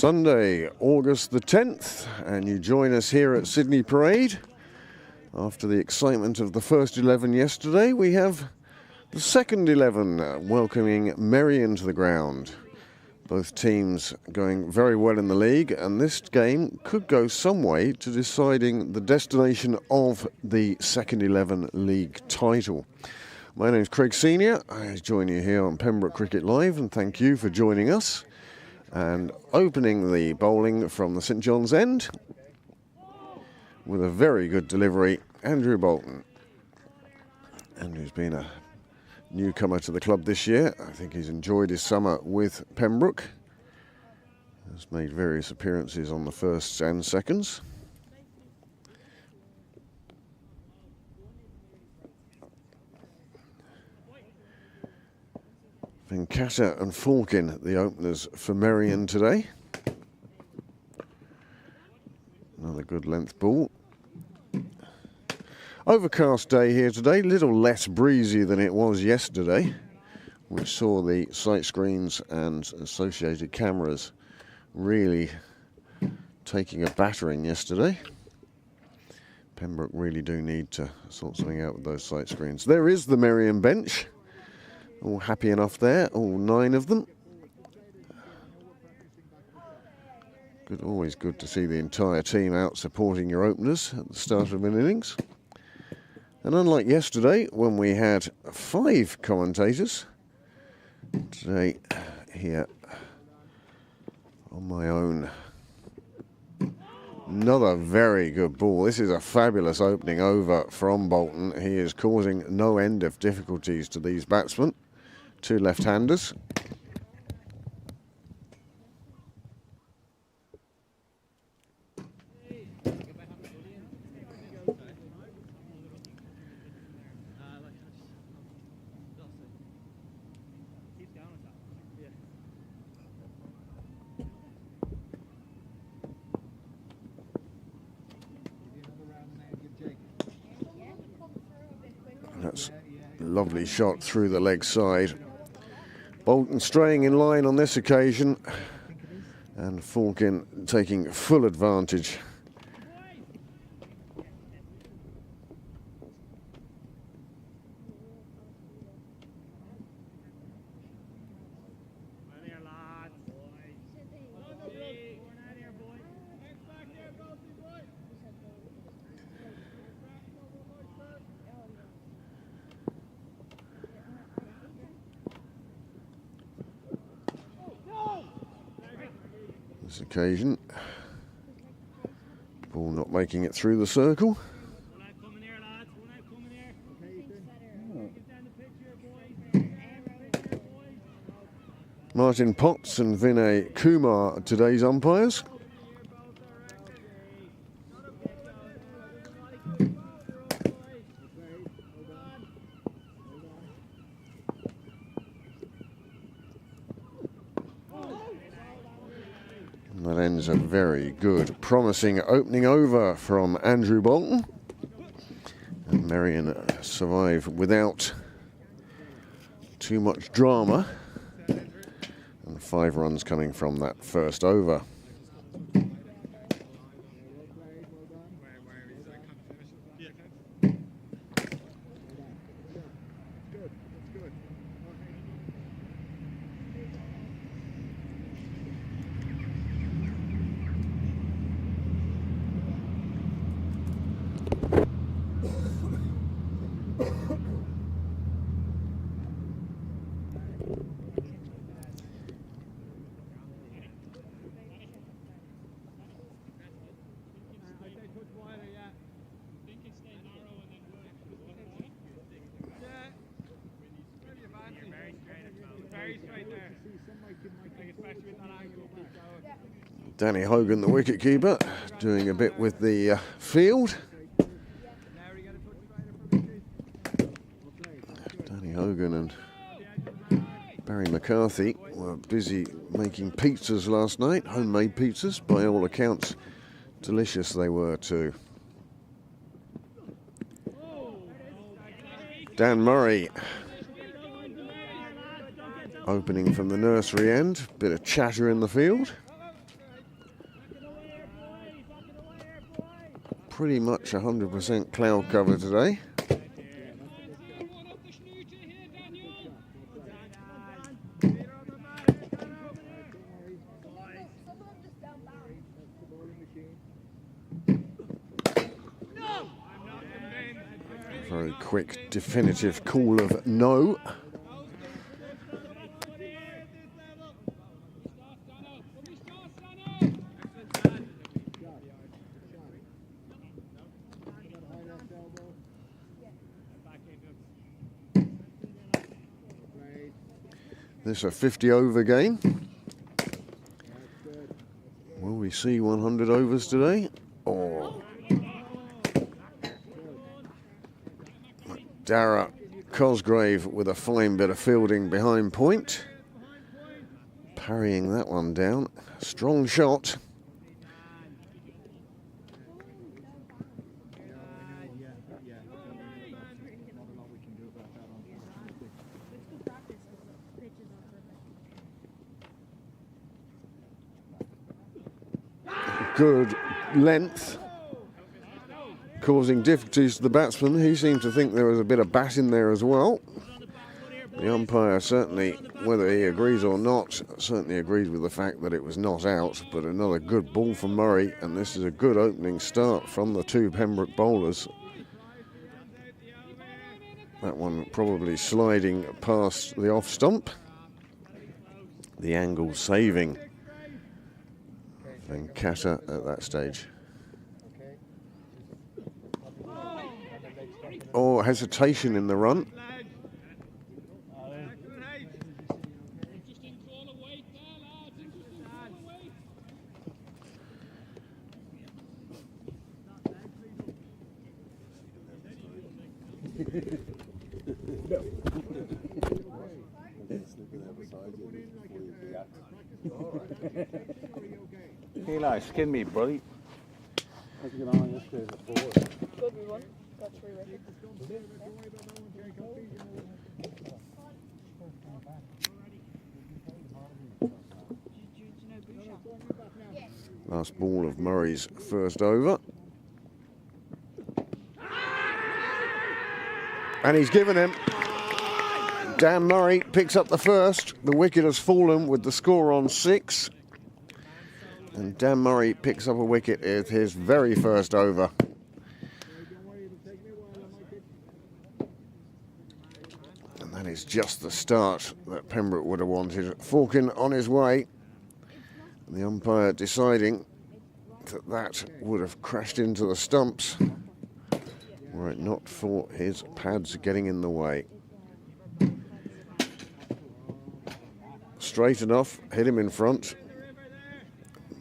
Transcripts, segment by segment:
Sunday, August the 10th, and you join us here at Sydney Parade. After the excitement of the first 11 yesterday, we have the second 11 welcoming Merrion to the ground. Both teams going very well in the league, and this game could go some way to deciding the destination of the second 11 league title. My name is Craig Senior. I join you here on Pembroke Cricket Live, and thank you for joining us. And opening the bowling from the St John's end with a very good delivery, Andrew Bolton. Andrew's been a newcomer to the club this year. I think he's enjoyed his summer with Pembroke. Has made various appearances on the firsts and seconds. Venkata and Falkin, the openers for Merrion today. Another good length ball. Overcast day here today, little less breezy than it was yesterday, which saw the sight screens and associated cameras really taking a battering yesterday. Pembroke really do need to sort something out with those sight screens. There is the Merrion bench. All happy enough there, all 9 of them. Good, always good to see the entire team out supporting your openers at the start of an innings. And unlike yesterday, when we had 5 commentators, today here on my own. Another very good ball. This is a fabulous opening over from Bolton. He is causing no end of difficulties to these batsmen. 2 left-handers. That's a lovely shot through the leg side. Bolton straying in line on this occasion, and Falkin taking full advantage. This occasion, ball not making it through the circle. Martin Potts and Vinay Kumar are today's umpires. That ends a very good, promising opening over from Andrew Bolton. And Merrion survive without too much drama. And 5 runs coming from that first over. Danny Hogan, the wicketkeeper, doing a bit with the field. Danny Hogan and Barry McCarthy were busy making pizzas last night, homemade pizzas, by all accounts. Delicious they were too. Dan Murray opening from the nursery end. Bit of chatter in the field. pretty much 100% cloud cover today. Very quick, definitive call of no. This is a 50 over game. Will we see 100 overs today? Or Dara Cosgrave with a fine bit of fielding behind point. Parrying that one down. Strong shot. Good length, causing difficulties to the batsman. He seemed to think there was a bit of bat in there as well. The umpire certainly, whether he agrees or not, certainly agrees with the fact that it was not out, but another good ball from Murray, and this is a good opening start from the two Pembroke bowlers. That one probably sliding past the off stump. The angle saving Venkata at that stage. Oh, hesitation in the run. Eli, skin me, buddy. How'd you get on yesterday before? Good, we won. Got 3 wickets. Last ball of Murray's first over. And he's given him. Dan Murray picks up the first. The wicket has fallen with the score on 6. And Dan Murray picks up a wicket at his very first over. And that is just the start that Pembroke would have wanted. Falkin on his way. And the umpire deciding that that would have crashed into the stumps were it not for his pads getting in the way. Straight enough, hit him in front.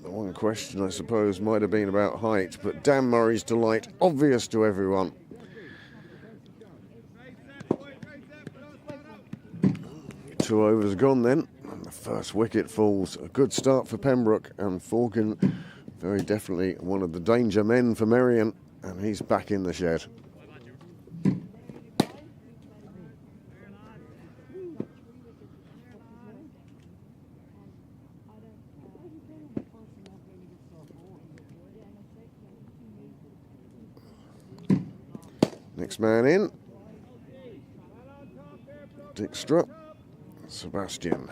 The one question, I suppose, might have been about height, but Dan Murray's delight, obvious to everyone. Two overs gone then, and the first wicket falls. A good start for Pembroke, and Falkin, very definitely one of the danger men for Merrion, and he's back in the shed. Next man in, Dijkstra, Sebastian.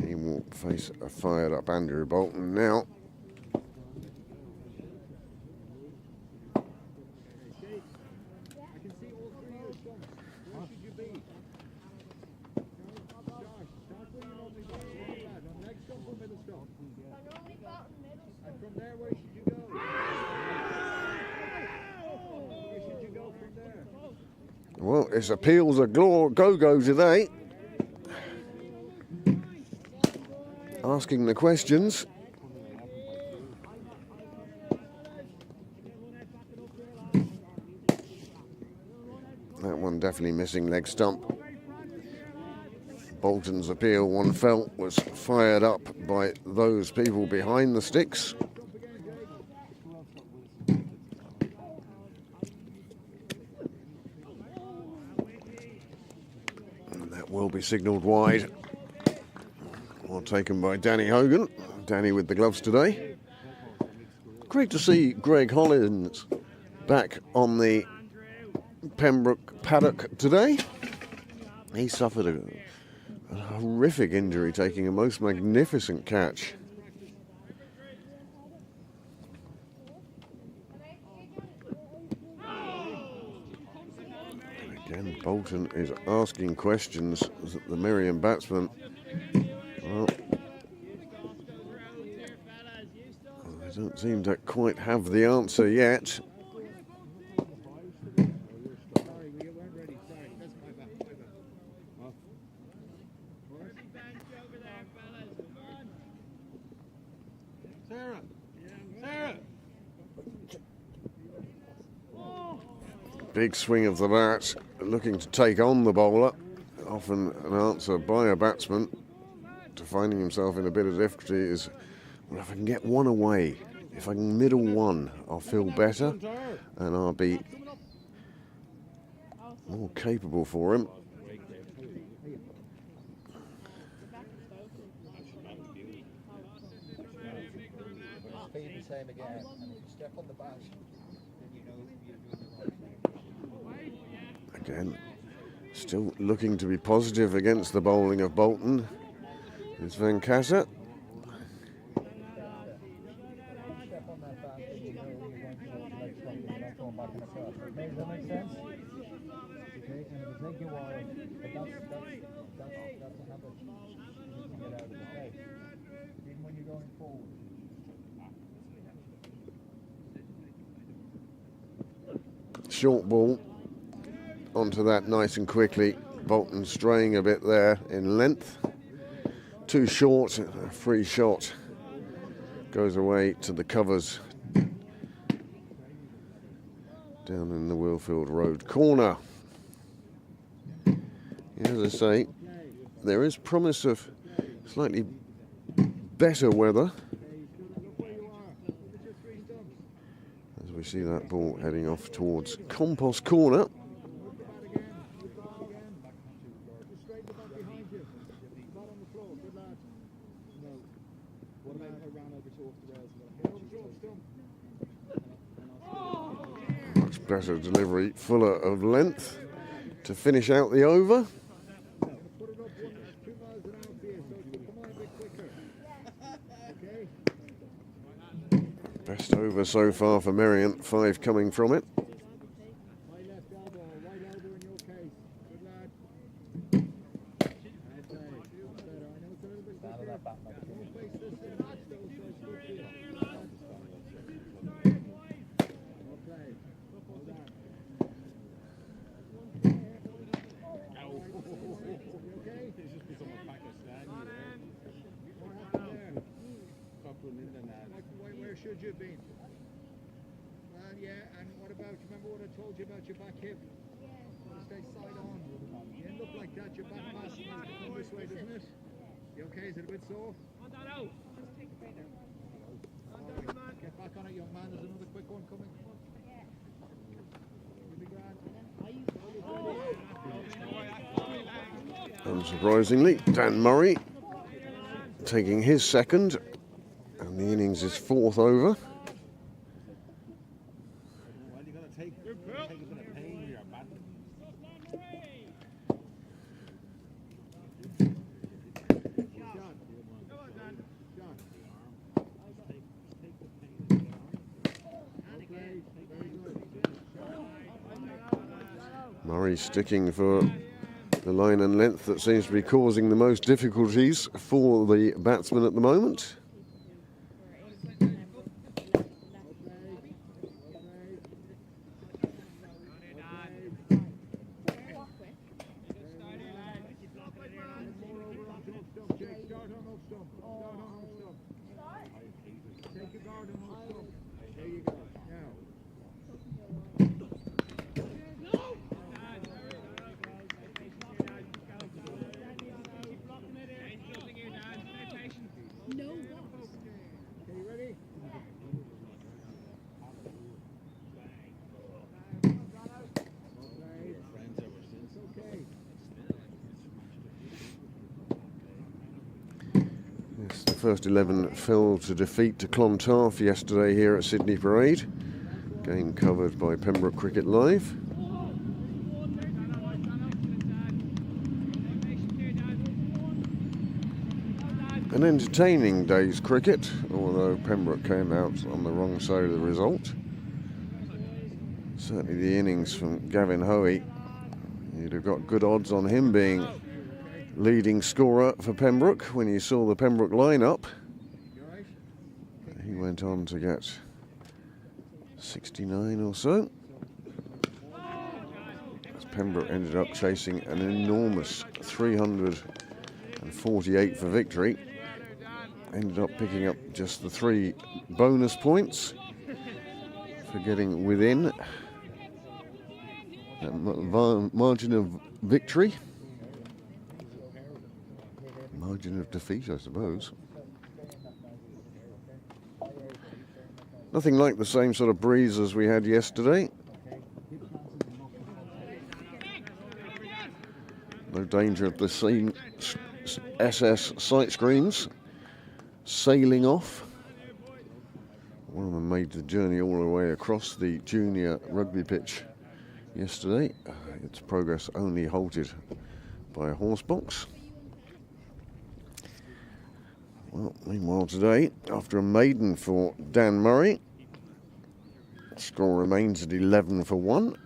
He will face a fired up Andrew Bolton now. Well, his appeals are go-go today. Asking the questions. That one definitely missing leg stump. Bolton's appeal, one felt, was fired up by those people behind the sticks. Will be signalled wide. Well taken by Danny Hogan. Danny with the gloves today. Great to see Greg Hollins back on the Pembroke paddock today. He suffered a horrific injury taking a most magnificent catch. Again, Bolton is asking questions. The Merrion batsman, well, they don't seem to quite have the answer yet. Big swing of the bat, looking to take on the bowler. Often an answer by a batsman to finding himself in a bit of difficulty is, well, if I can get one away, if I can middle one, I'll feel better and I'll be more capable for him. Same again, and if you step on the bat, then you know you're doing the right thing. Again, still looking to be positive against the bowling of Bolton is Venkata. Step on that bat, then you know you're going to hold the legs from, you're not going back and across. Okay, does that make sense? Okay, and it'll take you a while, but that's a habit you can get out of the way. Even when you're going forward. Short ball onto that nice and quickly. Bolton straying a bit there in length. Too short, a free shot goes away to the covers down in the Willfield Road corner. As I say, there is promise of slightly better weather. We see that ball heading off towards Compost corner. Much better delivery, fuller of length to finish out the over. Best over so far for Merrion, 5 coming from it. Where should you have been? Well, yeah, and what about, remember what I told you about your back hip? Stay side on. You end up like that, your back pass needs to come this way, doesn't it? You okay? Is it a bit sore? Get back on it, young man. There's another quick one coming. Unsurprisingly, Dan Murray taking his second, and the innings is 4th over. Murray sticking for the line and length that seems to be causing the most difficulties for the batsman at the moment. No. first 11 fell to defeat to Clontarf yesterday here at Sydney Parade. Game covered by Pembroke Cricket Live. An entertaining day's cricket, although Pembroke came out on the wrong side of the result. Certainly the innings from Gavin Hoey, you'd have got good odds on him being leading scorer for Pembroke when you saw the Pembroke lineup. He went on to get 69 or so. As Pembroke ended up chasing an enormous 348 for victory. Ended up picking up just the 3 bonus points for getting within that margin of victory. Margin of defeat, I suppose. Nothing like the same sort of breeze as we had yesterday. No danger of the same SS sight screens sailing off. One of them made the journey all the way across the junior rugby pitch yesterday. Its progress only halted by a horse box. Well, meanwhile today, after a maiden for Dan Murray, score remains at 11 for 1.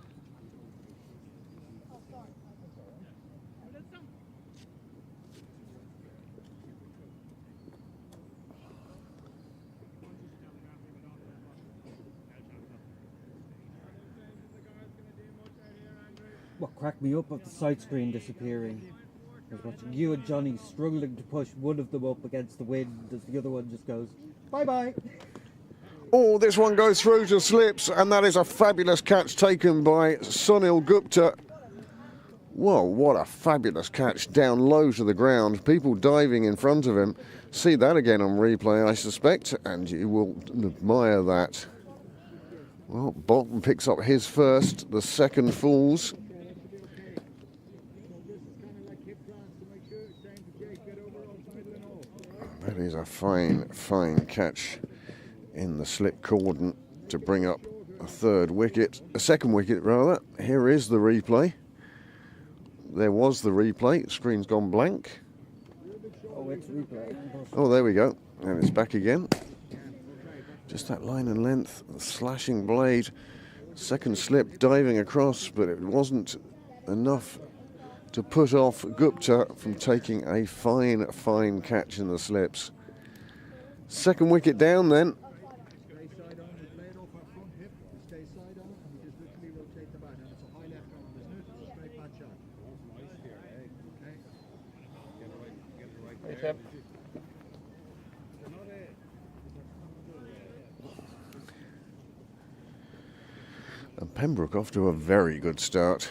What cracked me up of the sight screen disappearing was watching you and Johnny struggling to push one of them up against the wind as the other one just goes, bye-bye. Oh, this one goes through to slips, and that is a fabulous catch taken by Sunil Gupta. Whoa, what a fabulous catch down low to the ground. People diving in front of him. See that again on replay, I suspect, and you will admire that. Well, Bolton picks up his first, the second falls. That is a fine, fine catch in the slip cordon to bring up a second wicket rather. Here is the replay. There was the replay. Screen's gone blank. Oh, it's replay. Oh, there we go. And it's back again. Just that line and length, the slashing blade. Second slip diving across, but it wasn't enough to put off Gupta from taking a fine, fine catch in the slips. Second wicket down then. And Pembroke off to a very good start.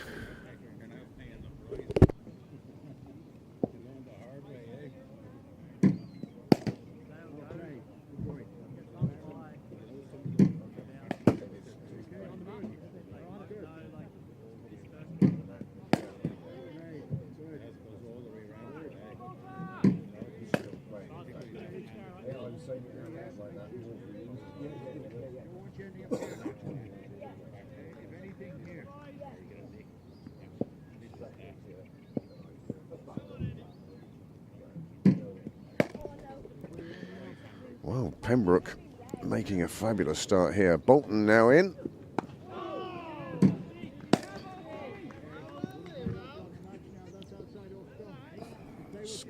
Well, Pembroke making a fabulous start here. Bolton now in.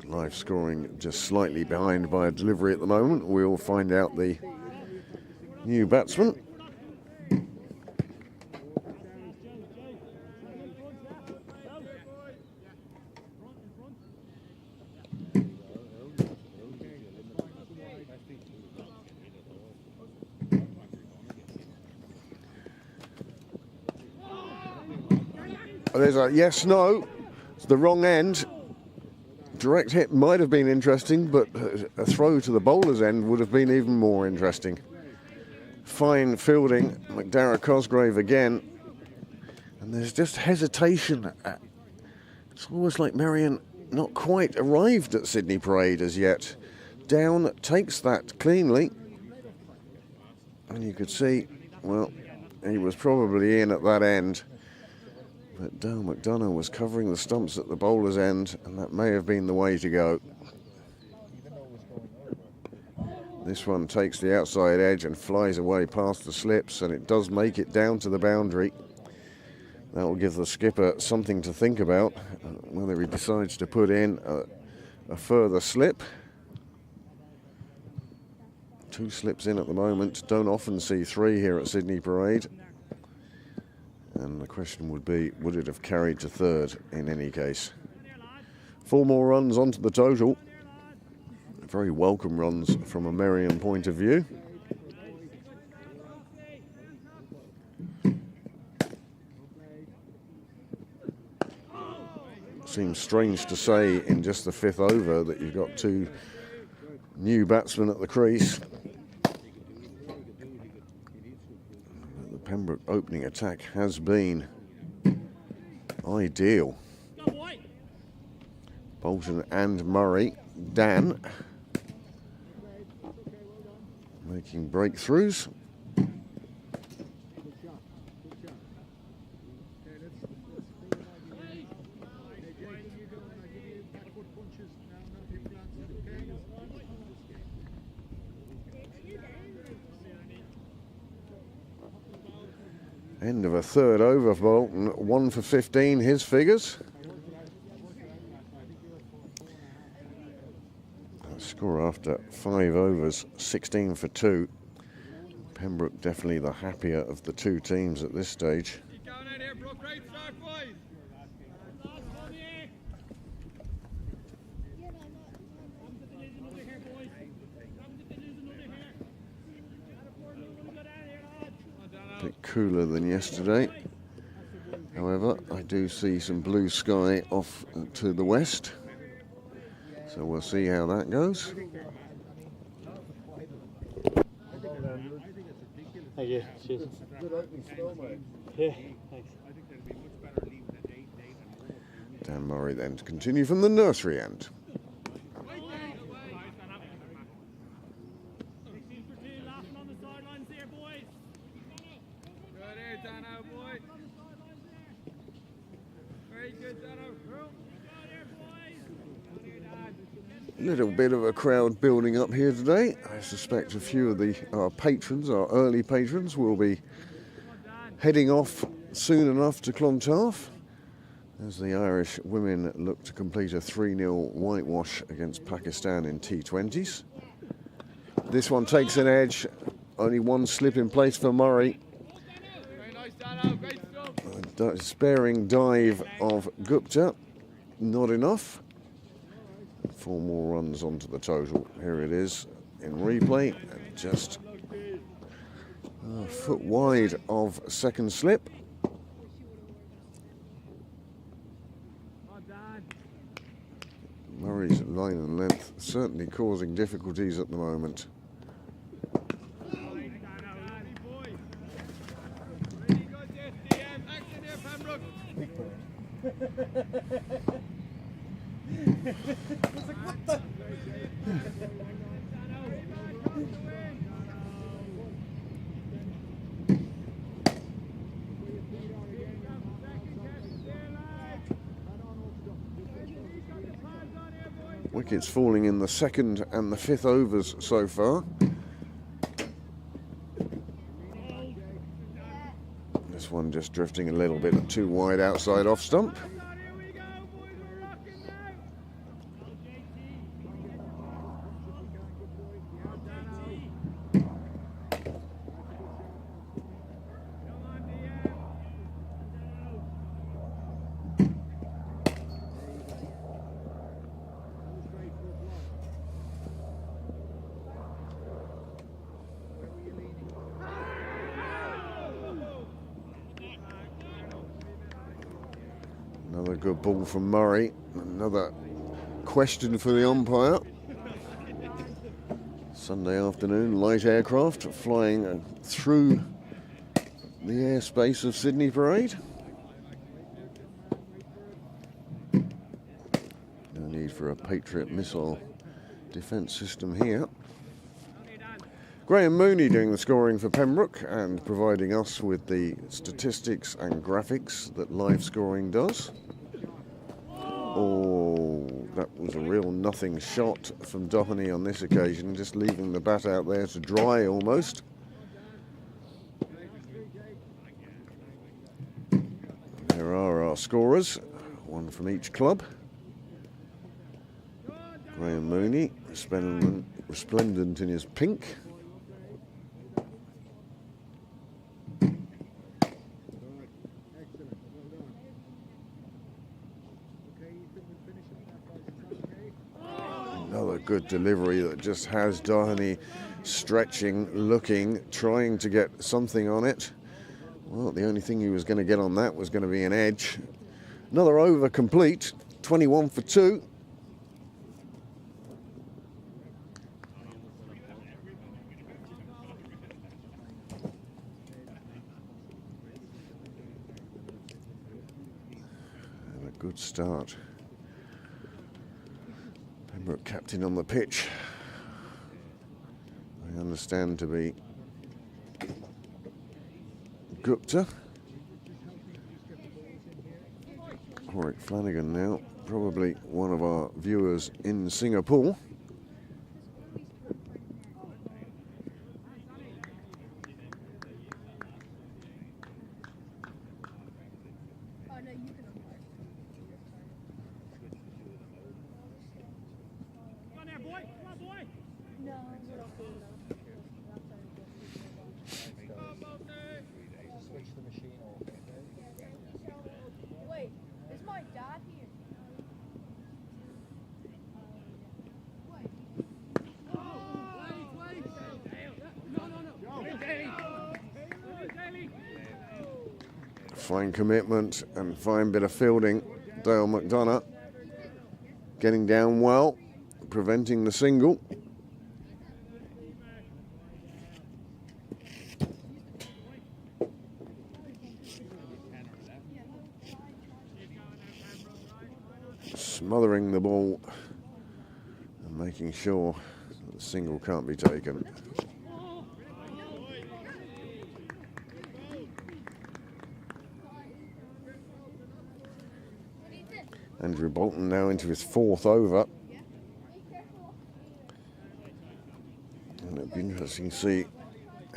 Live scoring just slightly behind by a delivery at the moment. We'll find out the new batsman. There's a yes, no. It's the wrong end. Direct hit might have been interesting, but a throw to the bowler's end would have been even more interesting. Fine fielding, McDara Cosgrave again. And there's just hesitation. It's almost like Merrion not quite arrived at Sydney Parade as yet. down, takes that cleanly. And you could see, well, he was probably in at that end. But Dale McDonough was covering the stumps at the bowler's end, and that may have been the way to go. This one takes the outside edge and flies away past the slips, and it does make it down to the boundary. That will give the skipper something to think about, whether he decides to put in a further slip. 2 slips in at the moment. Don't often see 3 here at Sydney Parade. And the question would be, would it have carried to third in any case? 4 more runs onto the total. Very welcome runs from a Merrion point of view. Seems strange to say in just the 5th over that you've got 2 new batsmen at the crease. The Pembroke opening attack has been ideal. Bolton and Murray, Dan making breakthroughs. End of a 3rd over for Bolton, 1 for 15, his figures. Score after 5 overs, 16 for 2. Pembroke definitely the happier of the 2 teams at this stage. A bit cooler than yesterday. However, I do see some blue sky off to the west. So we'll see how that goes. Thank you. Cheers. Yeah, thanks. Dan Murray then to continue from the nursery end. A little bit of a crowd building up here today. I suspect a few of our patrons, our early patrons, will be heading off soon enough to Clontarf as the Irish women look to complete a 3-0 whitewash against Pakistan in T20s. This one takes an edge, only 1 slip in place for Murray. A sparing dive of Gupta, not enough. 4 more runs onto the total. Here it is in replay, and just a foot wide of second slip. Murray's line and length certainly causing difficulties at the moment. Wickets falling in the 2nd and the 5th overs so far. This one just drifting a little bit too wide outside off stump. Another good ball from Murray. Another question for the umpire. Sunday afternoon, light aircraft flying through the airspace of Sydney Parade. No need for a Patriot missile defence system here. Graham Mooney doing the scoring for Pembroke and providing us with the statistics and graphics that live scoring does. Oh, that was a real nothing shot from Doheny on this occasion, just leaving the bat out there to dry almost. There are our scorers, one from each club. Graham Mooney, resplendent in his pink. Another good delivery that just has Doheny stretching, looking, trying to get something on it. Well, the only thing he was going to get on that was going to be an edge. Another over complete, 21 for 2. And a good start. Pembroke captain on the pitch, I understand to be Gupta. Warwick Flanagan now, probably one of our viewers in Singapore. Wait, is my dad here? Fine commitment and fine bit of fielding. Dale McDonough getting down well, preventing the single. Smothering the ball and making sure that the single can't be taken. Andrew Bolton now into his 4th over. And it'll be interesting to see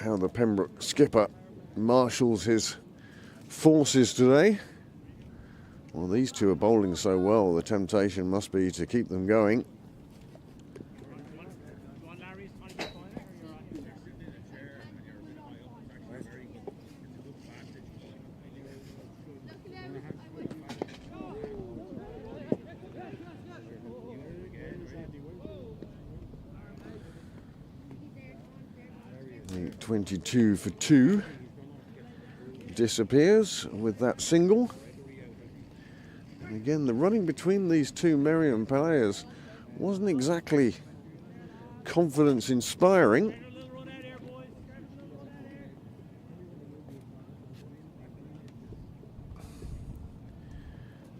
how the Pembroke skipper marshals his forces today. Well, these two are bowling so well, the temptation must be to keep them going. The 22 for 2 disappears with that single. And again, the running between these two Merrion players wasn't exactly confidence inspiring.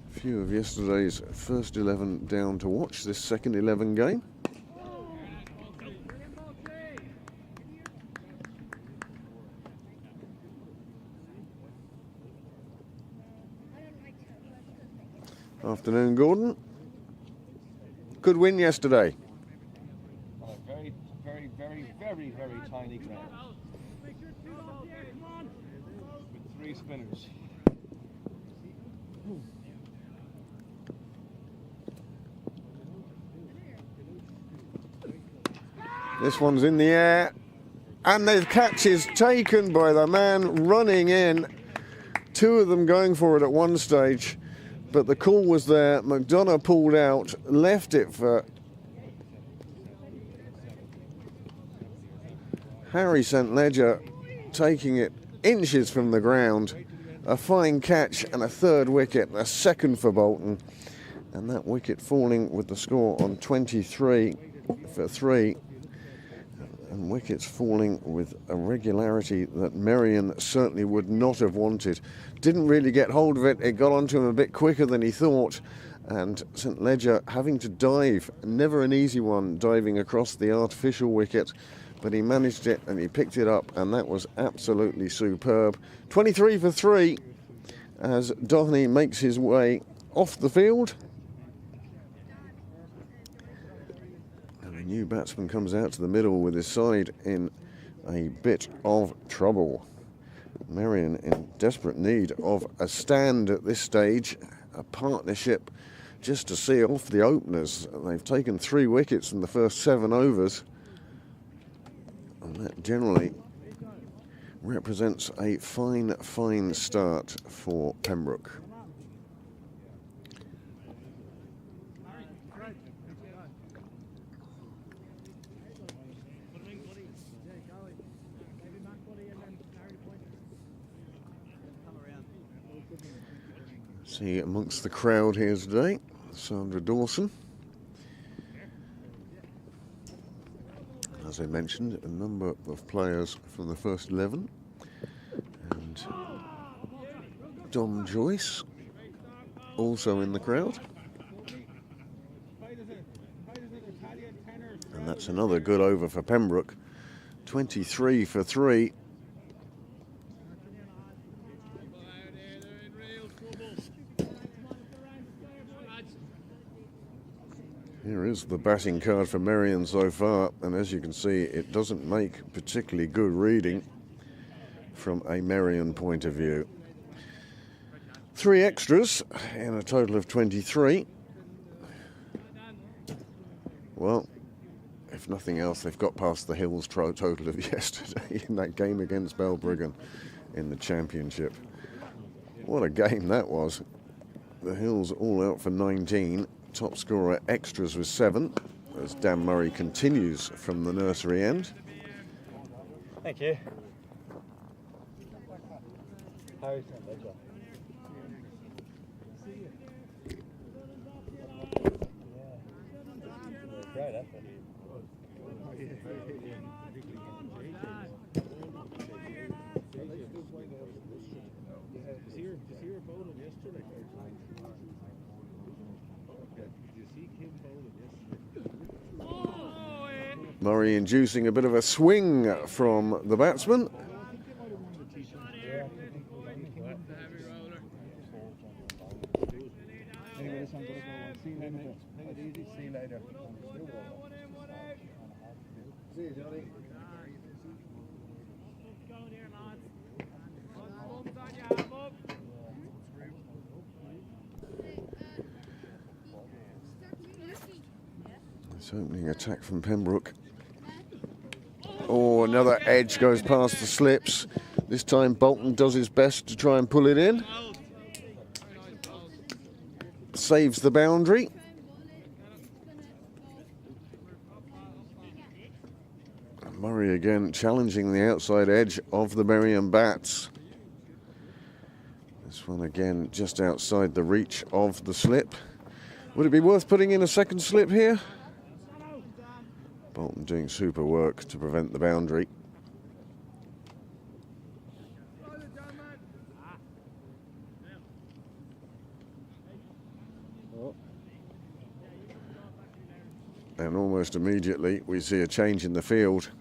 A few of yesterday's first 11 down to watch this second 11 game. Afternoon, Gordon. Good win yesterday. On a very tiny ground. With 3 spinners. This one's in the air. And the catch is taken by the man running in. 2 of them going for it at one stage. But the call was there. McDonough pulled out, left it for Harry St. Ledger, taking it inches from the ground. A fine catch and a 3rd wicket, a 2nd for Bolton. And that wicket falling with the score on 23 for 3. And wickets falling with a regularity that Merrion certainly would not have wanted. Didn't really get hold of it. It got onto him a bit quicker than he thought. and St Ledger having to dive, never an easy one, diving across the artificial wicket, but he managed it and he picked it up, and that was absolutely superb. 23 for 3 as Dohney makes his way off the field. And a new batsman comes out to the middle with his side in a bit of trouble. Merrion in desperate need of a stand at this stage, a partnership just to see off the openers. They've taken 3 wickets in the first 7 overs, and that generally represents a fine start for Pembroke. See amongst the crowd here today, Sandra Dawson. As I mentioned, a number of players from the first 11, and Dom Joyce also in the crowd. And that's another good over for Pembroke, 23 for 3. Here is the batting card for Merrion so far, and as you can see, it doesn't make particularly good reading from a Merrion point of view. 3 extras in a total of 23. Well, if nothing else, they've got past the Hills total of yesterday in that game against Pembroke in the Championship. What a game that was. The Hills all out for 19. Top scorer extras was 7, as Dan Murray continues from the nursery end. Thank you. How's St Ledger? Great effort. Murray inducing a bit of a swing from the batsman. This opening attack from Pembroke. Oh, another edge goes past the slips. This time Bolton does his best to try and pull it in. Saves the boundary. Murray again challenging the outside edge of the Merrion bats. This one again just outside the reach of the slip. Would it be worth putting in a second slip here? Bolton doing super work to prevent the boundary. And almost immediately we see a change in the field.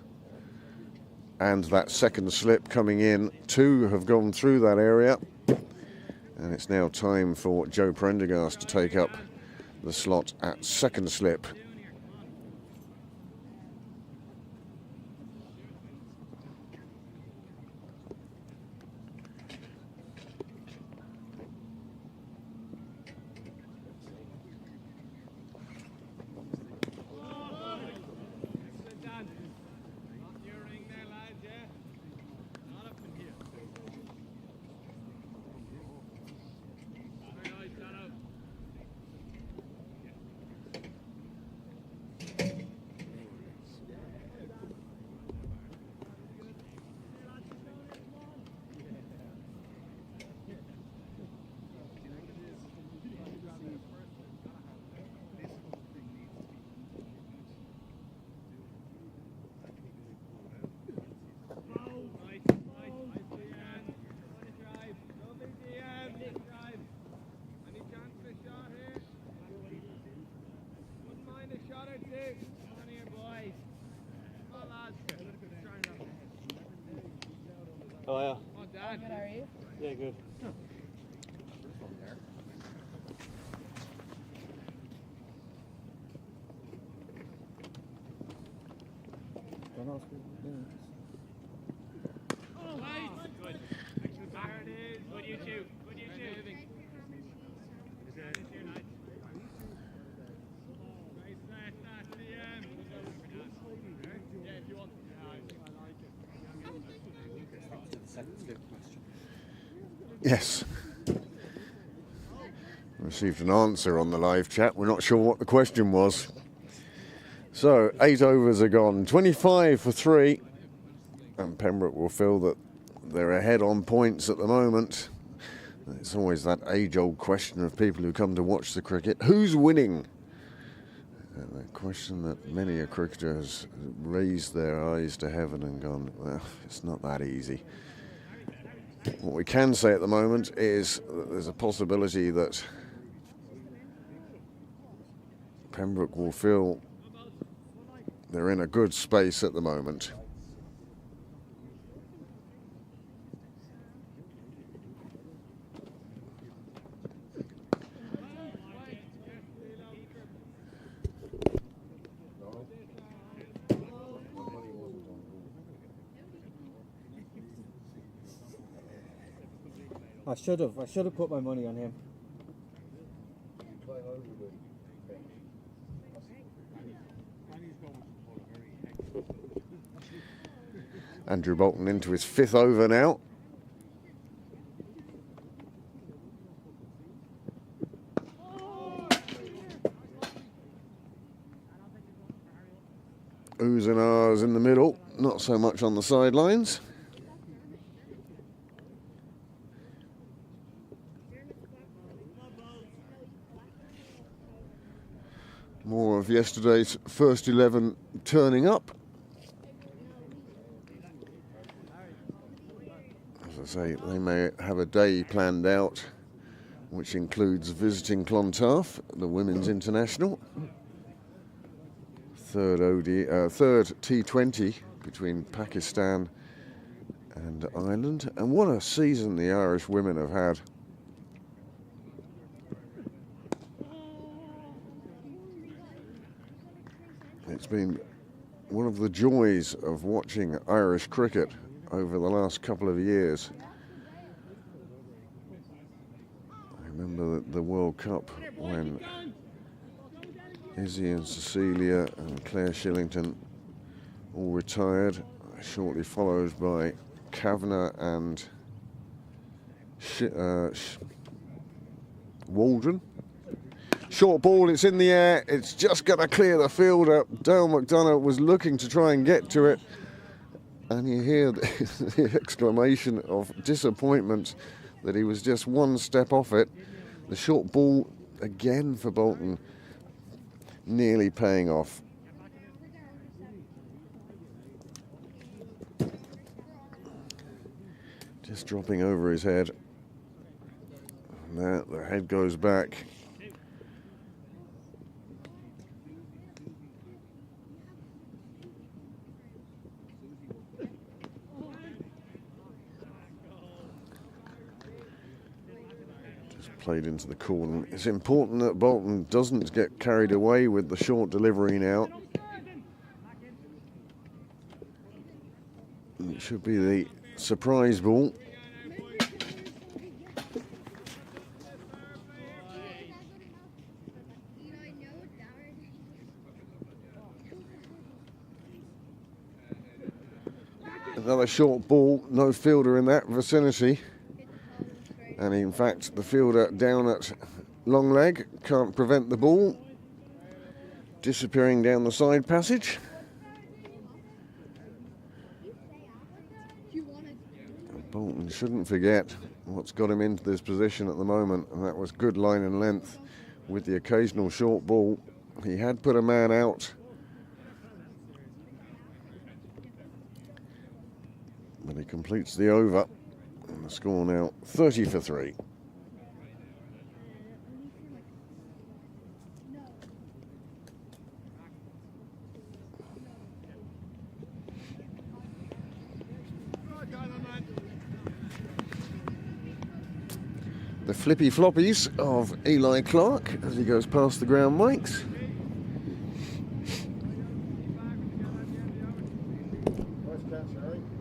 And that second slip coming in. 2 have gone through that area. And it's now time for Joe Prendergast to take up the slot at second slip. Oh, yeah. Good, are you? Yeah, good. Don't ask me what it is. Yes. Received an answer on the live chat. We're not sure what the question was. So 8 overs are gone. 25 for 3. And Pembroke will feel that they're ahead on points at the moment. It's always that age-old question of people who come to watch the cricket. Who's winning? And a question that many a cricketer has raised their eyes to heaven and gone, well, it's not that easy. What we can say at the moment is that there's a possibility that Pembroke will feel they're in a good space at the moment. I should have put my money on him. Andrew Bolton into his 5th over now. Oohs and ahs in the middle, not so much on the sidelines. More of yesterday's first 11 turning up. As I say, they may have a day planned out which includes visiting Clontarf, the Women's International. Third T20 between Pakistan and Ireland. And what a season the Irish women have had. It's been one of the joys of watching Irish cricket over the last couple of years. I remember the World Cup when Izzy and Cecilia and Claire Shillington all retired, shortly followed by Kavanagh and Waldron. Short ball, it's in the air, it's just going to clear the fielder. Dale McDonough was looking to try and get to it, and you hear the exclamation of disappointment that he was just one step off it. The short ball again for Bolton, nearly paying off. Just dropping over his head. Now the head goes back. Played into the corner. It's important that Bolton doesn't get carried away with the short delivery now. It should be the surprise ball. Another short ball, no fielder in that vicinity. And in fact, the fielder down at long leg can't prevent the ball disappearing down the side passage. And Bolton shouldn't forget what's got him into this position at the moment, and that was good line and length with the occasional short ball. He had put a man out, but he completes the over. And the score now 30 for 3. flippy floppies of Eli Clark as he goes past the ground mics.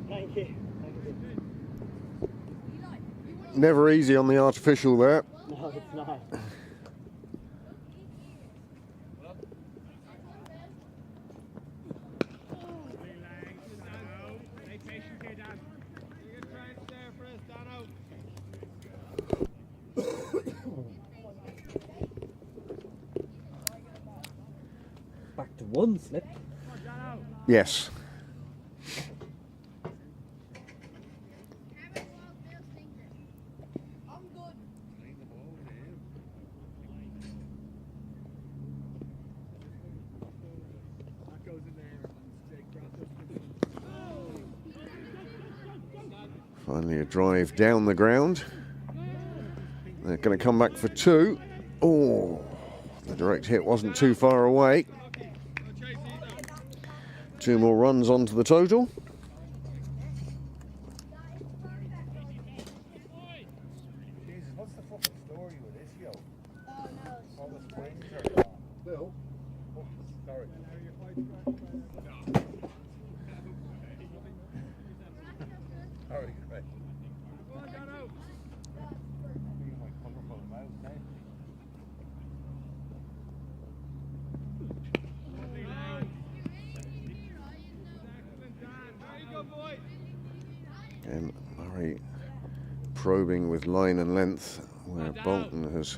Thank you. Never easy on the artificial there. No, it's not. Back to one slip. Yes. I'm good. That goes in there and Finally a drive down the ground. They're going to come back for two. Oh, the direct hit wasn't too far away. Two more runs onto the total. Jesus, what's the fucking story with this, yo? Oh no. All the springs are gone. Bill. Oh, sorry. Sorry, Craig. Being my colourful mouse, eh? And Murray probing with line and length where Bolton has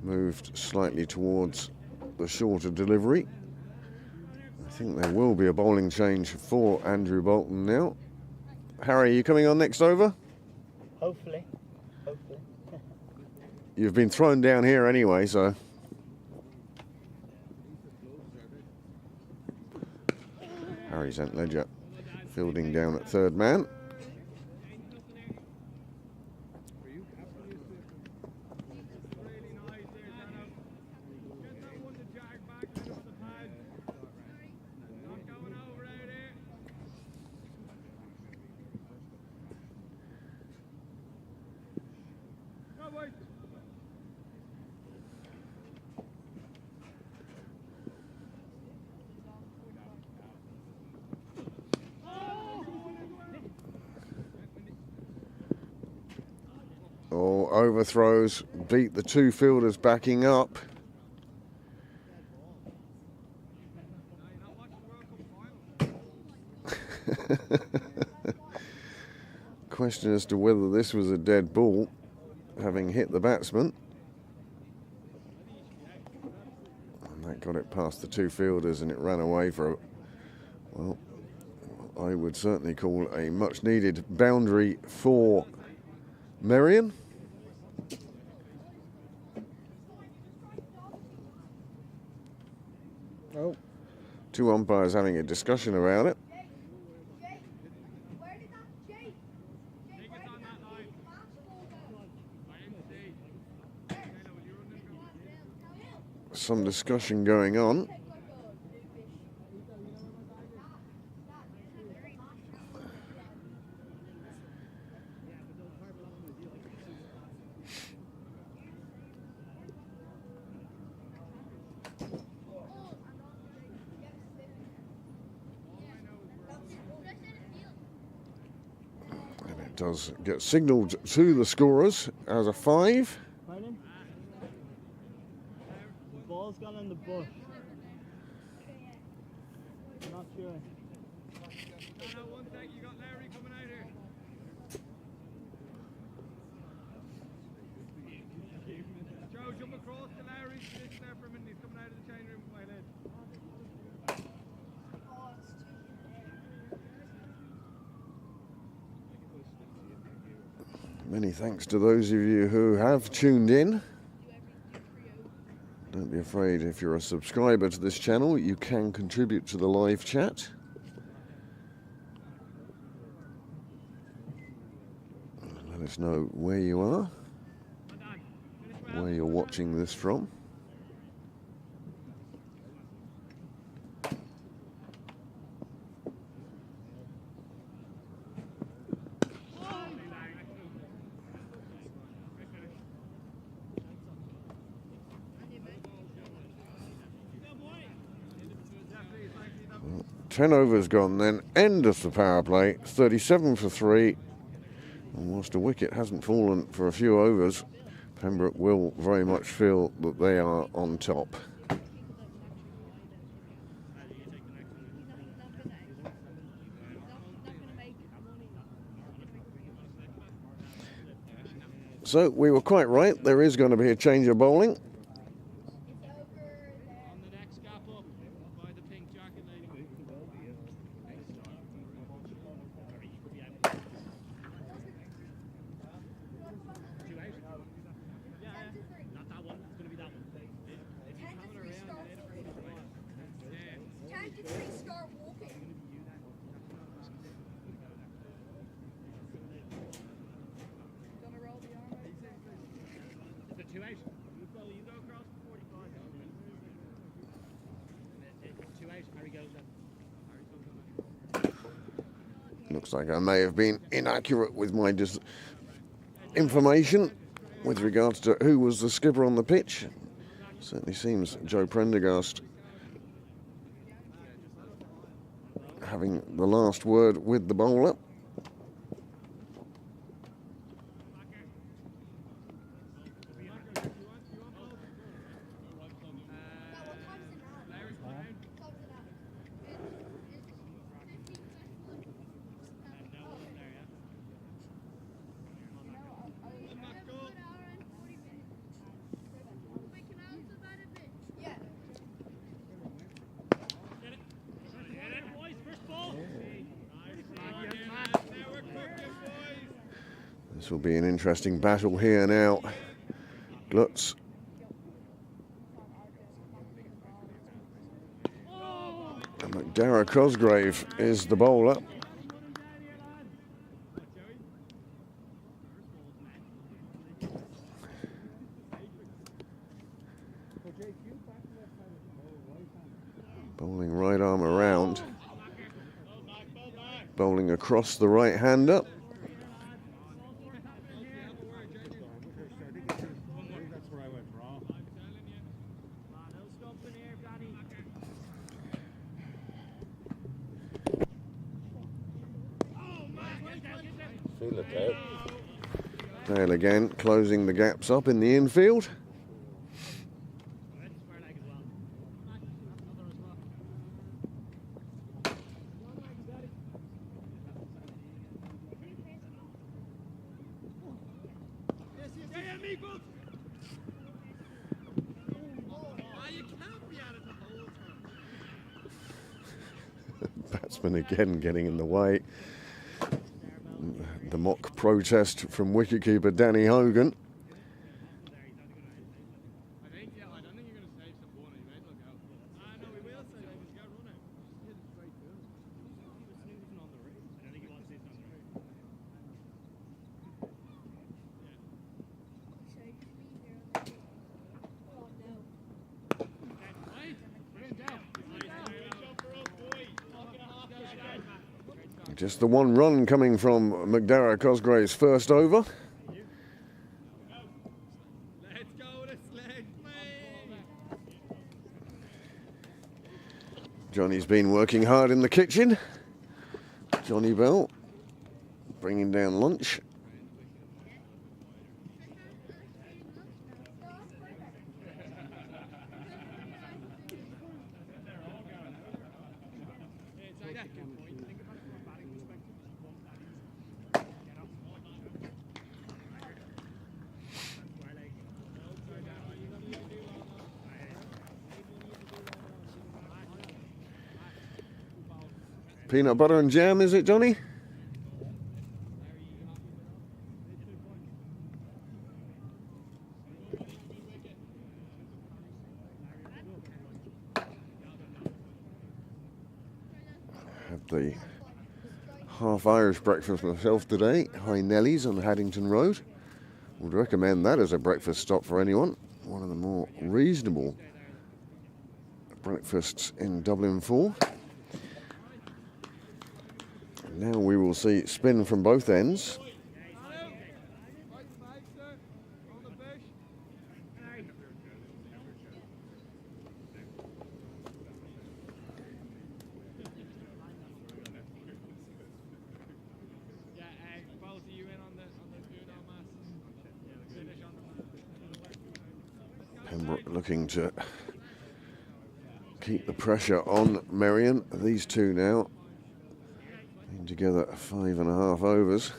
moved slightly towards the shorter delivery. I think there will be a bowling change for Andrew Bolton now. Harry, are you coming on next over? Hopefully. Hopefully. You've been thrown down here anyway, so. Harry St Ledger fielding down at third man. Oh, overthrows, beat the two fielders backing up. Question as to whether this was a dead ball, having hit the batsman. And that got it past the two fielders and it ran away for, well, I would certainly call a much needed boundary for Merrion. Oh, Two umpires having a discussion about it. Jake, where did that Jake? Jake, where did that fastball go? Some discussion going on. And it does get signalled to the scorers as a 5. Pardon? The ball's gone in the bush. I'm not sure. Joe, jump across to Larry. This there for a minute. He's coming out of the change room with my head. Many thanks to those of you who have tuned in. Don't be afraid, if you're a subscriber to this channel, you can contribute to the live chat. Let us know where you are, where you're watching this from. 10 overs gone then. End of the power play. 37 for 3. And whilst a wicket hasn't fallen for a few overs, Pembroke will very much feel that they are on top. So we were quite right. There is going to be a change of bowling. Looks like I may have been inaccurate with my information with regards to who was the skipper on the pitch. Certainly seems Joe Prendergast having the last word with the bowler. This will be an interesting battle here now. Glutz. And McDara Cosgrave is the bowler. Bowling right arm around. Bowling across the right-hander. Dale again, closing the gaps up in the infield. Batsman again getting in the way. The mock protest from wicketkeeper Danny Hogan. Just the one run coming from McDara Cosgrave's first over. Johnny's been working hard in the kitchen. Johnny Bell bringing down lunch. Peanut butter and jam, is it, Johnny? Had the half Irish breakfast myself today, High Nelly's on Haddington Road. Would recommend that as a breakfast stop for anyone. One of the more reasonable breakfasts in Dublin 4. Now we will see spin from both ends. Pembroke looking to keep the pressure on Merrion. These two now in together 5.5 overs.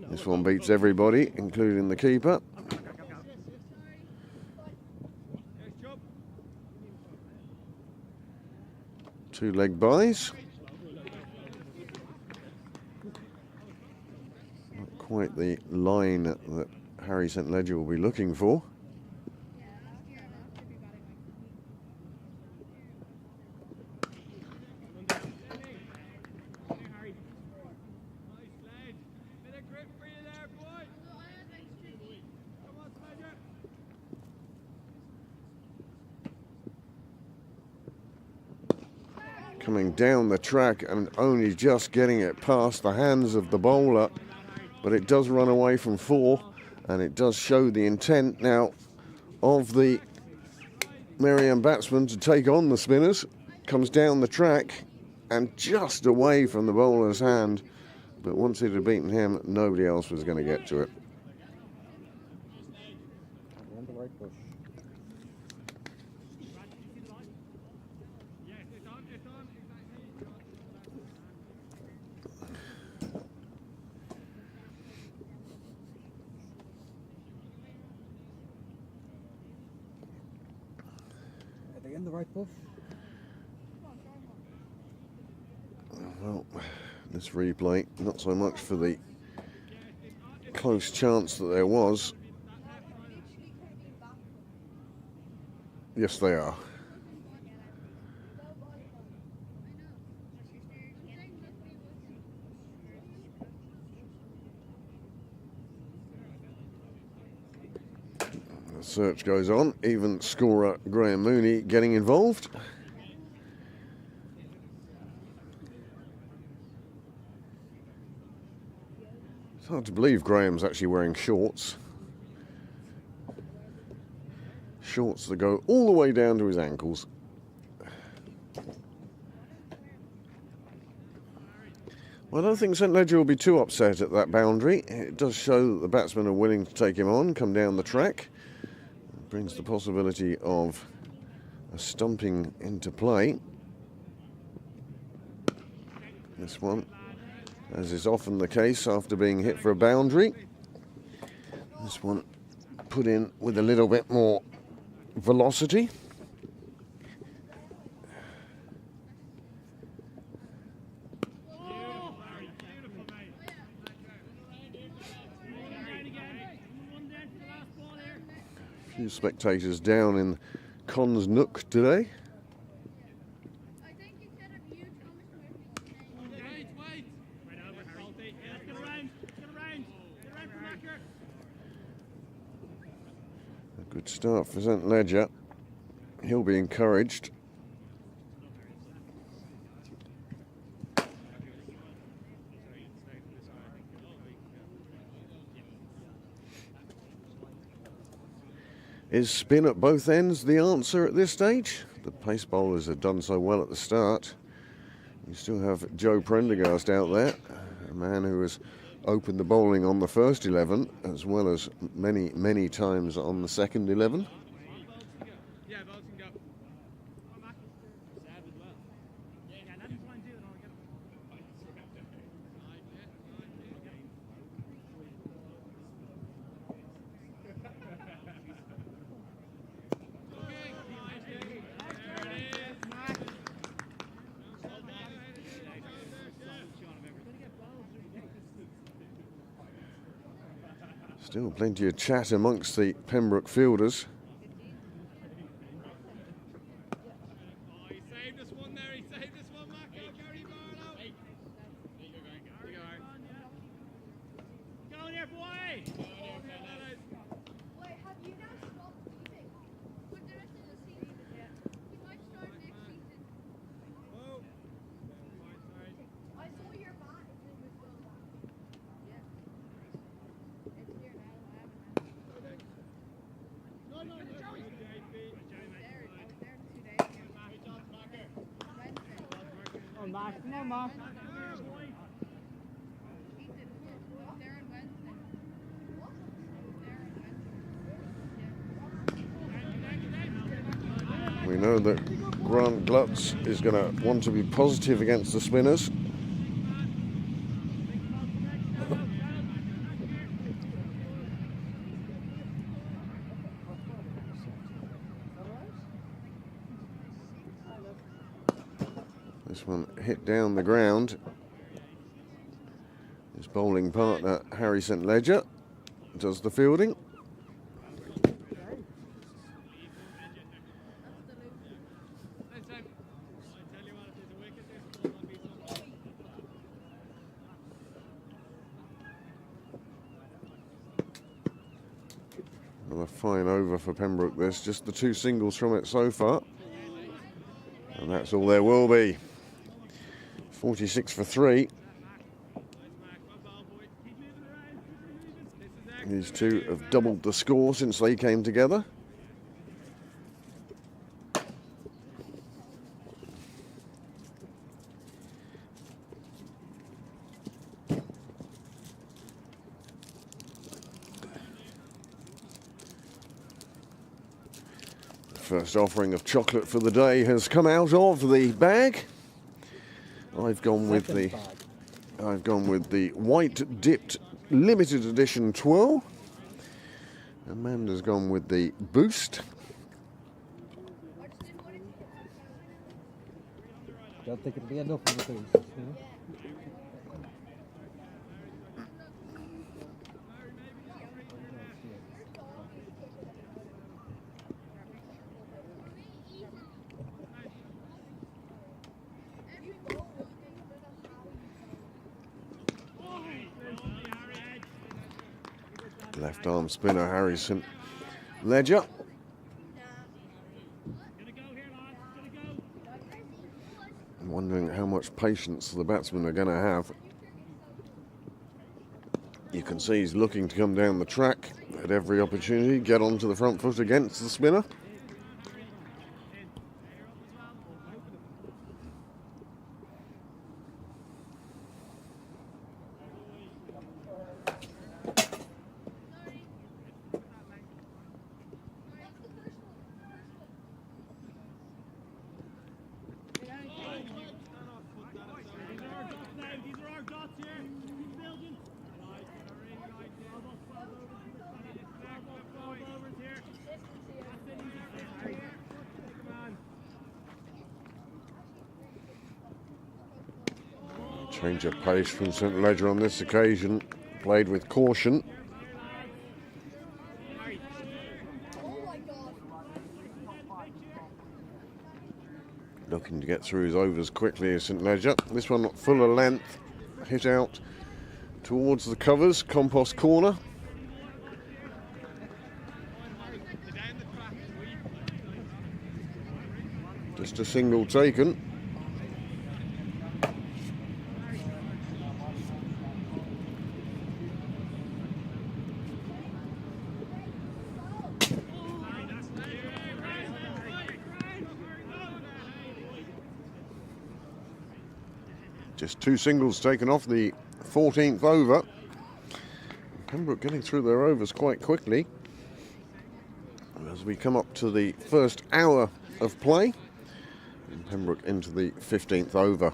This one beats everybody, including the keeper. Two leg buys. Not quite the line that Harry St. Ledger will be looking for. Coming down the track and only just getting it past the hands of the bowler, but it does run away from 4, and it does show the intent now of the Merrion batsman to take on the spinners. Comes down the track and just away from the bowler's hand, but once it had beaten him, nobody else was going to get to it. Around the right bush. Are they in the right bush? Well, this replay, not so much for the close chance that there was. Yes, they are. The search goes on, even scorer Graham Mooney getting involved. It's hard to believe Graham's actually wearing shorts. Shorts that go all the way down to his ankles. Well, I don't think St. Ledger will be too upset at that boundary. It does show that the batsmen are willing to take him on, come down the track. It brings the possibility of a stumping into play. This one, as is often the case after being hit for a boundary. This one put in with a little bit more velocity. A few spectators down in Con's Nook today. A good start for St. Ledger. He'll be encouraged. Is spin at both ends the answer at this stage? The pace bowlers have done so well at the start. You still have Joe Prendergast out there, a man who has opened the bowling on the first 11 as well as many times on the second 11. Still plenty of chat amongst the Pembroke fielders. down, Mark. We know that Grant Glutz is going to want to be positive against the spinners. This one hit down the ground. His bowling partner, Harry St. Ledger, does the fielding. Another fine over for Pembroke. There's just the 2 singles from it so far. And that's all there will be. 46 for 3. These two have doubled the score since they came together. The first offering of chocolate for the day has come out of the bag. I've gone with the white dipped limited edition twirl. Amanda's gone with the boost. Don't think it'll be enough of a boost. No? Left arm spinner Harry St. Ledger. I'm wondering how much patience the batsmen are going to have. You can see he's looking to come down the track at every opportunity, get onto the front foot against the spinner. Change of pace from St. Ledger on this occasion, played with caution. Looking to get through his overs quickly as St. Ledger. This one fuller length, hit out towards the covers, compost corner. Just a single taken. Just 2 singles taken off the 14th over. Pembroke getting through their overs quite quickly as we come up to the first hour of play. And Pembroke into the 15th over.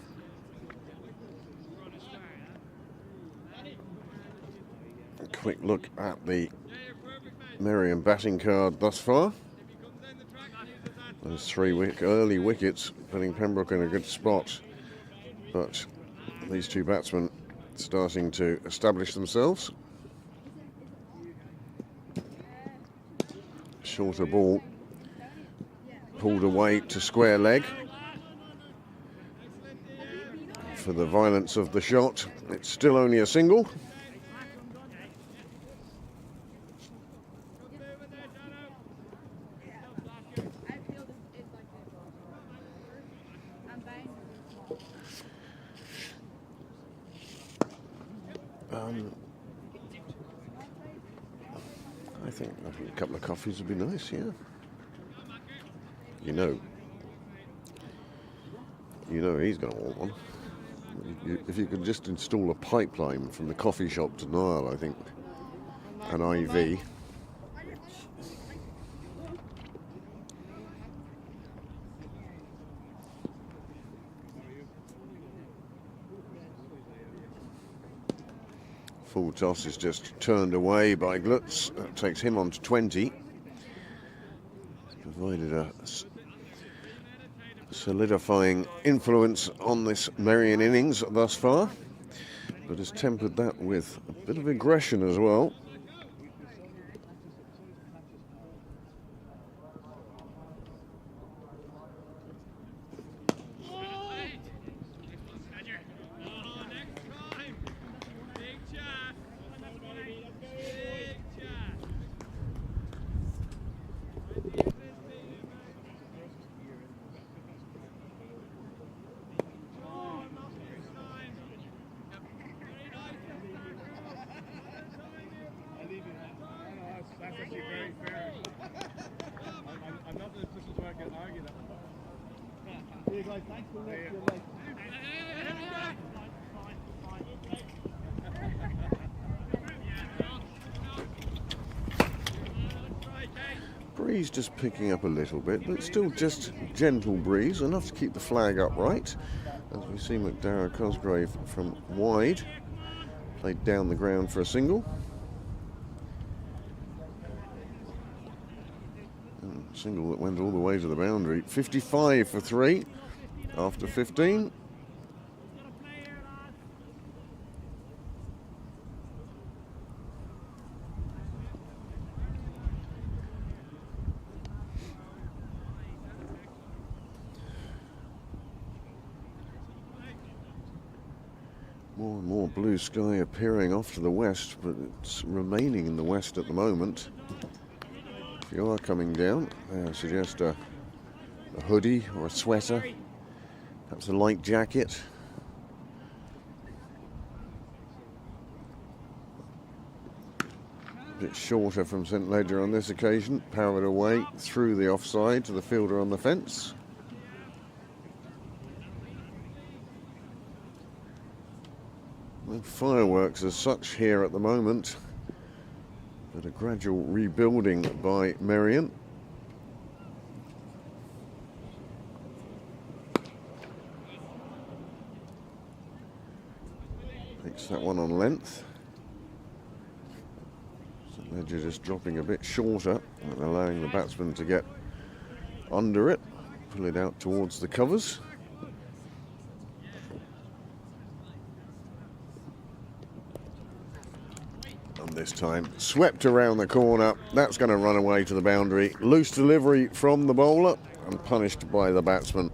A quick look at the Merrion batting card thus far. Those 3 early wickets putting Pembroke in a good spot. But these 2 batsmen starting to establish themselves. Shorter ball pulled away to square leg. For the violence of the shot, it's still only a single. I think a couple of coffees would be nice, yeah. You know he's going to want one. If you could just install a pipeline from the coffee shop to Niall, I think, an IV. Full toss is just turned away by Glutz. That takes him on to 20. Provided a solidifying influence on this Merrion innings thus far, but has tempered that with a bit of aggression as well. That's actually very fair. I'm not in a position where I can argue that one. Hey guys, thanks for Yeah. your like. Breeze just picking up a little bit, but still just gentle breeze, enough to keep the flag upright. As we see McDowell Cosgrave from wide, played down the ground for a single. Single that went all the way to the boundary. 55 for 3 after 15. More and more blue sky appearing off to the west, but it's remaining in the west at the moment. If you are coming down, I suggest a hoodie or a sweater, perhaps a light jacket. A bit shorter from St Ledger on this occasion, powered away through the offside to the fielder on the fence. No fireworks as such here at the moment, but a gradual rebuilding by Merrion. Takes that one on length. St Ledger just dropping a bit shorter and allowing the batsman to get under it, pull it out towards the covers. This time swept around the corner. That's going to run away to the boundary. Loose delivery from the bowler and punished by the batsman.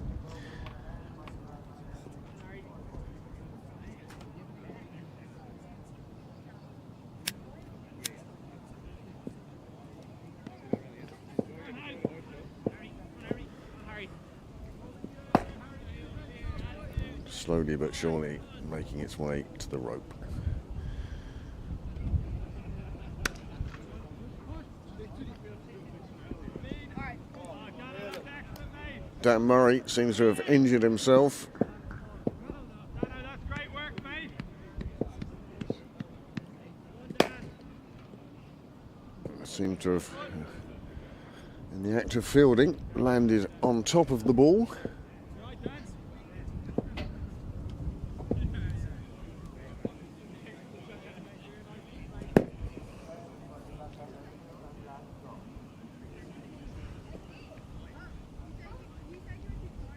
Slowly but surely making its way to the rope. Dan Murray seems to have injured himself. That's great work, mate. Seemed to have, in the act of fielding, landed on top of the ball.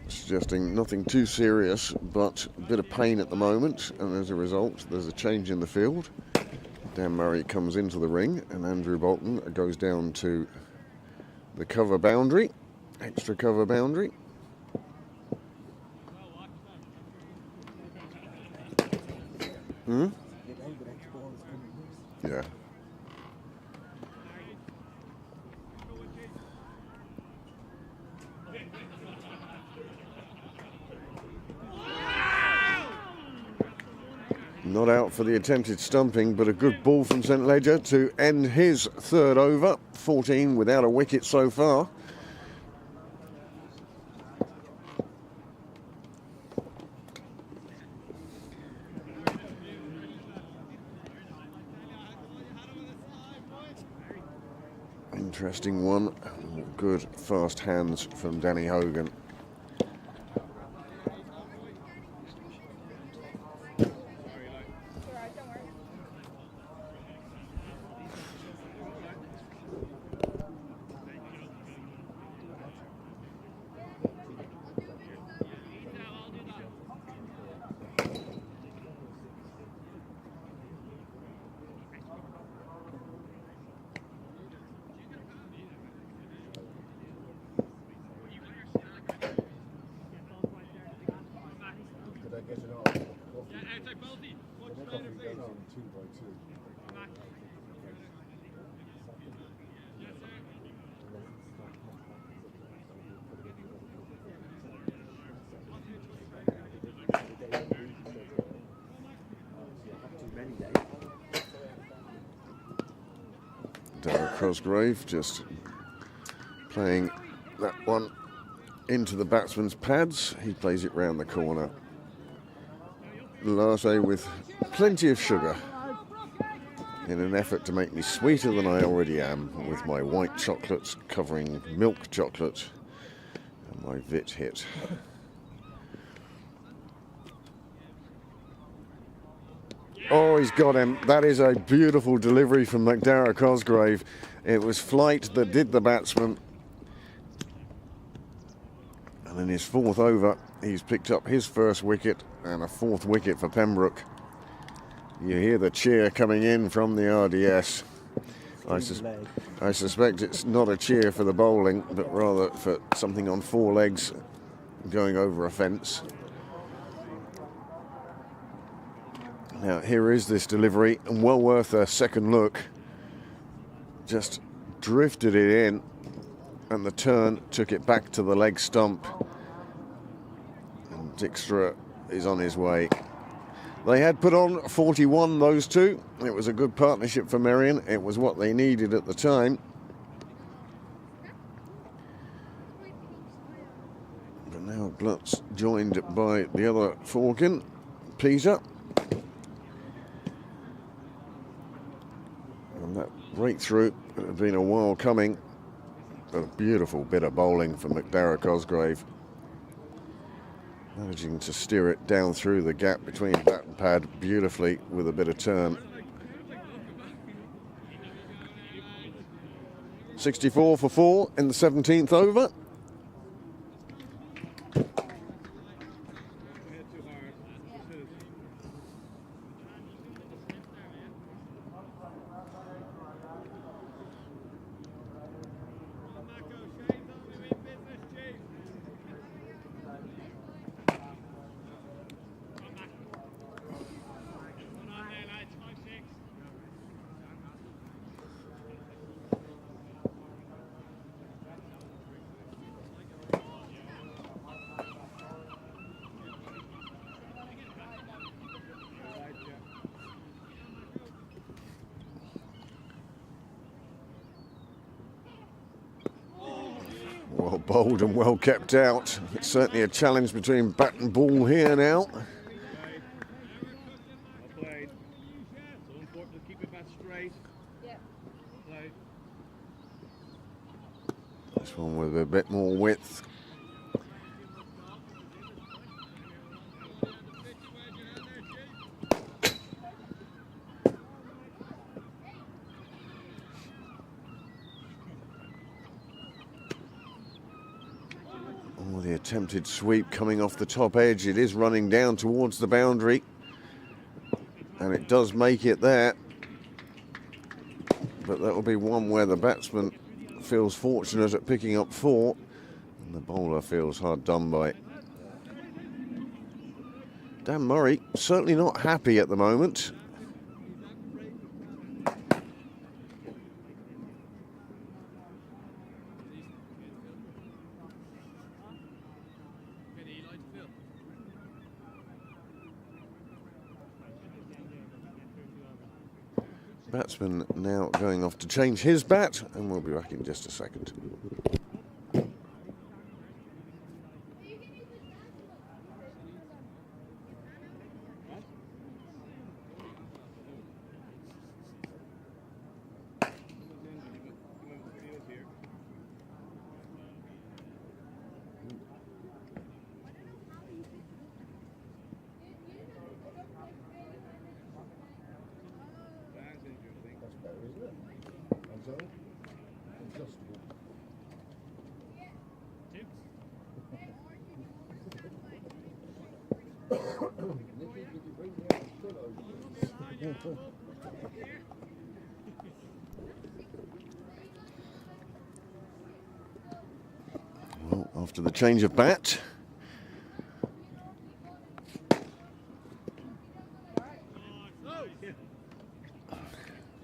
Suggesting nothing too serious, but a bit of pain at the moment, and as a result there's a change in the field. Dan Murray comes into the ring and Andrew Bolton goes down to the cover boundary, extra cover boundary. Yeah. Not out for the attempted stumping, but a good ball from St Ledger to end his third over. 14 without a wicket so far. Interesting one. Good fast hands from Danny Hogan. Darragh Cosgrave just playing that one into the batsman's pads. He plays it round the corner. Latte with plenty of sugar in an effort to make me sweeter than I already am, with my white chocolates covering milk chocolate and my Vit hit. Oh, he's got him. That is a beautiful delivery from Darragh Cosgrave. It was flight that did the batsman. And in his fourth over, he's picked up his first wicket and a fourth wicket for Pembroke. You hear the cheer coming in from the RDS. I suspect it's not a cheer for the bowling, but rather for something on four legs going over a fence. Now, here is this delivery, and well worth a second look. Just drifted it in, and the turn took it back to the leg stump. And Dijkstra is on his way. They had put on 41, those two. It was a good partnership for Merrion. It was what they needed at the time. But now Glutz joined by the other Forkin, Peter. And that breakthrough had been a while coming. A beautiful bit of bowling from Darragh Cosgrave. Managing to steer it down through the gap between bat and pad beautifully with a bit of turn. 64 for 4 in the 17th over. Well bowled and well kept out. It's certainly a challenge between bat and ball here now. Well played. So important to keep it back straight. Yeah. Well played. This one with a bit more width. Oh, the attempted sweep coming off the top edge. It is running down towards the boundary. And it does make it there. But that will be one where the batsman feels fortunate at picking up 4. And the bowler feels hard done by. Dan Murray certainly not happy at the moment. Batsman now going off to change his bat, and we'll be back in just a second. Well, after the change of bat.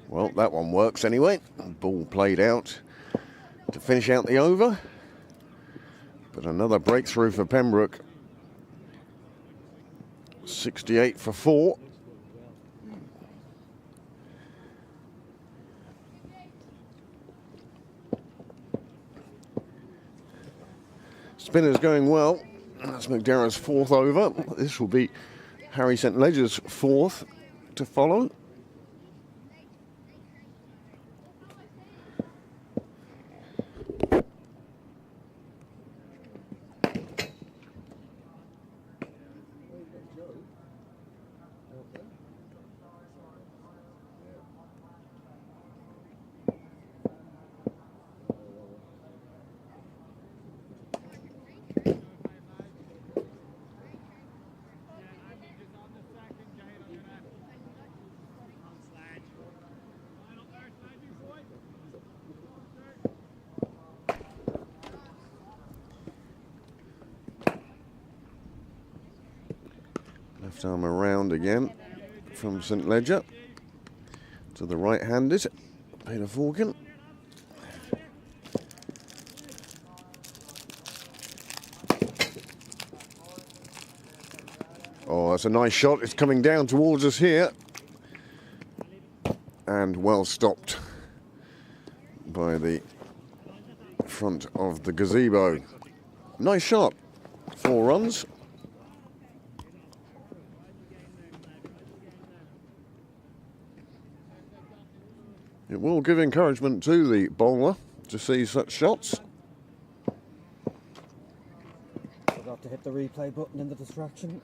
Well, that one works anyway. Ball played out to finish out the over. But another breakthrough for Pembroke. 68 for 4. Spinner's going well. That's McDarragh's 4th over. This will be Harry St. Ledger's 4th to follow. Left arm around again from St. Ledger to the right-handed Peter Forkin. Oh, that's a nice shot. It's coming down towards us here. And well stopped by the front of the gazebo. Nice shot. 4 runs. It will give encouragement to the bowler to see such shots. Forgot to hit the replay button in the distraction.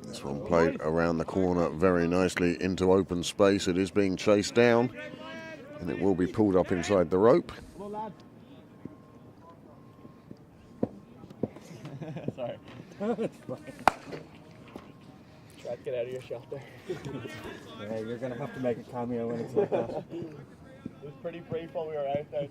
This one played around the corner very nicely into open space. It is being chased down and it will be pulled up inside the rope. Sorry. Try to get out of your shot there. Yeah, you're going to have to make a cameo when it's like that. It was pretty brief while we were out there.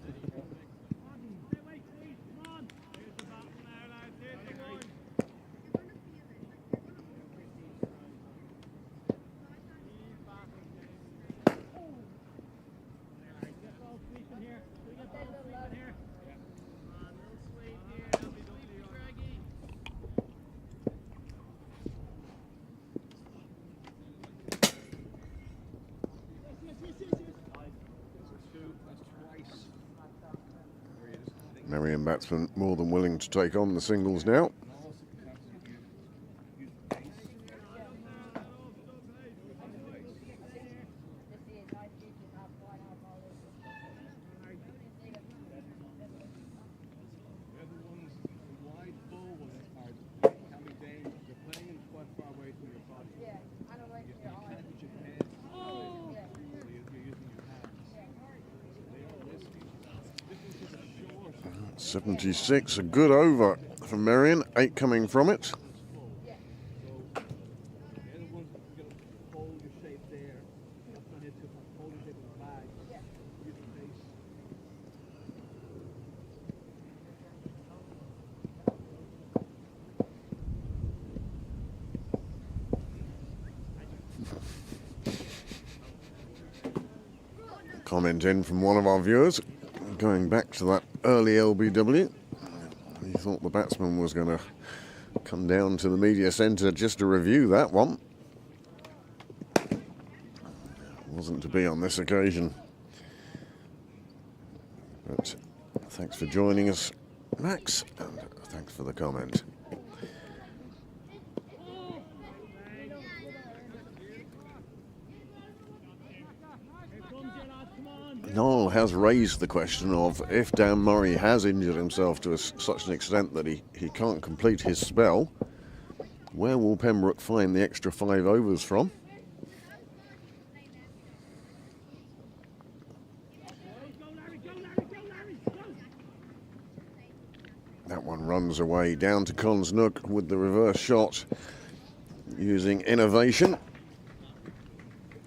Merrion batsman more than willing to take on the singles now. .76, a good over for Merrion, 8 coming from it. Comment in from one of our viewers, going back to that early LBW. He thought the batsman was going to come down to the media centre just to review that one. Wasn't to be on this occasion. But thanks for joining us, Max, and thanks for the comment. Noel has raised the question of if Dan Murray has injured himself to such an extent that he can't complete his spell, Where will Pembroke find the extra 5 overs from? That one runs away down to Cons Nook with the reverse shot, using innovation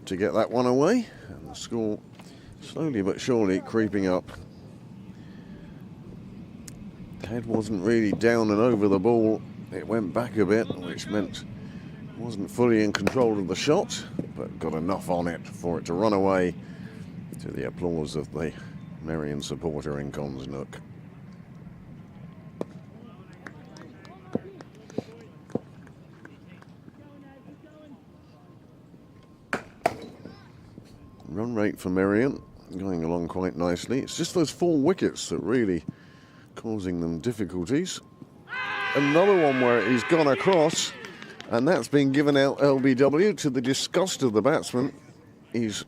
to get that one away. And the score slowly but surely creeping up. Head wasn't really down and over the ball. It went back a bit, which meant it wasn't fully in control of the shot, but got enough on it for it to run away, to the applause of the Merrion supporter in Cons Nook. Run rate for Merrion going along quite nicely. It's just those 4 wickets that really causing them difficulties. Another one where he's gone across, and that's been given out LBW to the disgust of the batsman. He's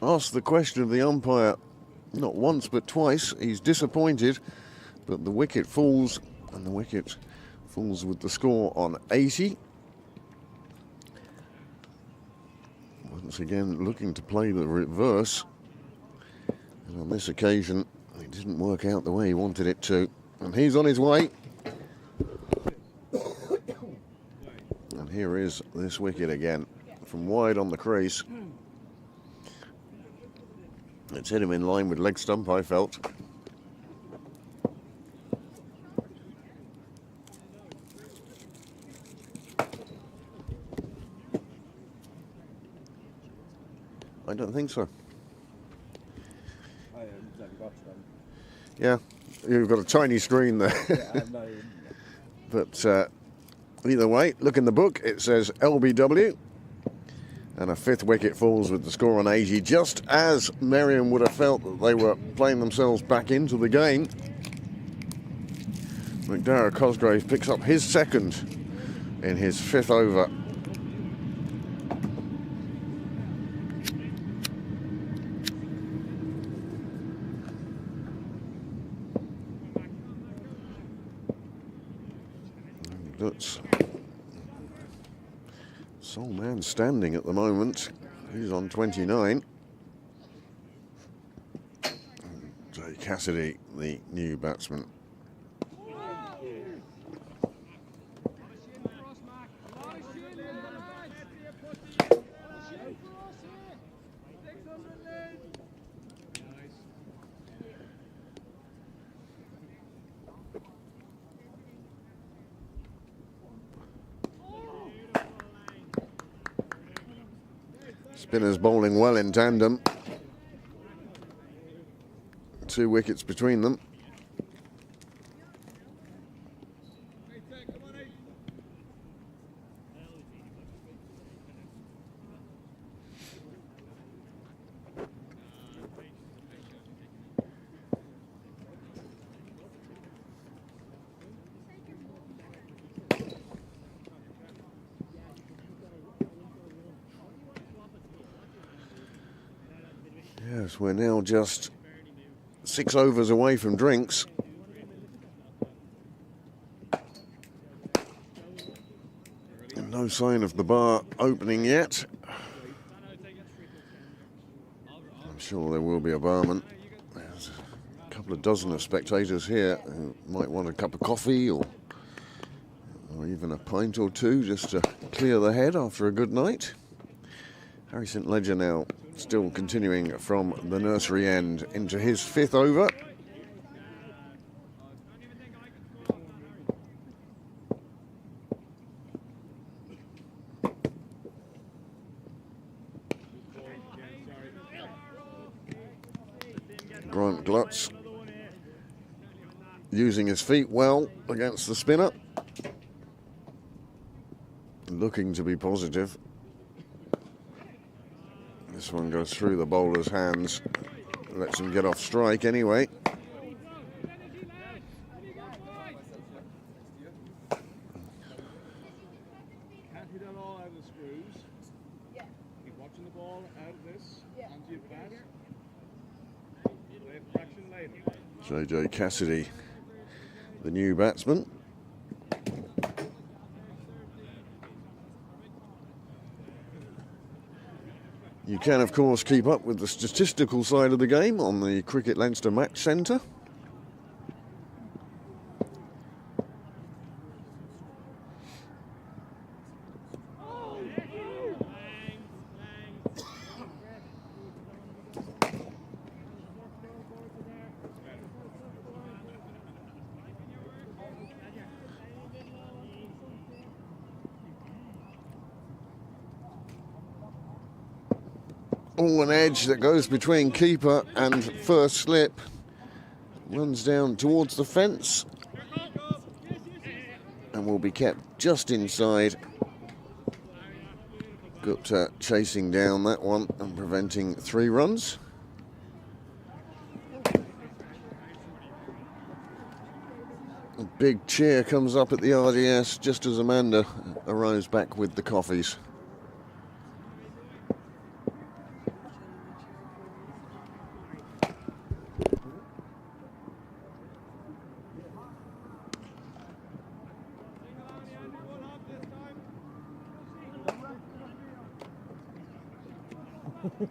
asked the question of the umpire not once but twice. He's disappointed, but the wicket falls, and the wicket falls with the score on 80. Once again looking to play the reverse, and on this occasion it didn't work out the way he wanted it to, and he's on his way. And here is this wicket again from wide on the crease. It's hit him in line with leg stump, I felt. I don't think so. Yeah, you've got a tiny screen there. But either way, look in the book, it says LBW. And a 5th wicket falls with the score on 80, just as Merrion would have felt that they were playing themselves back into the game. McDara Cosgrave picks up his 2nd in his 5th over. That's sole man standing at the moment. He's on 29. Jay Cassidy, the new batsman. Spinners bowling well in tandem. 2 wickets between them. Yes, we're now just 6 overs away from drinks. And no sign of the bar opening yet. I'm sure there will be a barman. There's a couple of dozen of spectators here who might want a cup of coffee or even a pint or 2 just to clear the head after a good night. Harry St Ledger now still continuing from the nursery end into his 5th over. Grant Glutz using his feet well against the spinner. Looking to be positive. This one goes through the bowler's hands, lets him get off strike anyway. Can't hit it all out of the screws. Keep watching the ball out of this, onto your bat. Play a fraction later. JJ Cassidy, the new batsman. You can, of course, keep up with the statistical side of the game on the Cricket Leinster Match Centre. Oh, an edge that goes between keeper and first slip. Runs down towards the fence and will be kept just inside. Gupta chasing down that one and preventing 3 runs. A big cheer comes up at the RDS just as Amanda arrives back with the coffees. We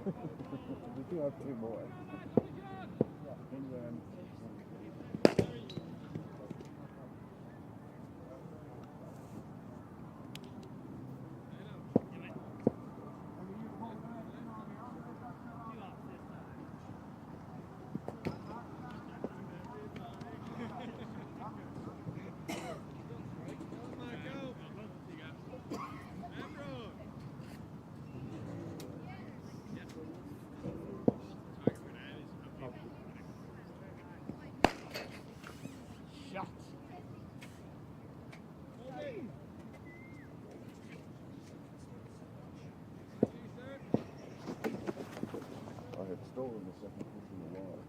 do have 2 more. I had stolen the second push in the wide.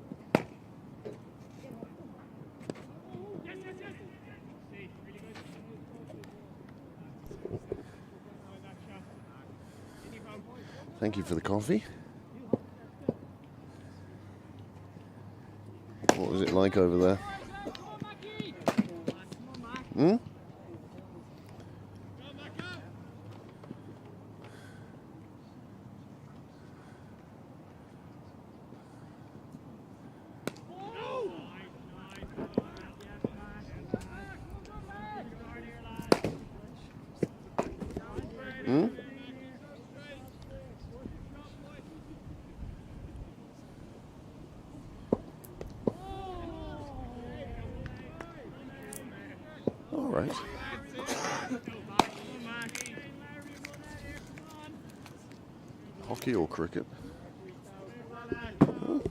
Thank you for the coffee. What was it like over there? Hmm? Hmm? All right. Hockey or cricket? Oh.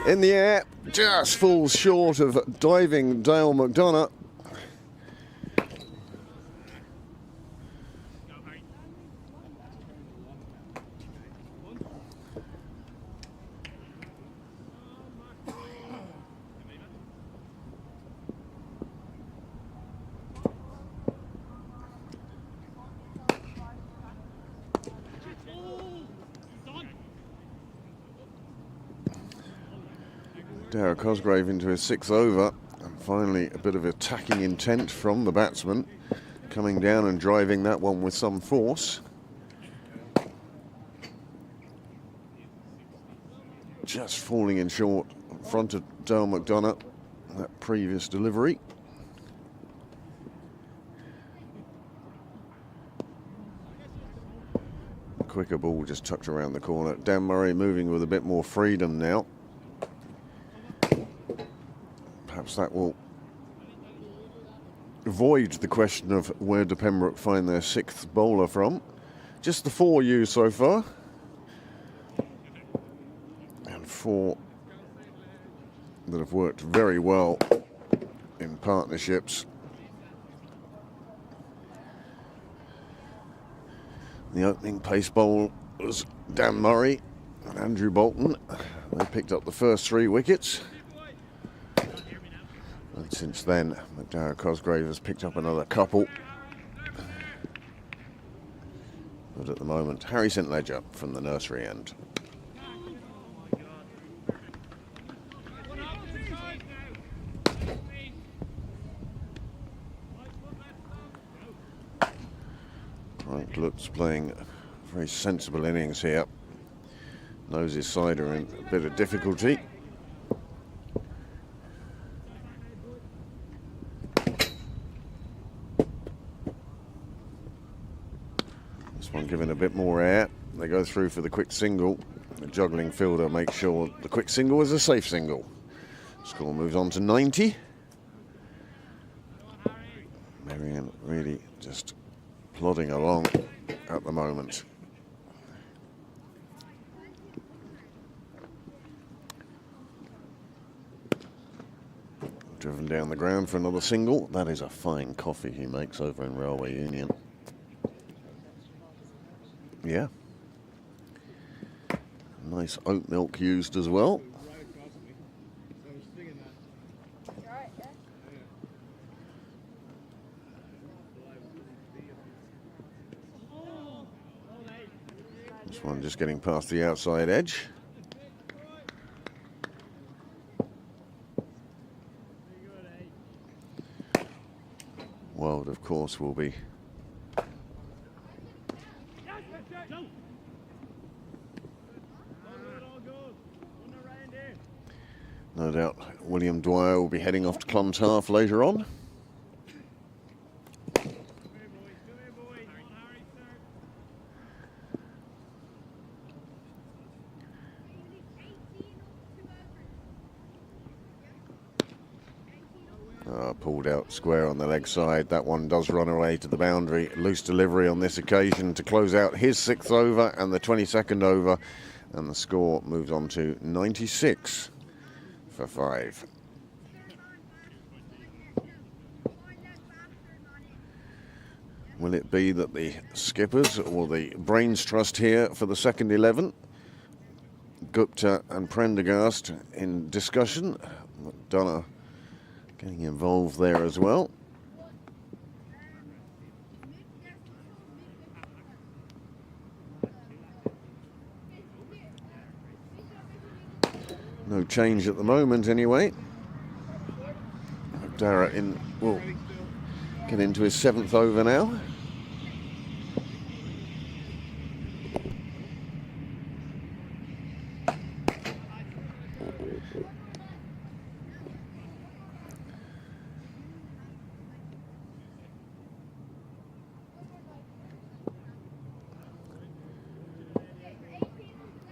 In the air, just falls short of diving Dale McDonough. Darragh Cosgrave into his 6th over, and finally a bit of attacking intent from the batsman, coming down and driving that one with some force. Just falling in short in front of Dale McDonough, that previous delivery. Quicker ball just tucked around the corner. Dan Murray moving with a bit more freedom now. Perhaps that will avoid the question of where do Pembroke find their 6th bowler from. Just the 4 used so far. And 4 that have worked very well in partnerships. The opening pace bowl was Dan Murray and Andrew Bolton. They picked up the first 3 wickets. And since then, Darragh Cosgrave has picked up another couple. But at the moment, Harry St Ledger from the nursery end. Frank Lutz playing a very sensible innings here. Knows his side are in a bit of difficulty. This one given a bit more air. They go through for the quick single. The juggling fielder makes sure the quick single is a safe single. Score moves on to 90. Merrion really just plodding along at the moment. Driven down the ground for another single. That is a fine coffee he makes over in Railway Union. Yeah. Nice oat milk used as well. This one just getting past the outside edge. World, of course, will be no doubt William Dwyer will be heading off to Clontarf later on. Pulled out square on the leg side. That one does run away to the boundary. Loose delivery on this occasion to close out his 6th over and the 22nd over. And the score moves on to 96 for 5. Will it be that the skippers or the brains trust here for the second 11? Gupta and Prendergast in discussion. McDonough getting involved there as well. No change at the moment anyway. Dara will get into his 7th over now.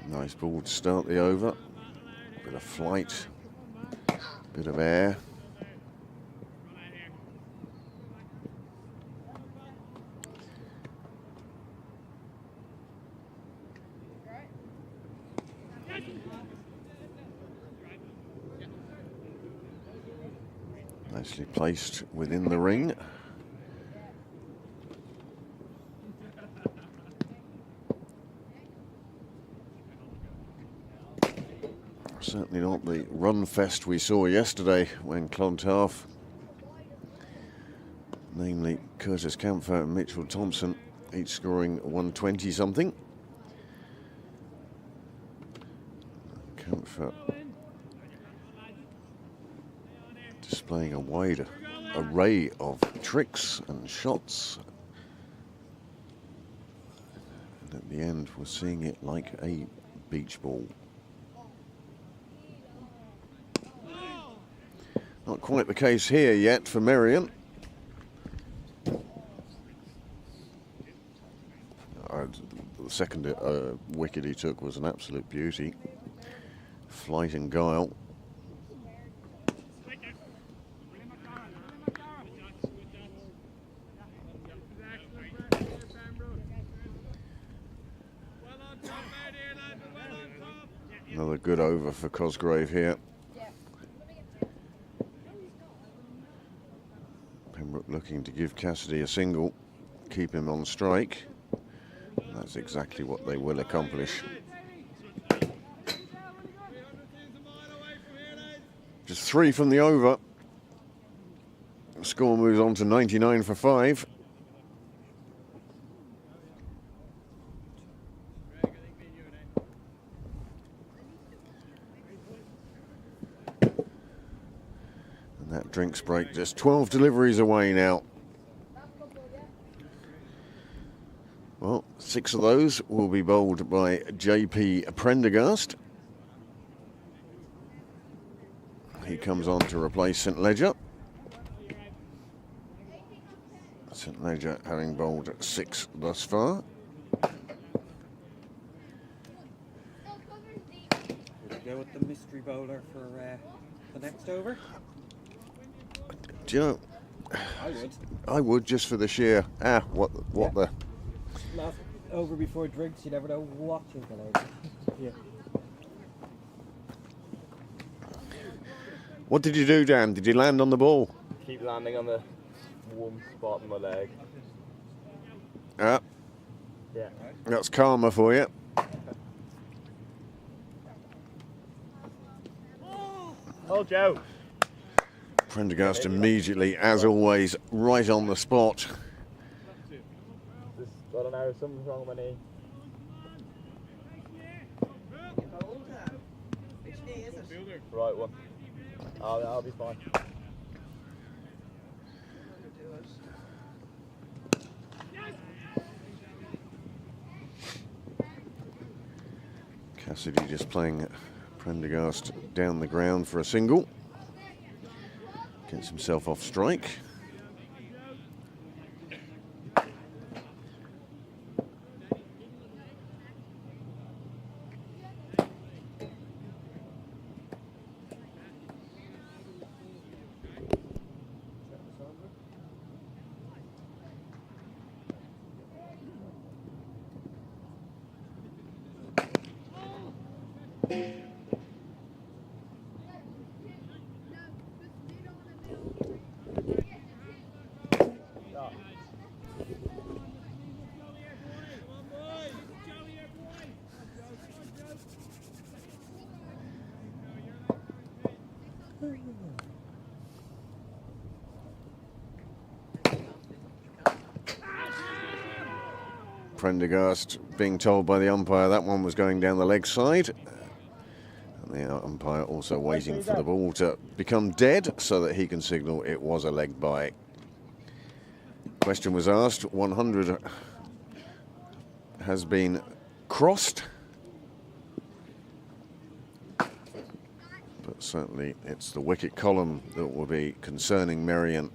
Nice ball to start the over. Bit of flight, bit of air. Nicely placed within the ring. Certainly not the run fest we saw yesterday when Clontarf, namely Curtis Campher and Mitchell Thompson, each scoring 120 something. Campher displaying a wide array of tricks and shots. And at the end, we're seeing it like a beach ball. Not quite the case here yet for Merrion. The second wicket he took was an absolute beauty. Flight and guile. Another good over for Cosgrave here. Pembroke looking to give Cassidy a single, keep him on strike. And that's exactly what they will accomplish. Just 3 from the over. The score moves on to 99 for 5. That drinks break just 12 deliveries away now. Well, 6 of those will be bowled by JP Prendergast. He comes on to replace St Ledger. St Ledger having bowled 6 thus far. Would you go with the mystery bowler for the next over? Do you know? I would. I would, just for the sheer what the Last over before drinks, you never know what you'll get over. Yeah. What did you do, Dan? Did you land on the ball? Keep landing on the one spot in my leg. Yeah, Yeah. that's karma for you. Oh, Joe. Prendergast immediately, as always, right on the spot. Just, I don't know, something's wrong with my knee. Right one. I'll be fine. Cassidy just playing Prendergast down the ground for a single. Gets himself off strike. Prendergast being told by the umpire that one was going down the leg side. And the umpire also waiting for the ball to become dead so that he can signal it was a leg bye. Question was asked, 100 has been crossed. But certainly it's the wicket column that will be concerning Merrion.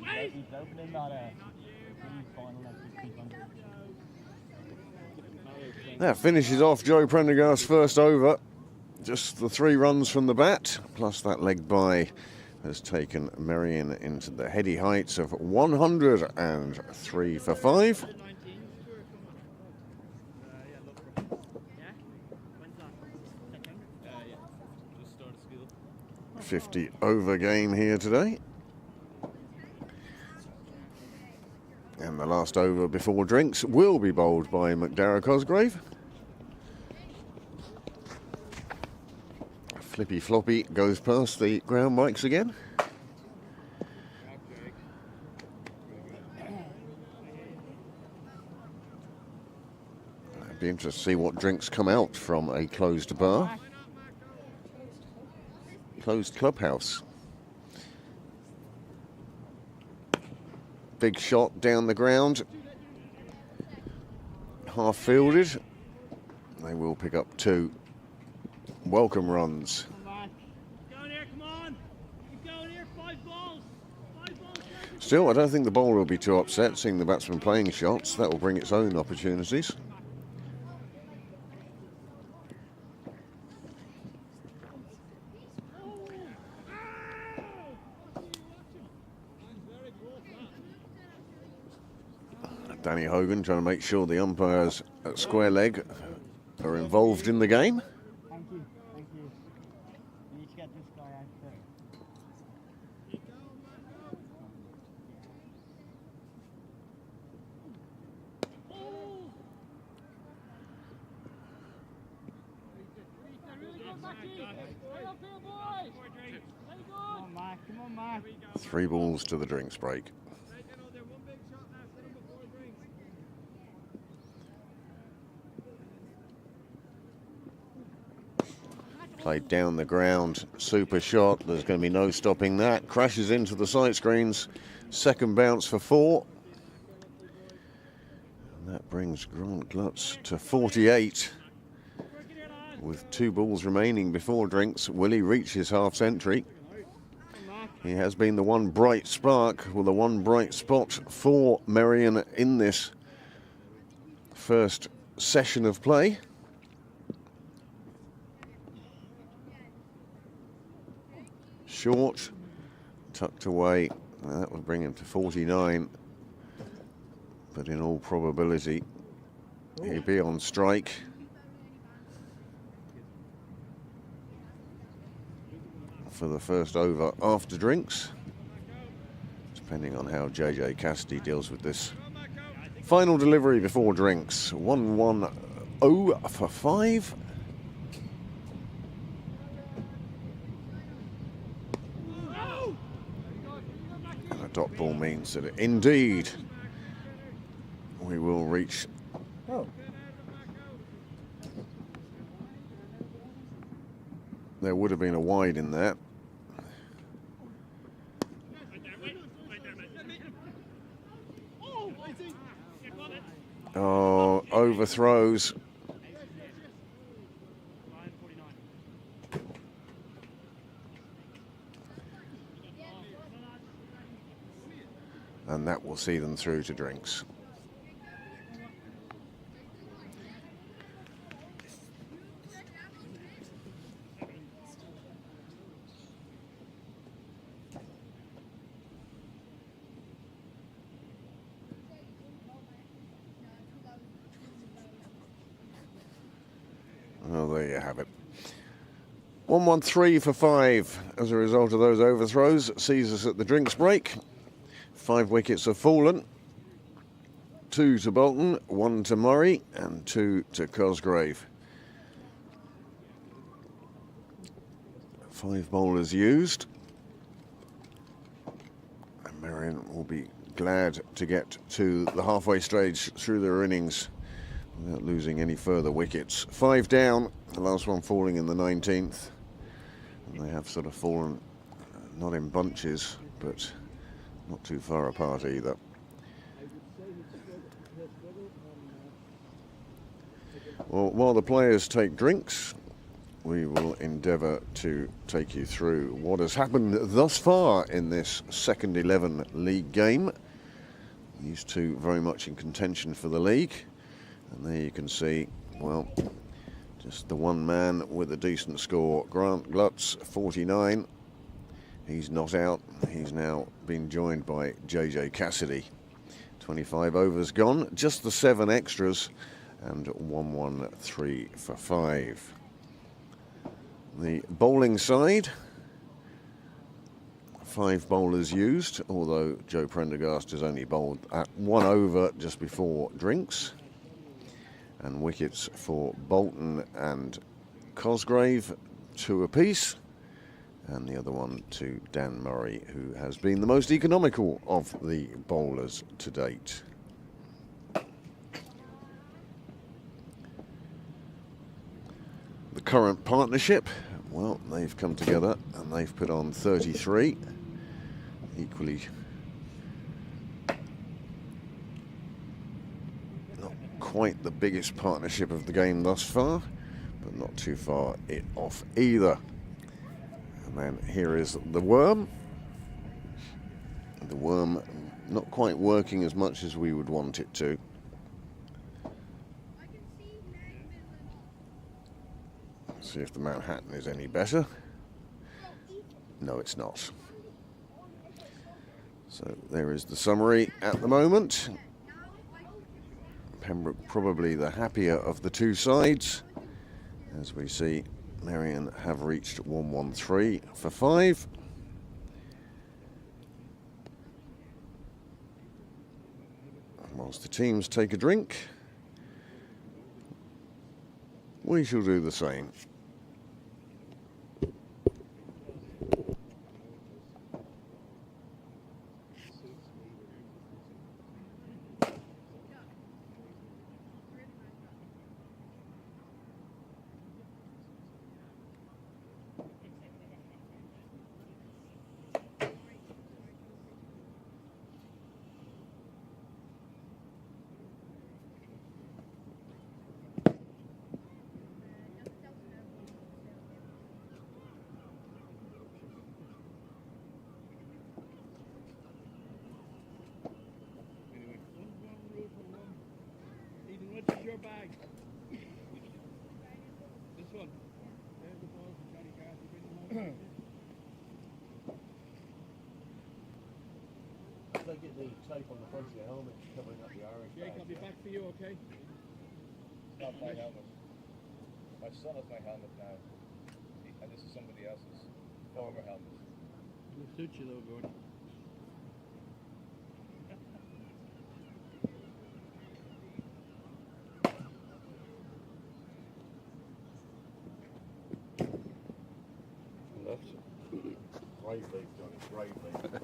I think he's opening that final. That finishes off Joe Prendergast's first over. Just the 3 runs from the bat, plus that leg bye has taken Merrion into the heady heights of 103 for 5. 50 over game here today. And the last over before drinks will be bowled by McDarragh Cosgrave. Flippy Floppy goes past the ground mics again. It'd be interesting to see what drinks come out from a closed bar. Closed clubhouse. Big shot down the ground. Half fielded. They will pick up 2 welcome runs. Still, I don't think the bowler will be too upset seeing the batsman playing shots. That will bring its own opportunities. Danny Hogan trying to make sure the umpires at square leg are involved in the game. Thank you. You need to get this guy out there. Come on, Mark. Come on, Mark. 3 balls to the drinks break. Played down the ground, super shot. There's going to be no stopping that. Crashes into the sight screens. Second bounce for 4. And that brings Grant Glutz to 48. With 2 balls remaining before drinks, will he reach his half century? He has been the one bright spark, or the one bright spot for Merrion in this first session of play. Short, tucked away. That will bring him to 49. But in all probability, he'll be on strike. For the first over after drinks, depending on how JJ Cassidy deals with this final delivery before drinks. 1-1-0 for 5. And a dot ball means that indeed we will reach. Oh. There would have been a wide in that. Oh, overthrows. And that will see them through to drinks. Oh, there you have it. 1-1-3 for 5 as a result of those overthrows. Sees us at the drinks break. 5 wickets have fallen. 2 to Bolton, 1 to Murray, and 2 to Cosgrave. 5 bowlers used. And Merrion will be glad to get to the halfway stage through their innings without losing any further wickets. 5 down, the last one falling in the 19th. And they have sort of fallen, not in bunches, but not too far apart either. Well, while the players take drinks, we will endeavour to take you through what has happened thus far in this second 11 league game. These two very much in contention for the league. And there you can see, well, just the one man with a decent score. Grant Glutz, 49. He's not out. He's now been joined by JJ Cassidy. 25 overs gone, just the 7 extras, and 1-1-3 for 5. The bowling side, 5 bowlers used, although Joe Prendergast has only bowled at 1 over just before drinks. And wickets for Bolton and Cosgrave, 2 apiece. And the other one to Dan Murray, who has been the most economical of the bowlers to date. The current partnership, well, they've come together and they've put on 33. Equally not quite the biggest partnership of the game thus far, but not too far off either. And then here is the worm. The worm not quite working as much as we would want it to. See if the Manhattan is any better. No, it's not. So there is the summary at the moment. Pembroke probably the happier of the two sides. As we see, Merrion have reached 1-1-3 for 5. Whilst the teams take a drink, we shall do the same. like getting the tape on the front of your helmet covering up the orange. Jake, I'll be back for you, okay? It's not my helmet. My son has my helmet now. And this is somebody else's former helmet. It'll suit you though, Gordon. Left. Right leg, Johnny. Right leg.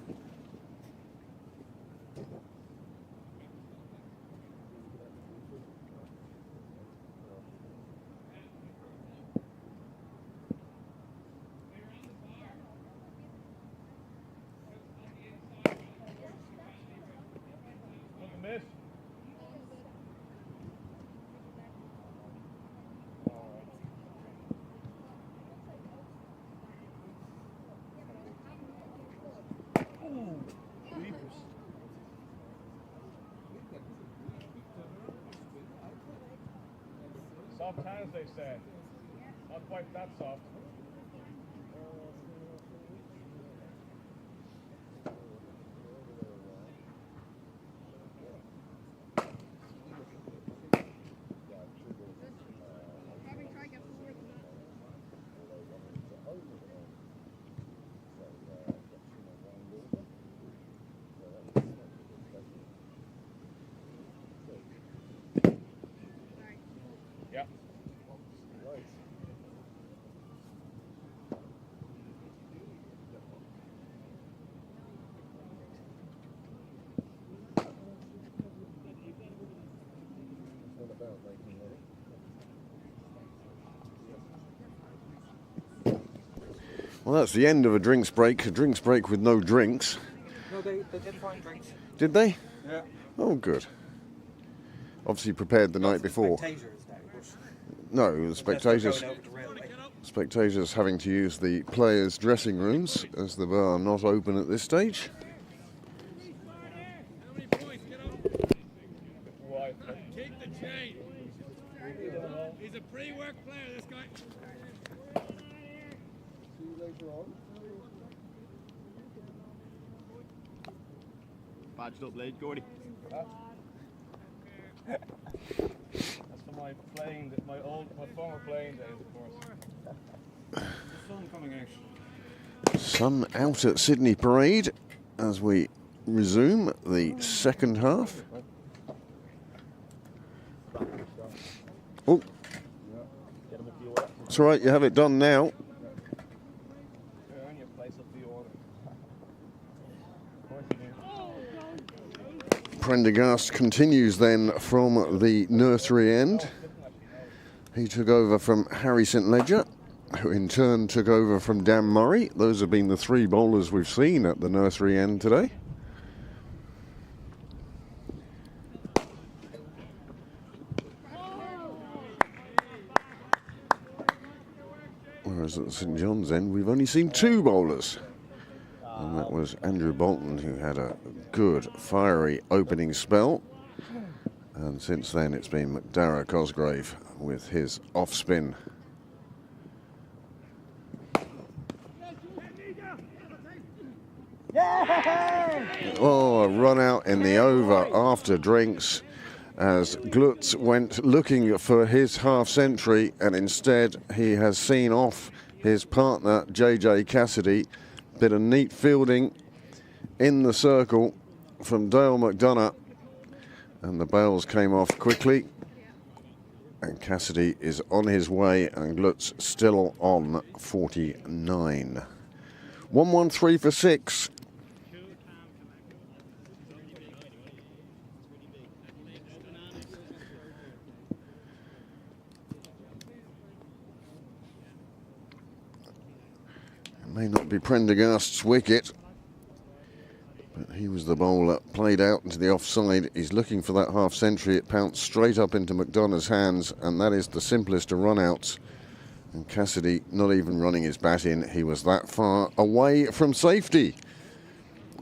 Miss. Soft hands, they said. Not quite that soft. Probably try to get forward. Yeah. Well, that's the end of a drinks break with no drinks. No, they did find drinks. Did they? Yeah. Oh, good. Obviously prepared the night before. Spectators now, but No, the they're spectators. going over the railway. Spectators having to use the players' dressing rooms as the bar not open at this stage. Why? Keep the chain. He's a pre-work player, this guy. Badged up late, Gordy. That's for my former playing days, of course. The sun coming out. Sun out at Sydney Parade as we resume the second half. Oh, Get him a few orders. it's all right, you have it done now. Earn your place up the order. Of course you do. Prendergast continues then from the nursery end. He took over from Harry St Ledger, who in turn took over from Dan Murray. Those have been the three bowlers we've seen at the nursery end today. Whereas at St John's end, we've only seen two bowlers. And that was Andrew Bolton, who had a good, fiery opening spell. And since then, it's been McDara Cosgrave with his off spin. Oh, a run out in the over after drinks as Glutz went looking for his half century, and instead he has seen off his partner JJ Cassidy. Bit of neat fielding in the circle from Dale McDonough, and the bails came off quickly, and Cassidy is on his way, and Glutz still on 49. 113 for 6. It may not be Prendergast's wicket, but he was the bowler played out into the offside. He's looking for that half century. It pounced straight up into McDonough's hands, and that is the simplest of run outs. And Cassidy not even running his bat in. He was that far away from safety.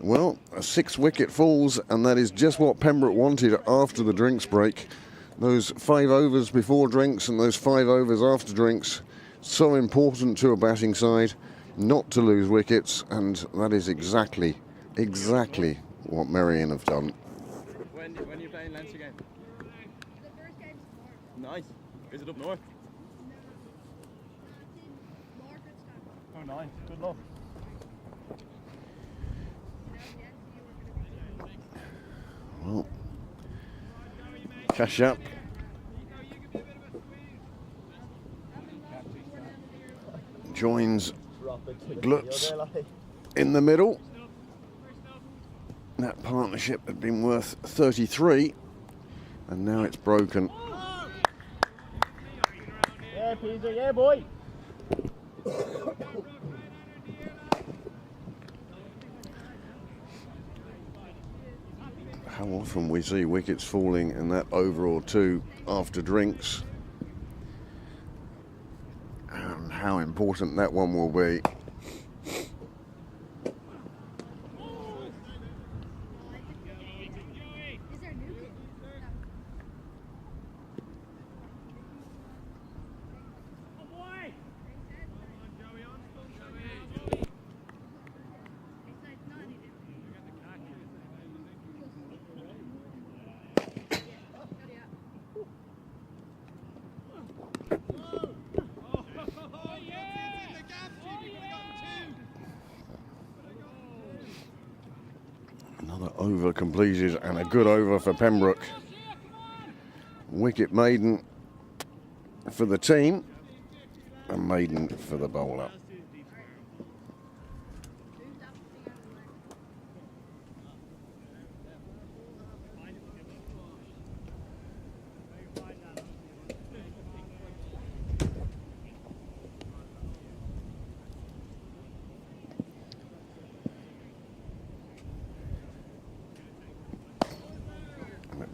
Well, 6 wicket falls, and that is just what Pembroke wanted after the drinks break. Those 5 overs before drinks and those 5 overs after drinks, so important to a batting side not to lose wickets, and that is exactly what Merrion have done. When are you playing Leinster again? The first game's tomorrow. Nice. Is it up north? No. It's in Morgantown. Oh, nice. Good luck. You know, the NCU are going to be Well, cash up. Joins Glutz in the middle. That partnership had been worth 33, and now it's broken. Yeah, Peter, yeah, boy. How often we see wickets falling in that over or two after drinks, and how important that one will be. Is there new kids? Another over completed and a good over for Pembroke. Wicket maiden for the team and maiden for the bowler.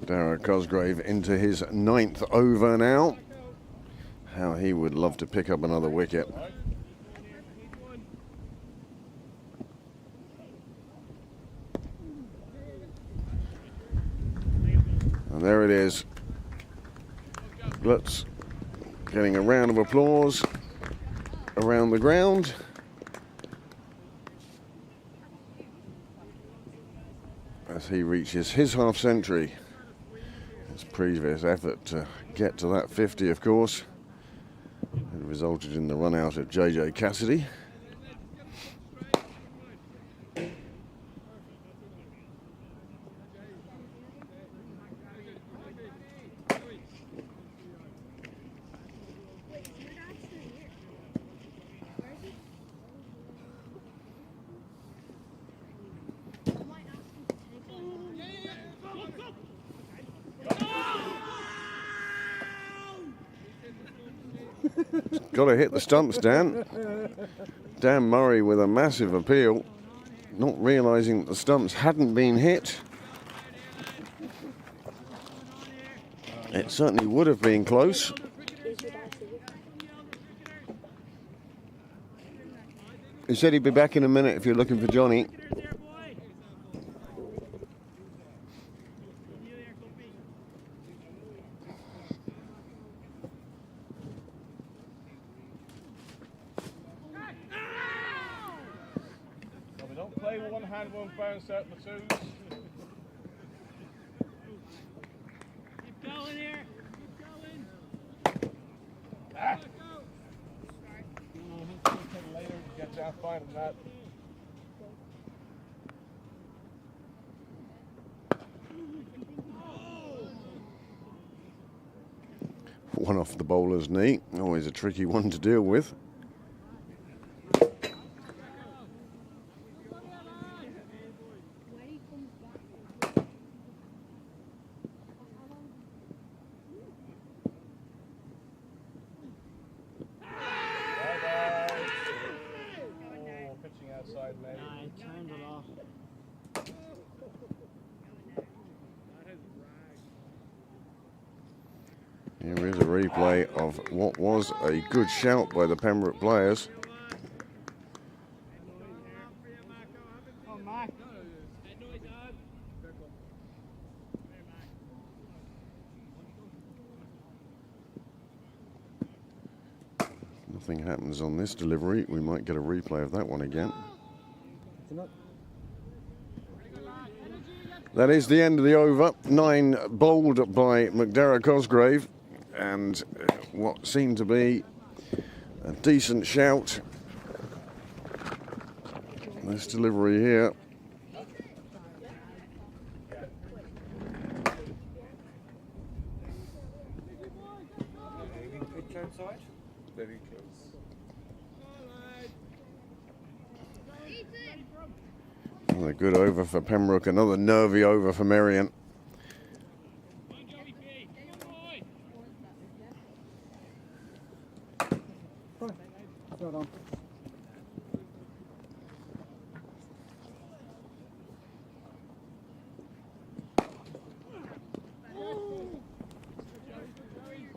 Darragh Cosgrave into his 9th over now. How he would love to pick up another wicket. And there it is. Glutz getting a round of applause around the ground. As he reaches his half century. His previous effort to get to that 50, of course, had resulted in the run out of JJ Cassidy. Got to hit the stumps, Dan. Dan Murray with a massive appeal, not realising that the stumps hadn't been hit. It certainly would have been close. He said he'd be back in a minute if you're looking for Johnny. Play with one hand, won't bounce out the twos. Keep going here. Keep going. Ah. Later, get down fine on that. One off the bowler's knee. Always a tricky one to deal with. Here is a replay of what was a good shout by the Pembroke players. Nothing happens on this delivery. We might get a replay of that one again. That is the end of the over. 9 bowled by McDara Cosgrave, and what seemed to be a decent shout. This delivery here. Very close. Another good over for Pembroke, another nervy over for Merrion.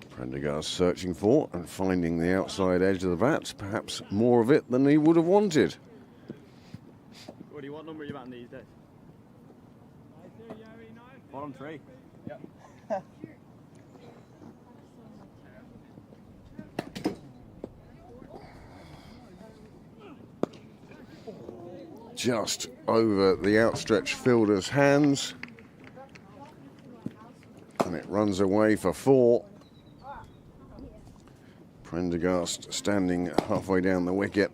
Prendergast searching for and finding the outside edge of the bat, perhaps more of it than he would have wanted. What do you want number are you batting these days? Bottom 3. Yep. Just over the outstretched fielder's hands. And it runs away for 4. Prendergast standing halfway down the wicket,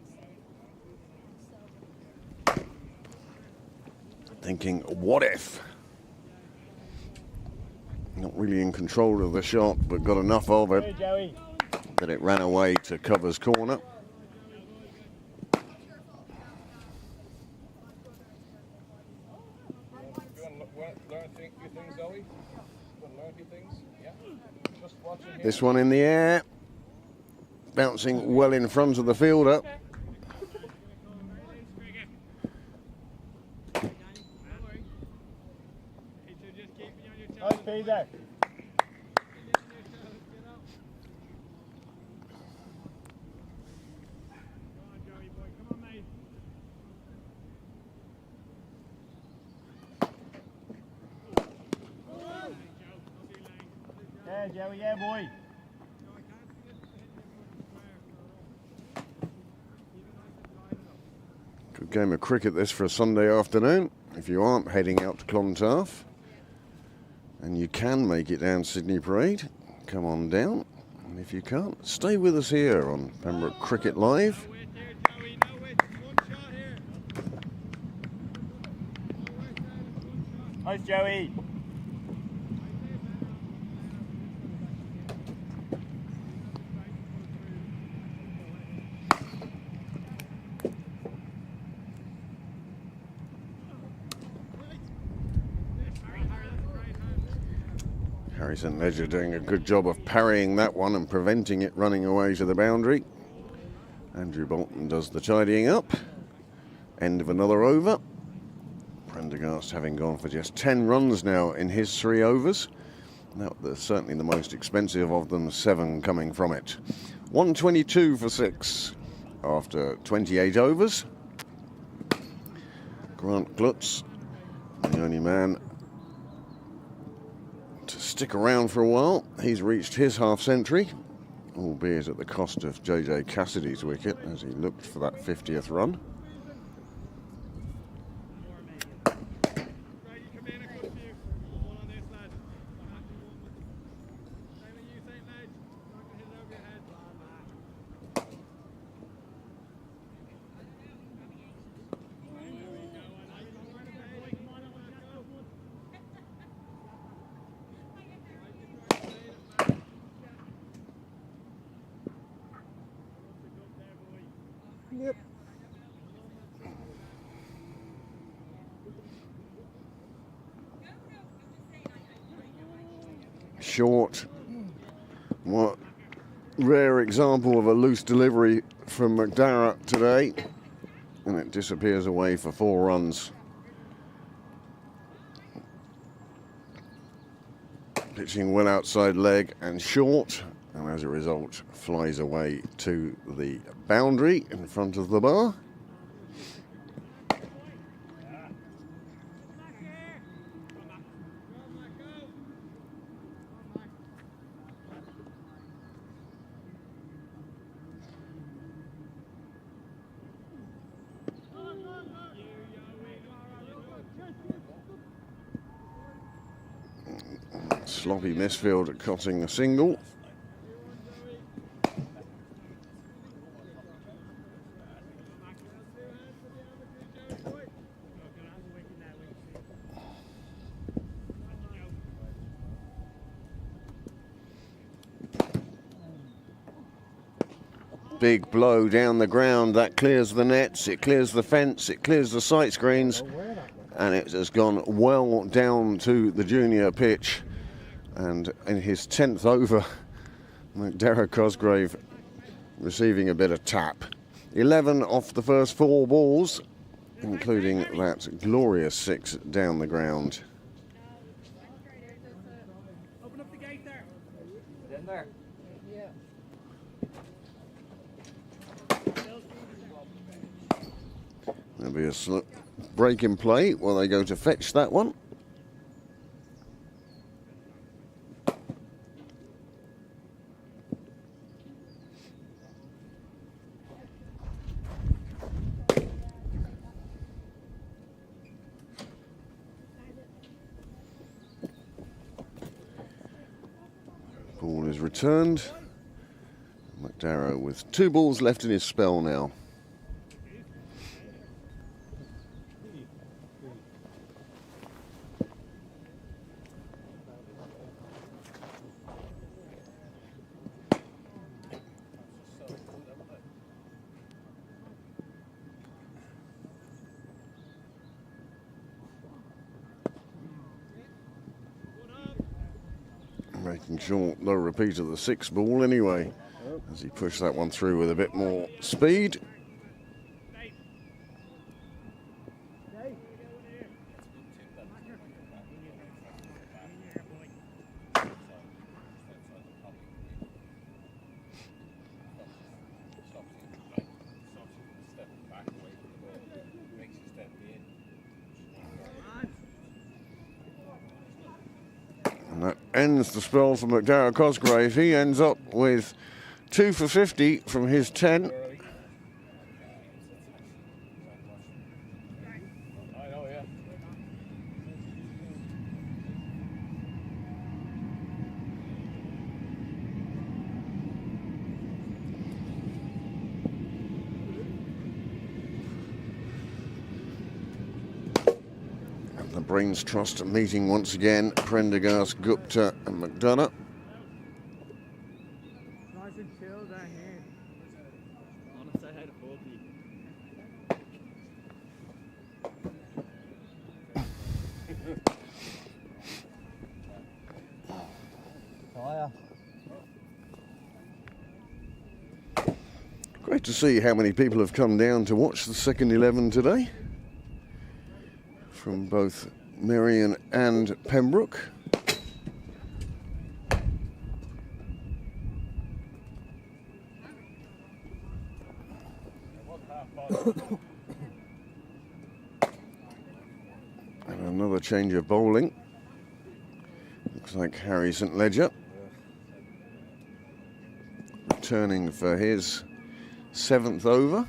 thinking, what if? Not really in control of the shot, but got enough of it that it ran away to cover's corner. This one in the air, bouncing well in front of the fielder. Nice Peter. Yeah, Joey, yeah, boy. Good game of cricket this for a Sunday afternoon. If you aren't heading out to Clontarf, and you can make it down Sydney Parade, come on down. And if you can't, stay with us here on Pembroke Cricket Live. Nice, Joey. Harry St Ledger doing a good job of parrying that one and preventing it running away to the boundary. Andrew Bolton does the tidying up. End of another over. Prendergast having gone for just 10 runs now in his 3 overs. That was certainly the most expensive of them, 7 coming from it. 122 for 6 after 28 overs. Grant Glutz, the only man to stick around for a while. He's reached his half-century, albeit at the cost of JJ Cassidy's wicket as he looked for that 50th run. Yep. Short. What rare example of a loose delivery from McDara today. And it disappears away for 4 runs. Pitching well outside leg and short. And as a result, flies away to the boundary in front of the bar. Sloppy misfield at cutting the single. Big blow down the ground, that clears the nets, it clears the fence, it clears the sight screens, and it has gone well down to the junior pitch. And in his 10th over, McDara Cosgrave receiving a bit of tap. 11 off the first 4 balls, including that glorious 6 down the ground. Open up the gate there. In there. There'll be a break in play while they go to fetch that one. Ball is returned. McDara with 2 balls left in his spell now. Making sure no repeat of the 6 ball anyway, as he pushed that one through with a bit more speed. And that ends the spell for McDara Cosgrave. He ends up with 2 for 50 from his 10. I know, yeah. The Brains Trust meeting once again. Prendergast, Gupta and McDonough. Nice and chill down here. Honestly, I had a 40. Great to see how many people have come down to watch the second 11 today, from both Merrion and Pembroke. And another change of bowling. Looks like Harry St Ledger returning for his 7th over.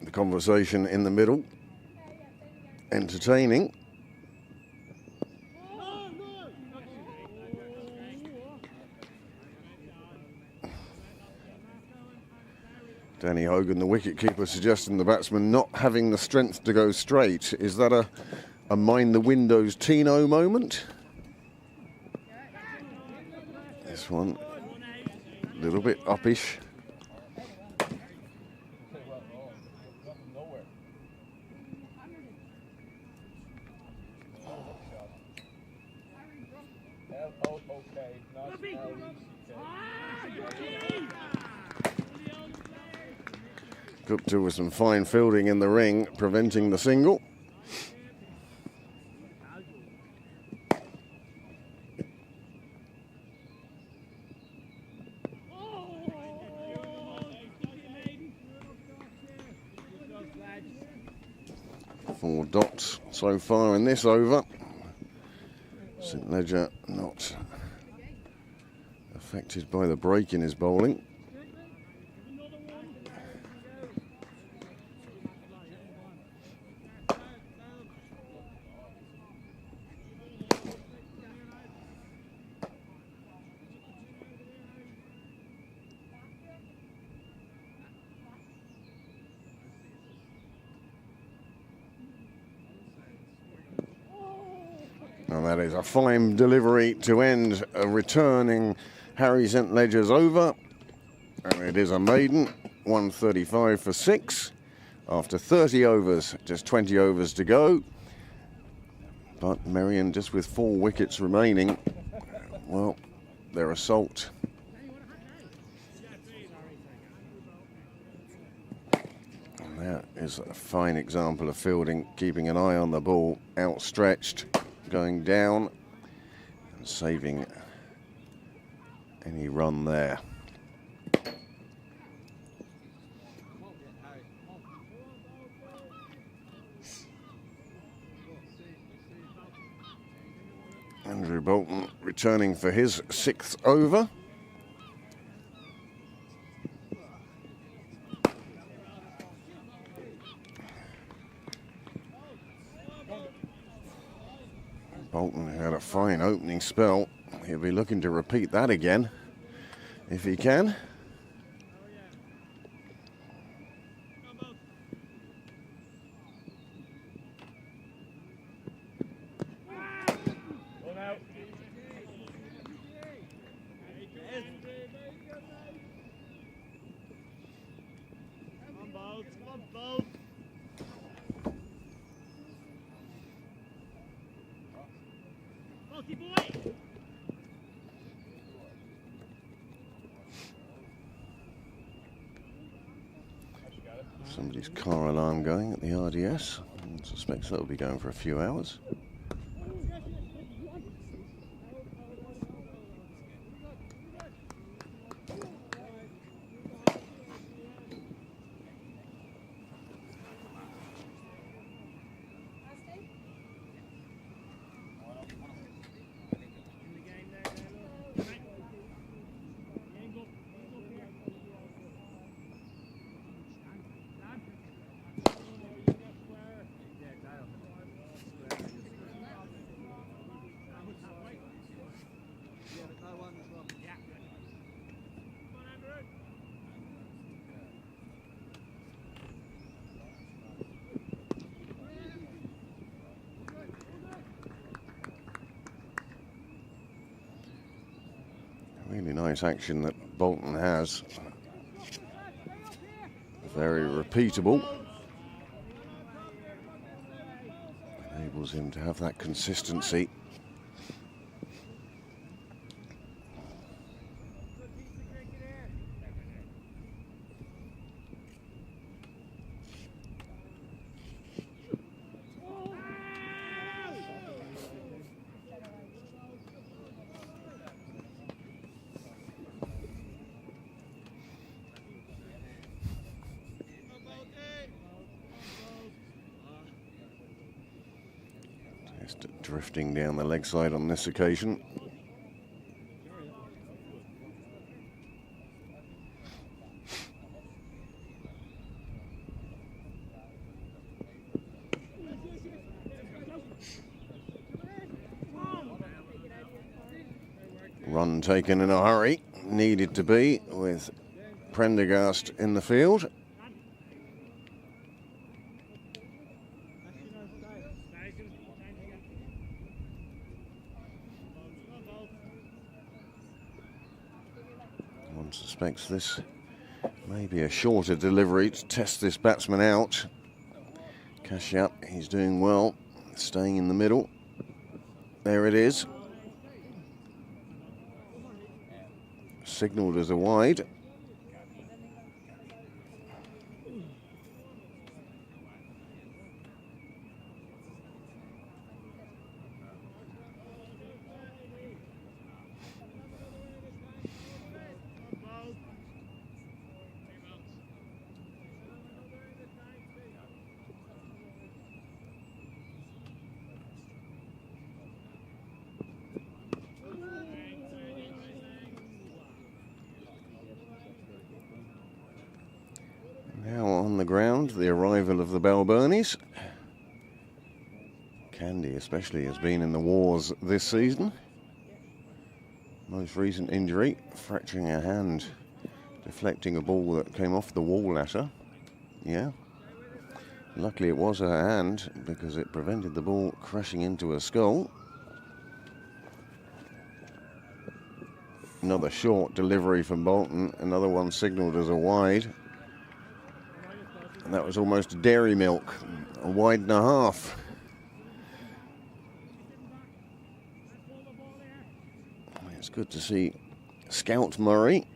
The conversation in the middle, entertaining. Danny Hogan, the wicketkeeper, suggesting the batsman not having the strength to go straight. Is that a mind the windows Tino moment? This one, a little bit uppish. Gupta with some fine fielding in the ring, preventing the single. Four dots so far in this over. St Ledger not affected by the break in his bowling. And that is a fine delivery to end a returning Harry St Ledger's over. And it is a maiden, 135 for 6. After 30 overs, just 20 overs to go. But Merrion, just with 4 wickets remaining, well, their assault. And that is a fine example of fielding, keeping an eye on the ball, outstretched, going down and saving any run there. Andrew Bolton returning for his 6th over. Bolton had a fine opening spell. He'll be looking to repeat that again, if he can. Somebody's car alarm going at the RDS. I suspect that'll be going for a few hours. Really nice action that Bolton has. Very repeatable. Enables him to have that consistency. Drifting down the leg side on this occasion. Run taken in a hurry, needed to be, with Prendergast in the field. One suspects this may be a shorter delivery to test this batsman out. Kashyap, he's doing well, staying in the middle. There it is. Signalled as a wide. the ground, the arrival of the Balburnies. Candy especially has been in the wars this season. Most recent injury, fracturing her hand, deflecting a ball that came off the wall at her. Yeah. Luckily it was her hand because it prevented the ball crashing into her skull. Another short delivery from Bolton, another one signalled as a wide. And that was almost dairy milk, a wide and a half. It's good to see Scout Murray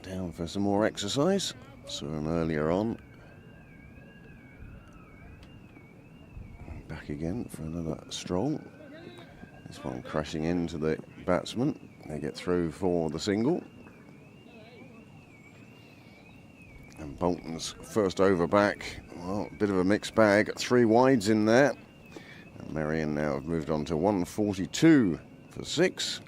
down for some more exercise. Saw him earlier on. Back again for another stroll. This one crashing into the batsman. They get through for the single. And Bolton's first over back. Well, a bit of a mixed bag. 3 wides in there. And Merrion now have moved on to 142 for 6.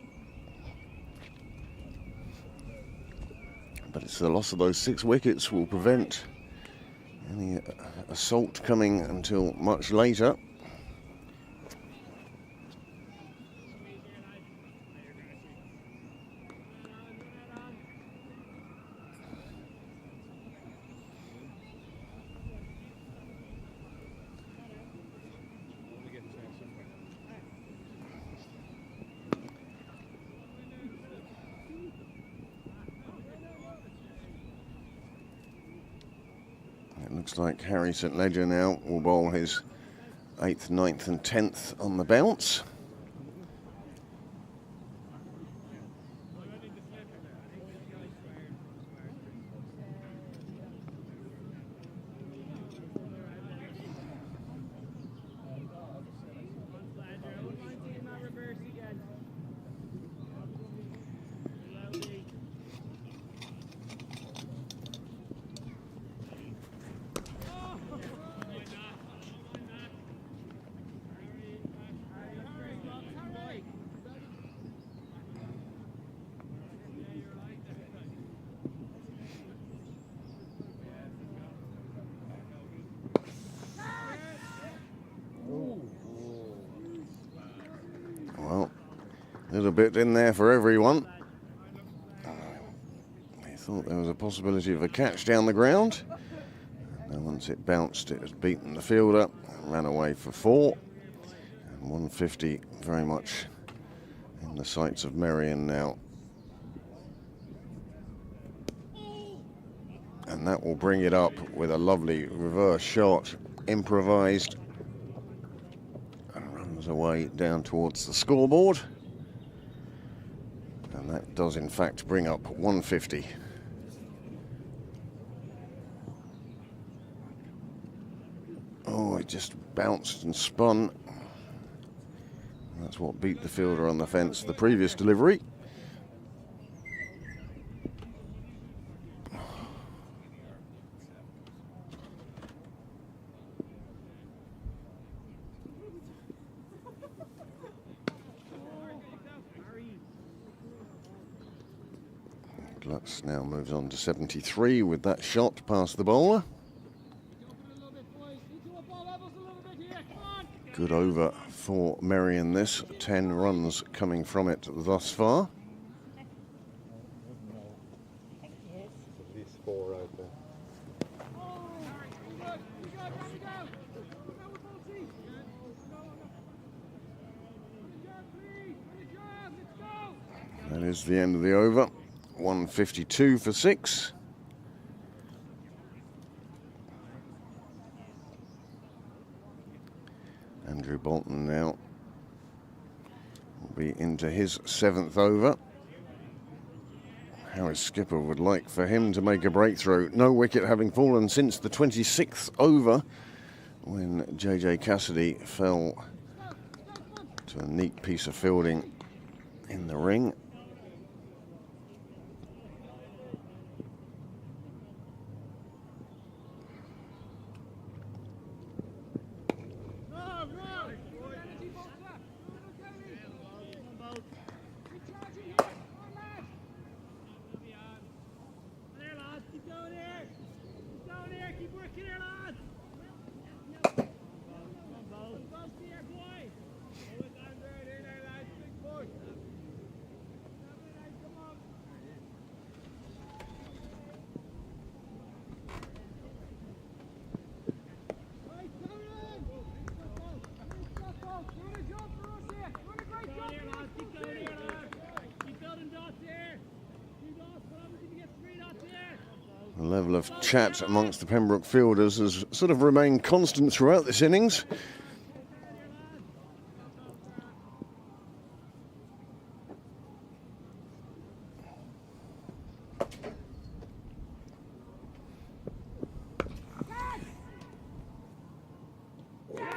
But it's the loss of those 6 wickets will prevent any assault coming until much later. It looks like Harry St Ledger now will bowl his 8th, 9th and 10th on the bounce. Well, a little bit in there for everyone. They thought there was a possibility of a catch down the ground. And then once it bounced, it has beaten the fielder and ran away for 4. And 150 very much in the sights of Merrion now. And that will bring it up with a lovely reverse shot, improvised. Runs away down towards the scoreboard. And that does in fact bring up 150. Oh, it just bounced and spun. That's what beat the fielder on the fence the previous delivery. Lutz now moves on to 73 with that shot past the bowler. Good over for Merrion this. 10 runs coming from it thus far. At least 4 out there. That is the end of the over. 152 for 6. Andrew Bolton now will be into his 7th over. Harris skipper would like for him to make a breakthrough. No wicket having fallen since the 26th over when JJ Cassidy fell to a neat piece of fielding in the ring. The level of chat amongst the Pembroke fielders has sort of remained constant throughout this innings.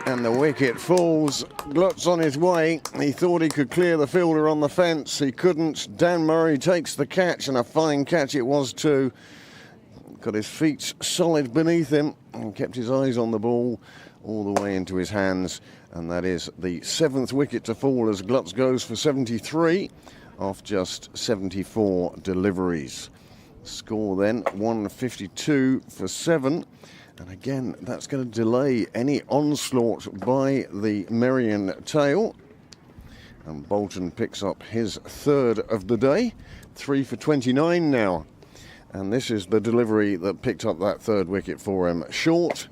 And the wicket falls. Glutz on his way. He thought he could clear the fielder on the fence. He couldn't. Dan Murray takes the catch, and a fine catch it was too. Got his feet solid beneath him and kept his eyes on the ball all the way into his hands. And that is the 7th wicket to fall as Glutz goes for 73 off just 74 deliveries. Score then 152 for 7. And again, that's going to delay any onslaught by the Merrion tail. And Bolton picks up his 3rd of the day, 3 for 29 now. And this is the delivery that picked up that 3rd wicket for him. Short,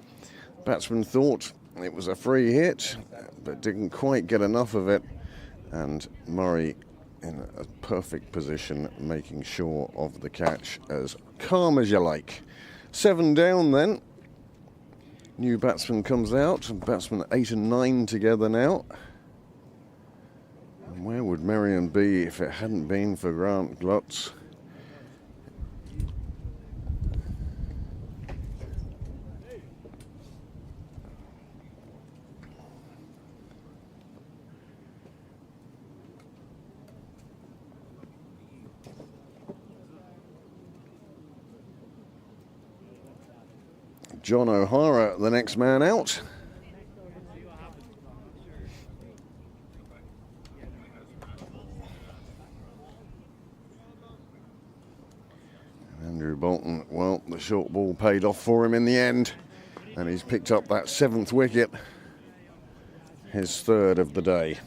batsman thought it was a free hit, but didn't quite get enough of it. And Murray in a perfect position, making sure of the catch, as calm as you like. 7 down then. New batsman comes out, and batsmen 8 and 9 together now. And where would Merrion be if it hadn't been for Grant Glutz? John O'Hara, the next man out. Andrew Bolton, well, the short ball paid off for him in the end, and he's picked up that 7th wicket, his 3rd of the day.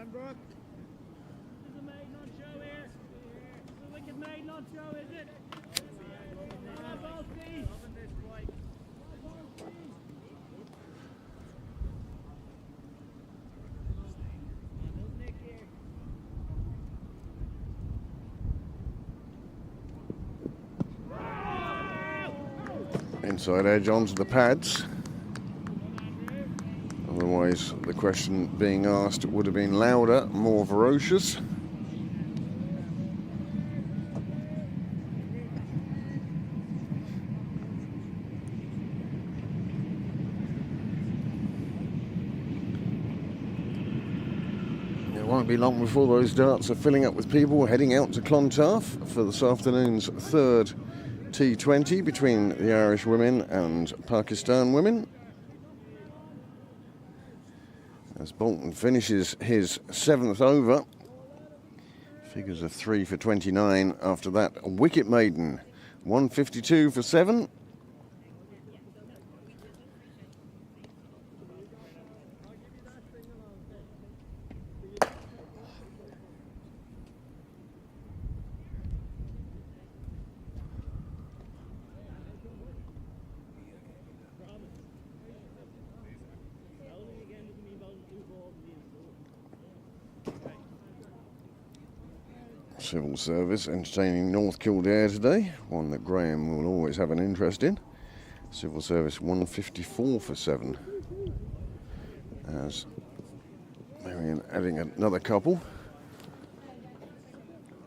Pembroke. There's a maiden on show here. There's a wicked maiden on show, is it? Inside edge onto the pads. Otherwise, the question being asked would have been louder, more ferocious. It won't be long before those darts are filling up with people heading out to Clontarf for this afternoon's 3rd T20 between the Irish women and Pakistan women. As Bolton finishes his 7th over, figures of 3 for 29 after that wicket maiden, 152 for 7. Civil Service entertaining North Kildare today, one that Graham will always have an interest in. Civil Service 154 for 7. As Merrion adding another couple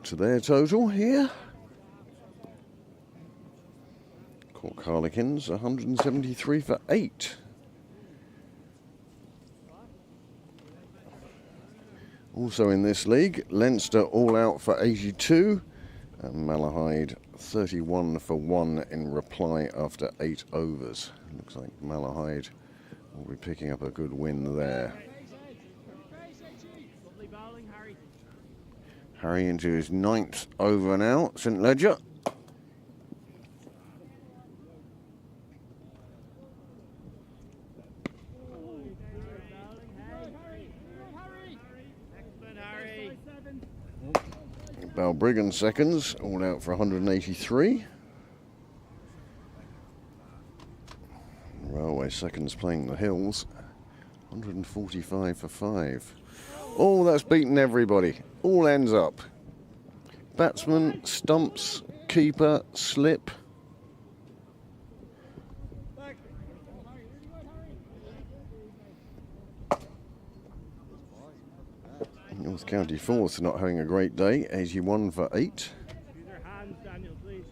to their total here. Cork Harlequins 173 for 8. Also in this league, Leinster all out for 82 and Malahide 31 for 1 in reply after 8 overs. Looks like Malahide will be picking up a good win there. Lovely bowling, Harry. Harry into his 9th over now, St Ledger. Excellent, Harry. Balbriggan seconds, all out for 183. Railway seconds playing the Hills, 145 for 5. Oh, that's beaten everybody. All ends up. Batsman, stumps, keeper, slip. North County fourth not having a great day, 81 for 8. Use your hands, Daniel, please.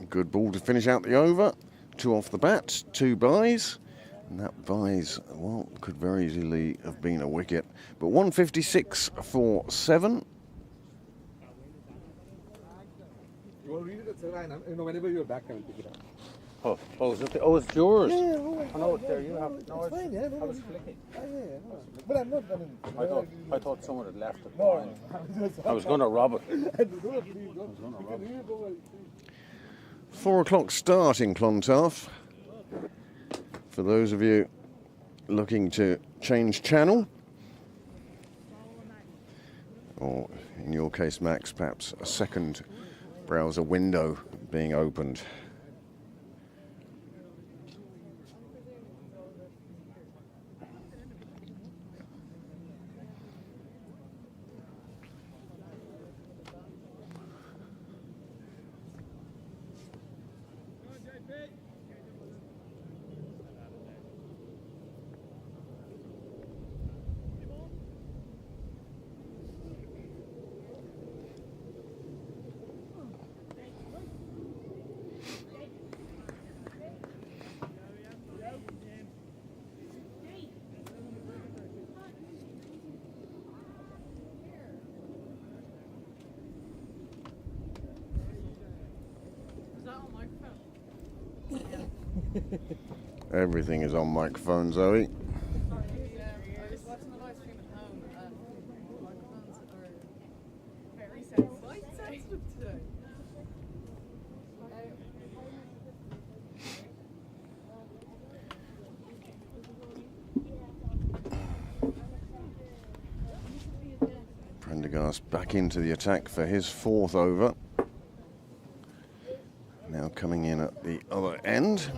Good ball to finish out the over. 2 off the bat, 2 byes. And that byes, well, could very easily have been a wicket. But 156 for 7. You will read it at the line. Whenever you're back, I will pick it up. It's yours. Yeah, Oh, no, it's there. You have. No, it's fine, yeah. No, I was flicking. no. But I'm not. I thought someone had left it. No, I was going to rob it. You can read it over. 4 o'clock start in Clontarf. For those of you looking to change channel, or in your case, Max, perhaps a second browser window being opened. Everything is on microphone, Zoe. I was watching the live stream at home and microphones are very sensitive today. Prendergast back into the attack for his 4th over. Now coming in at the other end.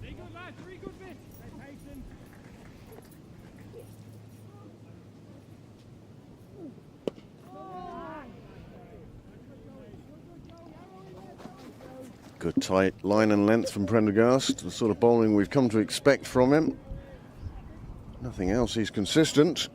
Very good, lads. Very good bit. Patient. Good tight line and length from Prendergast, the sort of bowling we've come to expect from him. Nothing else, he's consistent.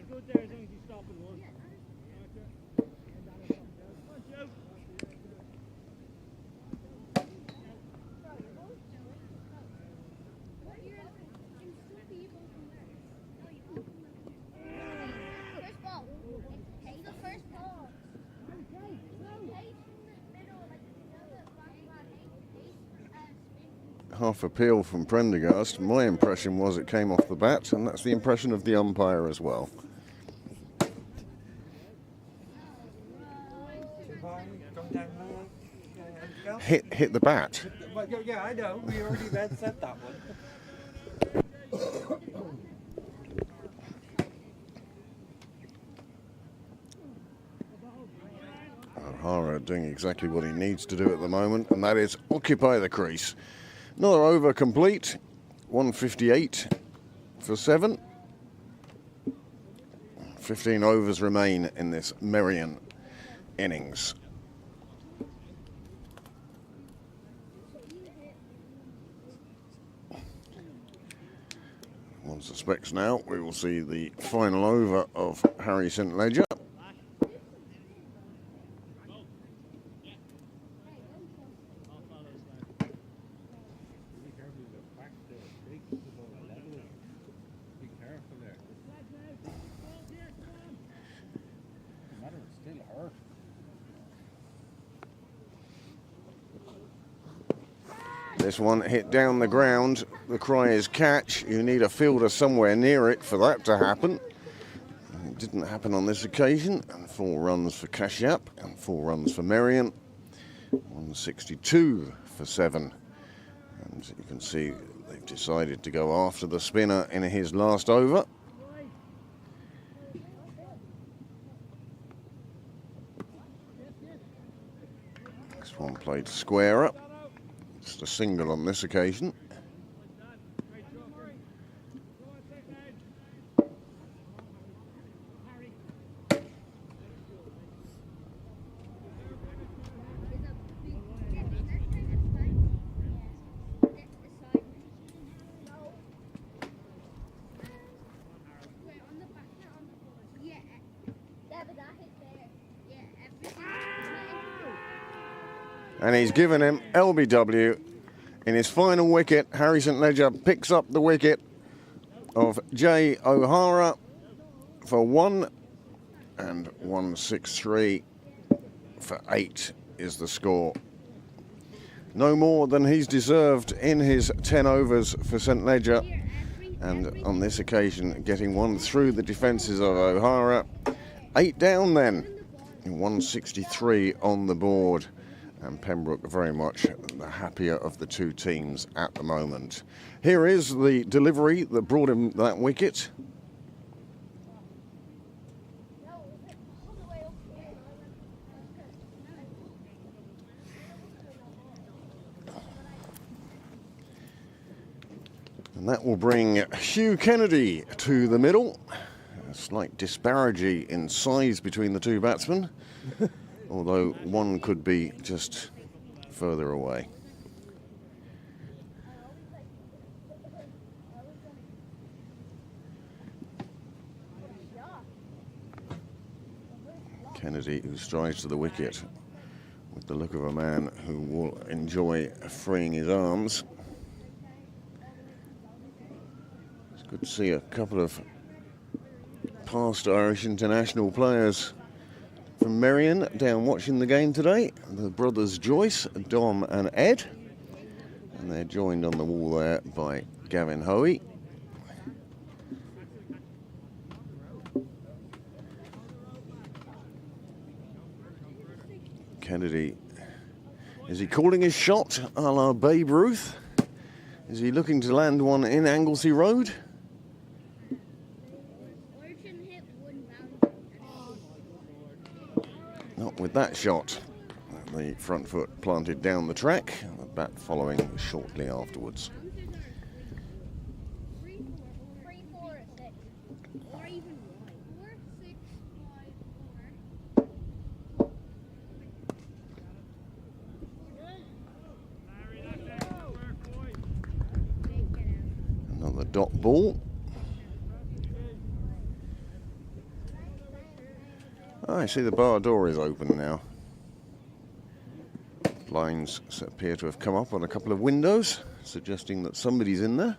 Good there as long as you stop in one. First ball. Take the first ball. Half appeal from Prendergast. My impression was it came off the bat, and that's the impression of the umpire as well. Come down low. Hit the bat. Well, yeah, I know. We already said that one. O'Hara doing exactly what he needs to do at the moment, and that is occupy the crease. Another over complete. 158 for 7. 15 overs remain in this Merrion innings. One suspects now we will see the final over of Harry St. Ledger. This one hit down the ground. The cry is catch. You need a fielder somewhere near it for that to happen. It didn't happen on this occasion. And 4 runs for Kashyap and 4 runs for Merrion. 162 for 7. And you can see they've decided to go after the spinner in his last over. This one played square up. Just a single on this occasion. And he's given him LBW. In his final wicket, Harry St. Ledger picks up the wicket of J. O'Hara for 1, and 163 for 8 is the score. No more than he's deserved in his 10 overs for St. Ledger, and on this occasion getting one through the defences of O'Hara. 8 down then, 163 on the board. And Pembroke very much the happier of the two teams at the moment. Here is the delivery that brought him that wicket. And that will bring Hugh Kennedy to the middle. A slight disparity in size between the two batsmen. Although one could be just further away. Kennedy, who strides to the wicket with the look of a man who will enjoy freeing his arms. It's good to see a couple of past Irish international players from Merrion down watching the game today. The brothers Joyce, Dom and Ed. And they're joined on the wall there by Gavin Hoey. Kennedy, is he calling his shot a la Babe Ruth? Is he looking to land one in Anglesey Road? Not with that shot. The front foot planted down the track, and the bat following shortly afterwards. Another dot ball. I see the bar door is open now. Blinds appear to have come up on a couple of windows, suggesting that somebody's in there.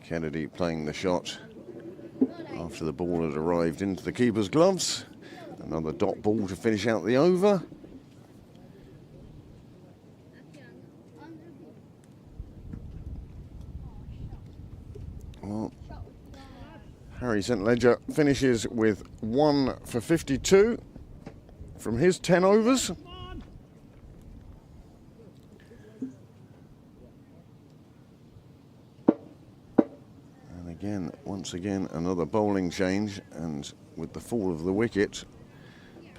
Kennedy playing the shot after the ball had arrived into the keeper's gloves. Another dot ball to finish out the over. Well, Harry St Ledger finishes with 1 for 52 from his 10 overs. And again, once again, another bowling change, and with the fall of the wicket,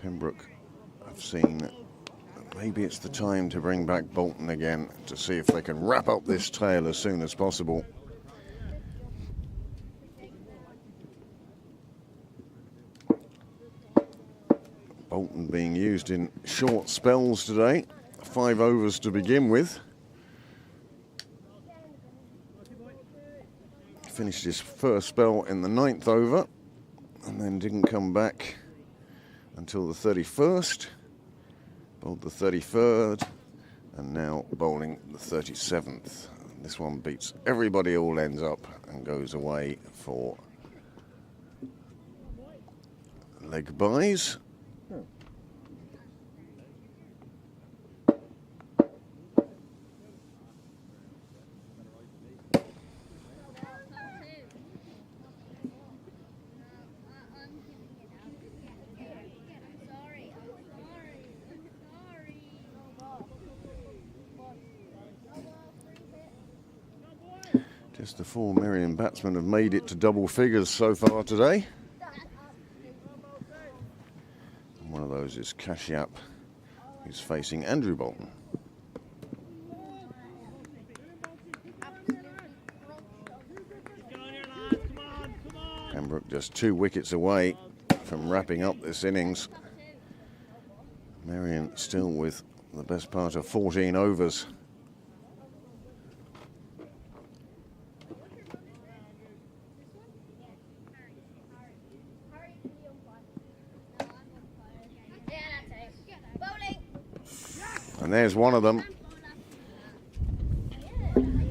Pembroke have seen that maybe it's the time to bring back Bolton again to see if they can wrap up this tail as soon as possible. Bolton being used in short spells today, 5 overs to begin with. Finished his first spell in the 9th over and then didn't come back until the 31st. Bowled the 33rd and now bowling the 37th. This one beats everybody, all ends up and goes away for leg byes. Just the 4 Merrion batsmen have made it to double figures so far today. And one of those is Kashyap, who's facing Andrew Bolton. Pembroke just 2 wickets away from wrapping up this innings. Merrion still with the best part of 14 overs. And there's one of them.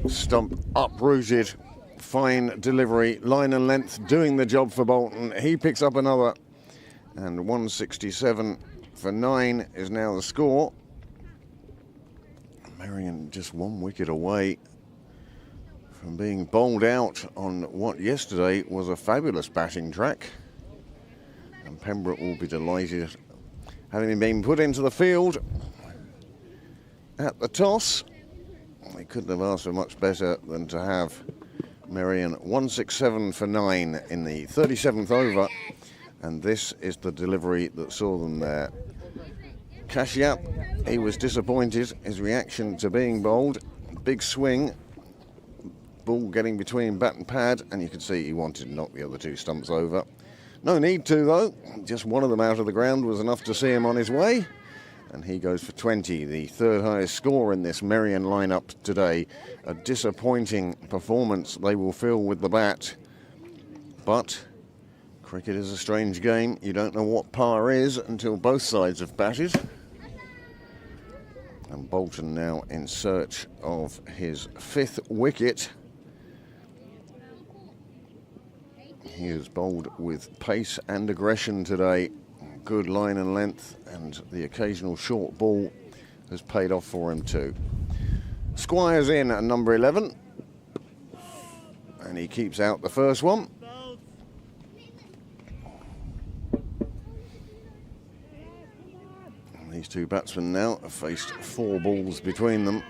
Stump uprooted. Fine delivery. Line and length doing the job for Bolton. He picks up another. And 167 for 9 is now the score. Merrion just 1 wicket away from being bowled out on what yesterday was a fabulous batting track. And Pembroke will be delighted, having been put into the field at the toss. They couldn't have asked for much better than to have Merrion 167 for 9 in the 37th over, and this is the delivery that saw them there. Kashyap, he was disappointed. His reaction to being bowled, big swing, ball getting between bat and pad, and you could see he wanted to knock the other 2 stumps over. No need to though, just one of them out of the ground was enough to see him on his way. And he goes for 20, the 3rd highest score in this Merrion lineup today. A disappointing performance, they will feel, with the bat. But cricket is a strange game. You don't know what par is until both sides have batted. And Bolton now in search of his 5th wicket. He has bowled with pace and aggression today. Good line and length, and the occasional short ball has paid off for him too. Squire's in at number 11, and he keeps out the first one. And these 2 batsmen now have faced 4 balls between them.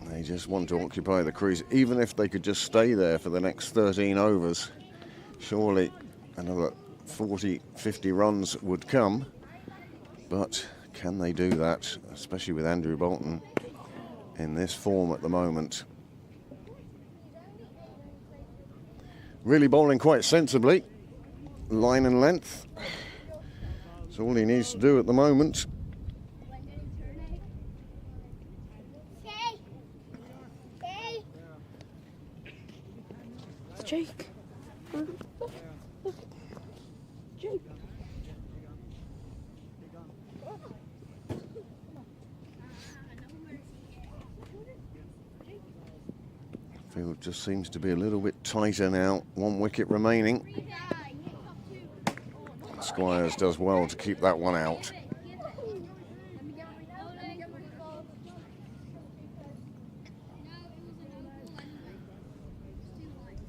They just want to occupy the crease, even if they could just stay there for the next 13 overs. Surely another 40, 50 runs would come, but can they do that, especially with Andrew Bolton in this form at the moment? Really bowling quite sensibly, line and length. That's all he needs to do at the moment. Jake. Jake. Field just seems to be a little bit tighter now. 1 wicket remaining. Squires does well to keep that one out.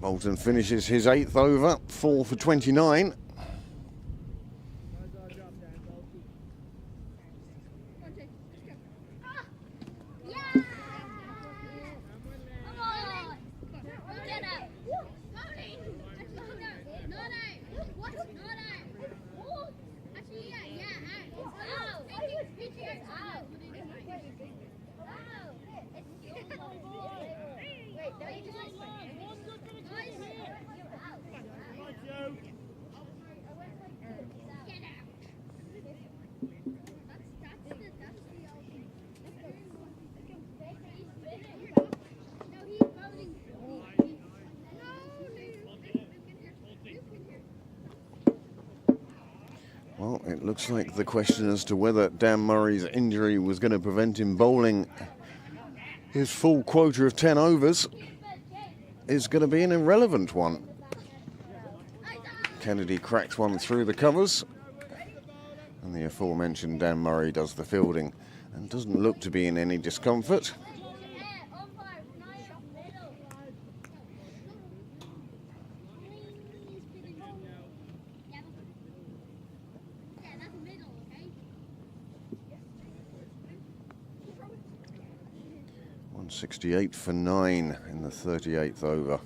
Bolton finishes his 8th over, 4 for 29. Well, it looks like the question as to whether Dan Murray's injury was going to prevent him bowling his full quota of 10 overs is going to be an irrelevant one. Kennedy cracks one through the covers, and the aforementioned Dan Murray does the fielding and doesn't look to be in any discomfort. .168 for 9 in the 38th over.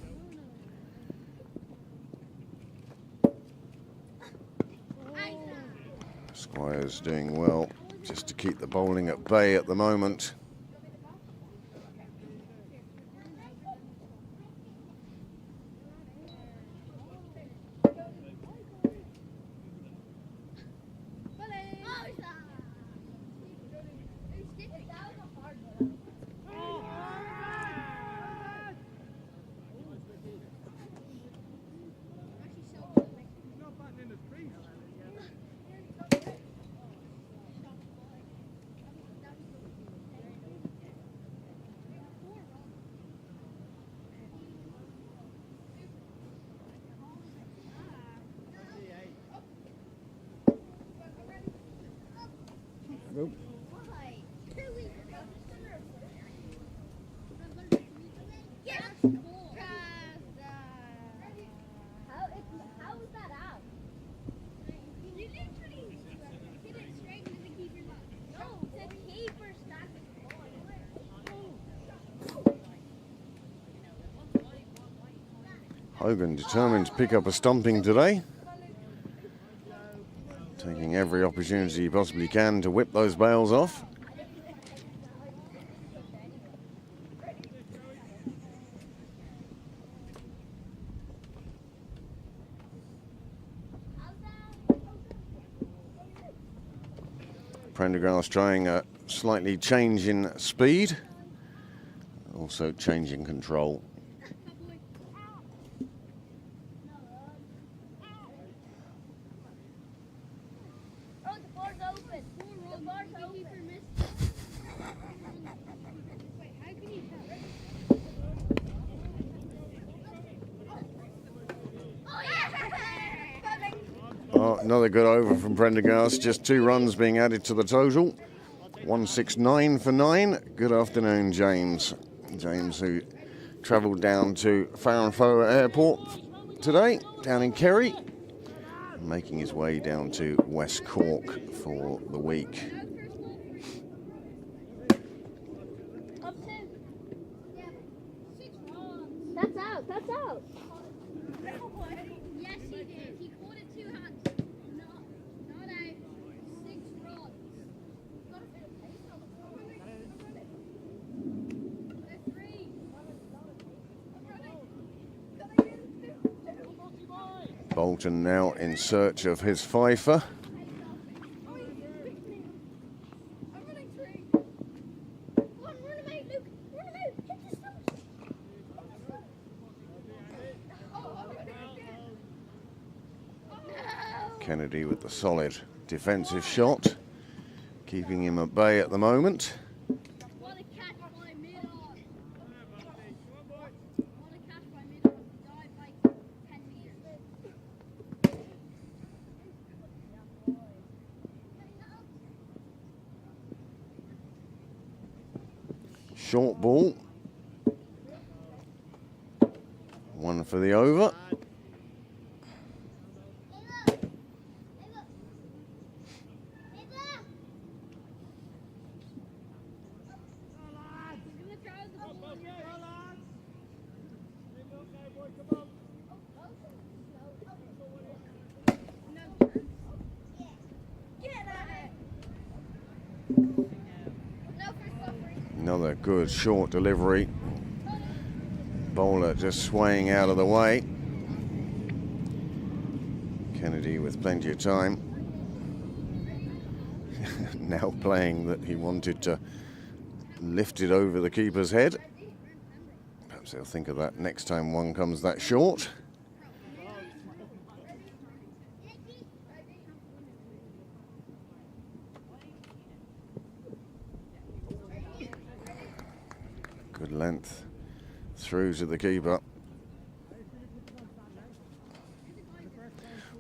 Squire's doing well just to keep the bowling at bay at the moment. Hogan determined to pick up a stumping today, taking every opportunity he possibly can to whip those bails off. Prendergast trying a slightly change in speed, also changing control. Oh, another good over from Prendergast, just 2 runs being added to the total. 169 for 9. Good afternoon, James. James, who travelled down to Farnborough Airport today, down in Kerry, making his way down to West Cork for the week. That's out, that's out. Yes, he did. He caught it 2 hands. Not out. 6 runs. Bolton now in search of his fifer. Kennedy with the solid defensive shot, keeping him at bay at the moment. What a catch by Merrion. What a catch by Merrion. Died like 10 meters. Short ball. One for the over. Another good short delivery. Bowler just swaying out of the way. Kennedy with plenty of time. Now playing that he wanted to lift it over the keeper's head. Perhaps he'll think of that next time one comes that short. Good length through to the keeper.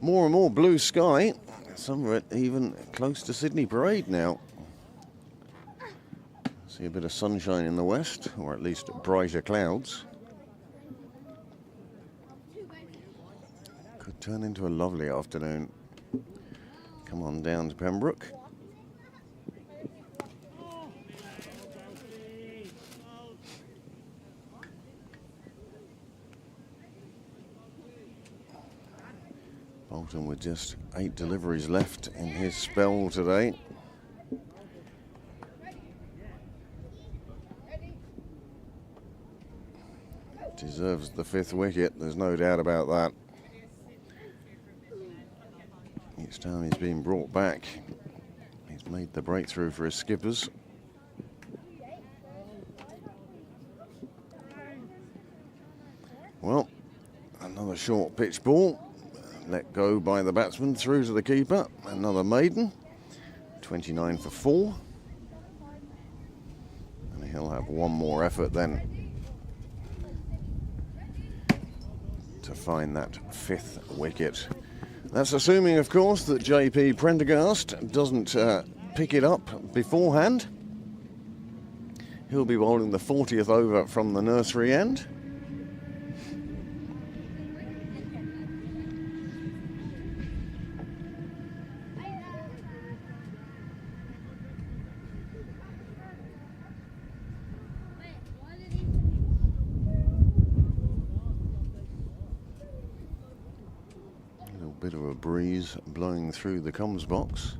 More and more blue sky. Some of it even close to Sydney Parade now. See a bit of sunshine in the west, or at least brighter clouds. Could turn into a lovely afternoon. Come on down to Pembroke. Bolton with just 8 deliveries left in his spell today. Deserves the 5th wicket, there's no doubt about that. Each time he's been brought back, he's made the breakthrough for his skippers. Well, another short pitch ball. Let go by the batsman through to the keeper. Another maiden. 29 for 4. And he'll have one more effort then to find that 5th wicket. That's assuming, of course, that JP Prendergast doesn't pick it up beforehand. He'll be bowling the 40th over from the nursery end. Bit of a breeze blowing through the comms box.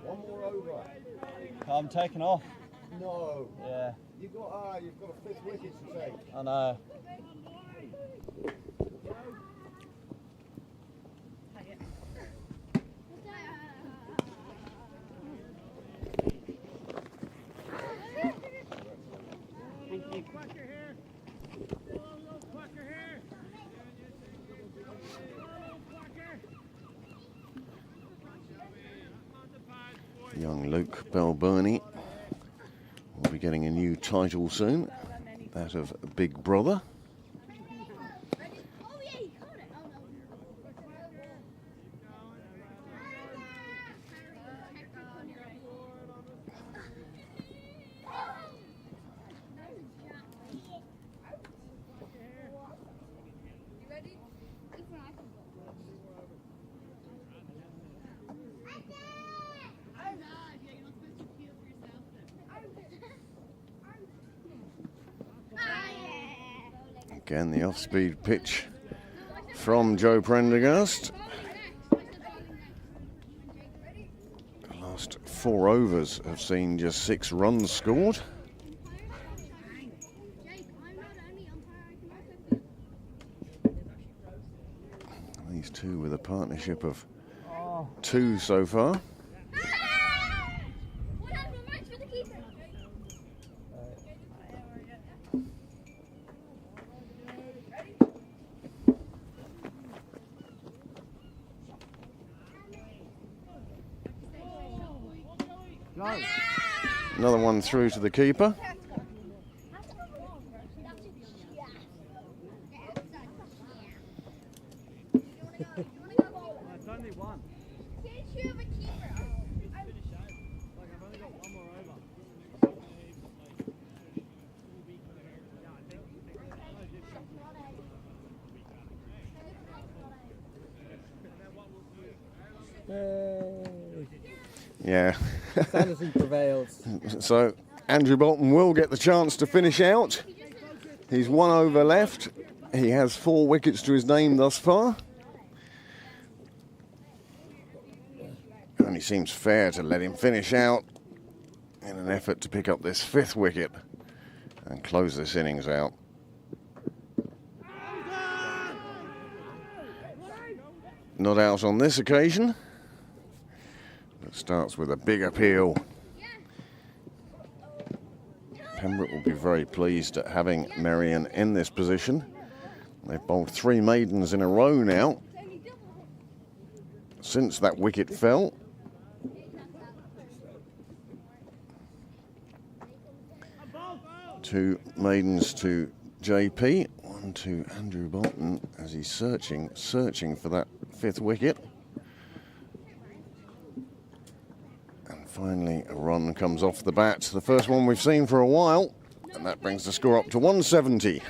One more over. I'm taking off. No. Yeah. You've got a 5th wicket to take. I know. Young Luke Balburney will be getting a new title soon, that of Big Brother. Again, the off-speed pitch from Joe Prendergast. The last 4 overs have seen just 6 runs scored. These two with a partnership of 2 so far. Another one through to the keeper. It's only one. Yeah. Sanity prevails. So Andrew Bolton will get the chance to finish out. He's 1 over left. He has 4 wickets to his name thus far. Only seems fair to let him finish out in an effort to pick up this 5th wicket and close this innings out. Not out on this occasion. It starts with a big appeal. Pembroke will be very pleased at having Merrion in this position. They've bowled 3 maidens in a row now since that wicket fell. Two maidens to JP, 1 to Andrew Bolton as he's searching for that 5th wicket. And finally a run comes off the bat, the first one we've seen for a while, and that brings the score up to 170.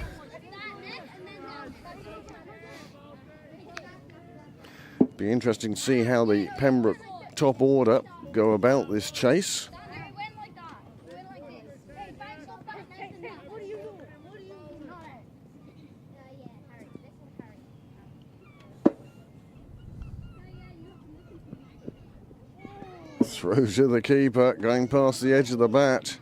Be interesting to see how the Pembroke top order go about this chase. Through to the keeper, going past the edge of the bat.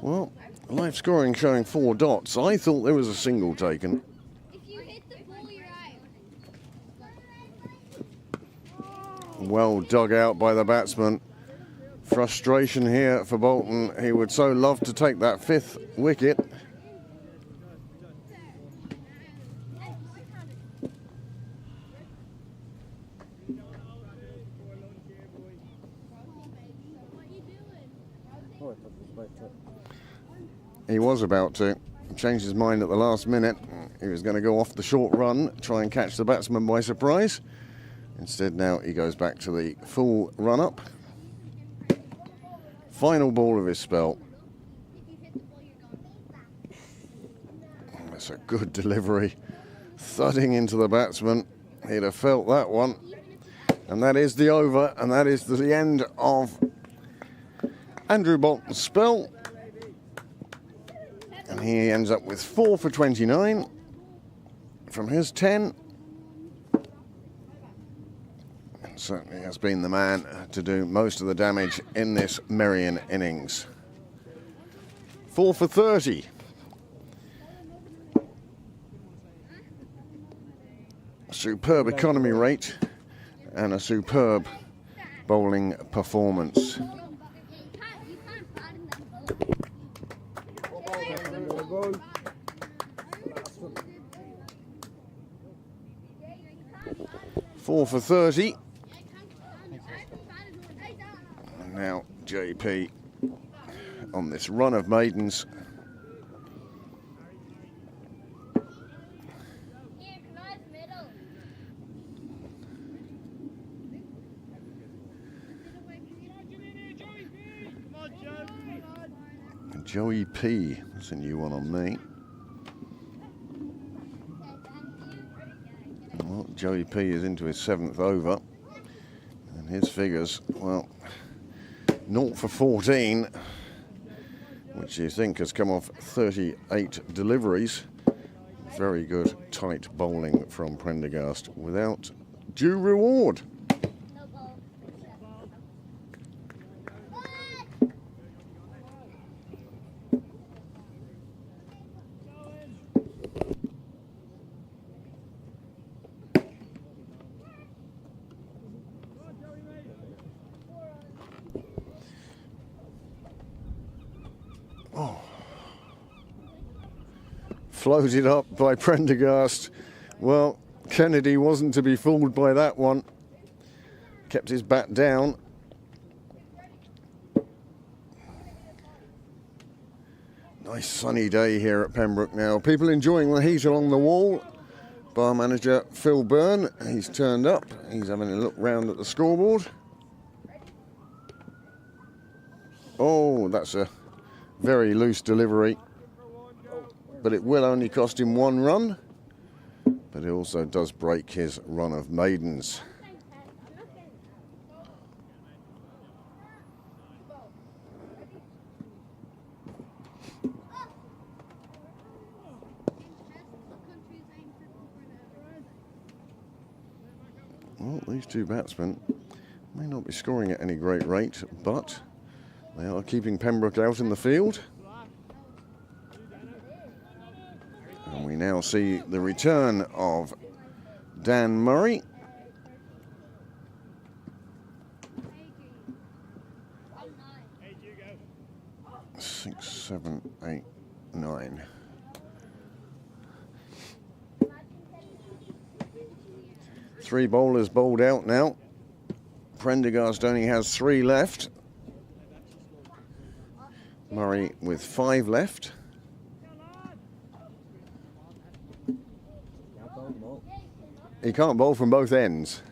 Well, live scoring showing 4 dots. I thought there was a single taken. If you hit the ball, you're out. Well dug out by the batsman. Frustration here for Bolton. He would so love to take that 5th wicket. He was about to. Changed his mind at the last minute. He was going to go off the short run, try and catch the batsman by surprise. Instead now he goes back to the full run-up. Final ball of his spell. That's a good delivery. Thudding into the batsman. He'd have felt that one. And that is the over, and that is the end of Andrew Bolton's spell. And he ends up with 4 for 29 from his 10. And certainly has been the man to do most of the damage in this Merrion innings. 4 for 30. A superb economy rate and a superb bowling performance. 4 for 30. And now JP on this run of maidens. Joey P, that's a new one on me. Well, Joey P is into his 7th over, and his figures, well, 0 for 14, which you think has come off 38 deliveries. Very good, tight bowling from Prendergast without due reward. Floated up by Prendergast. Well, Kennedy wasn't to be fooled by that one. Kept his bat down. Nice sunny day here at Pembroke now. People enjoying the heat along the wall. Bar manager Phil Byrne, he's turned up. He's having a look round at the scoreboard. Oh, that's a very loose delivery. But it will only cost him 1 run. But it also does break his run of maidens. Well, these two batsmen may not be scoring at any great rate, but they are keeping Pembroke out in the field. And we now see the return of Dan Murray. Six, 7, 8, 9. Three bowlers bowled out now. Prendergast only has 3 left. Murray with 5 left. He can't bowl from both ends.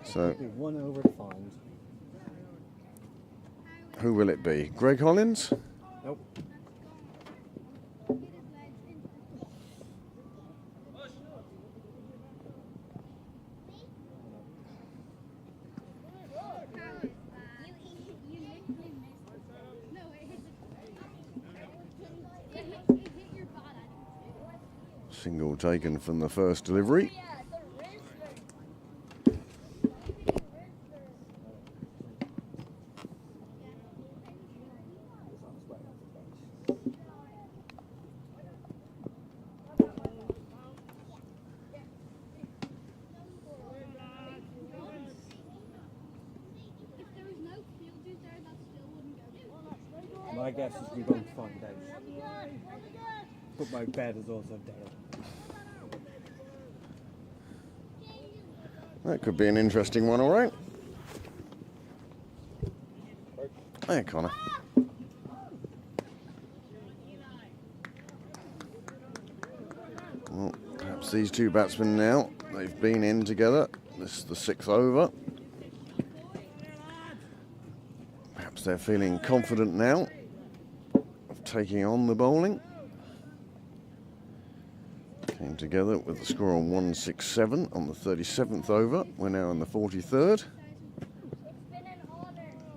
So, 1 over to find. who will it be? Greg Hollins? Nope. Single taken from the first delivery. My guess is we won't find out. But my bet is also Dale. That could be an interesting one, all right. There, Connor. Well, perhaps these two batsmen now, they've been in together. This is the 6th over. Perhaps they're feeling confident now of taking on the bowling. Came together with the score on 167 on the 37th over. We're now in the 43rd.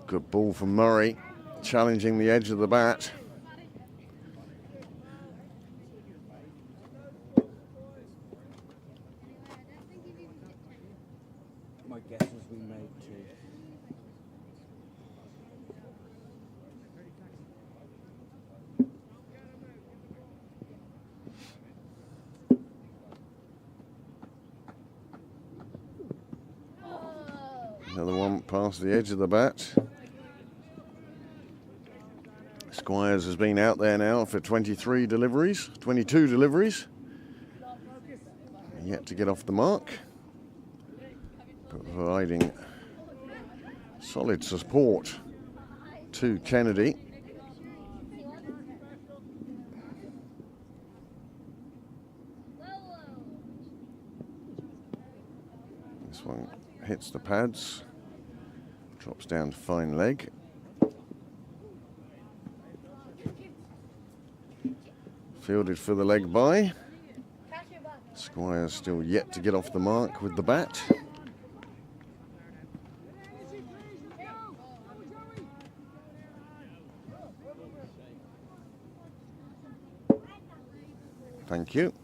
Good ball from Murray, challenging the edge of the bat. My guess is we made 2. Another one past the edge of the bat. Squires has been out there now for 22 deliveries. Yet to get off the mark. Providing solid support to Kennedy. This one hits the pads. Drops down to fine leg. Fielded for the leg by. Squires still yet to get off the mark with the bat. Thank you.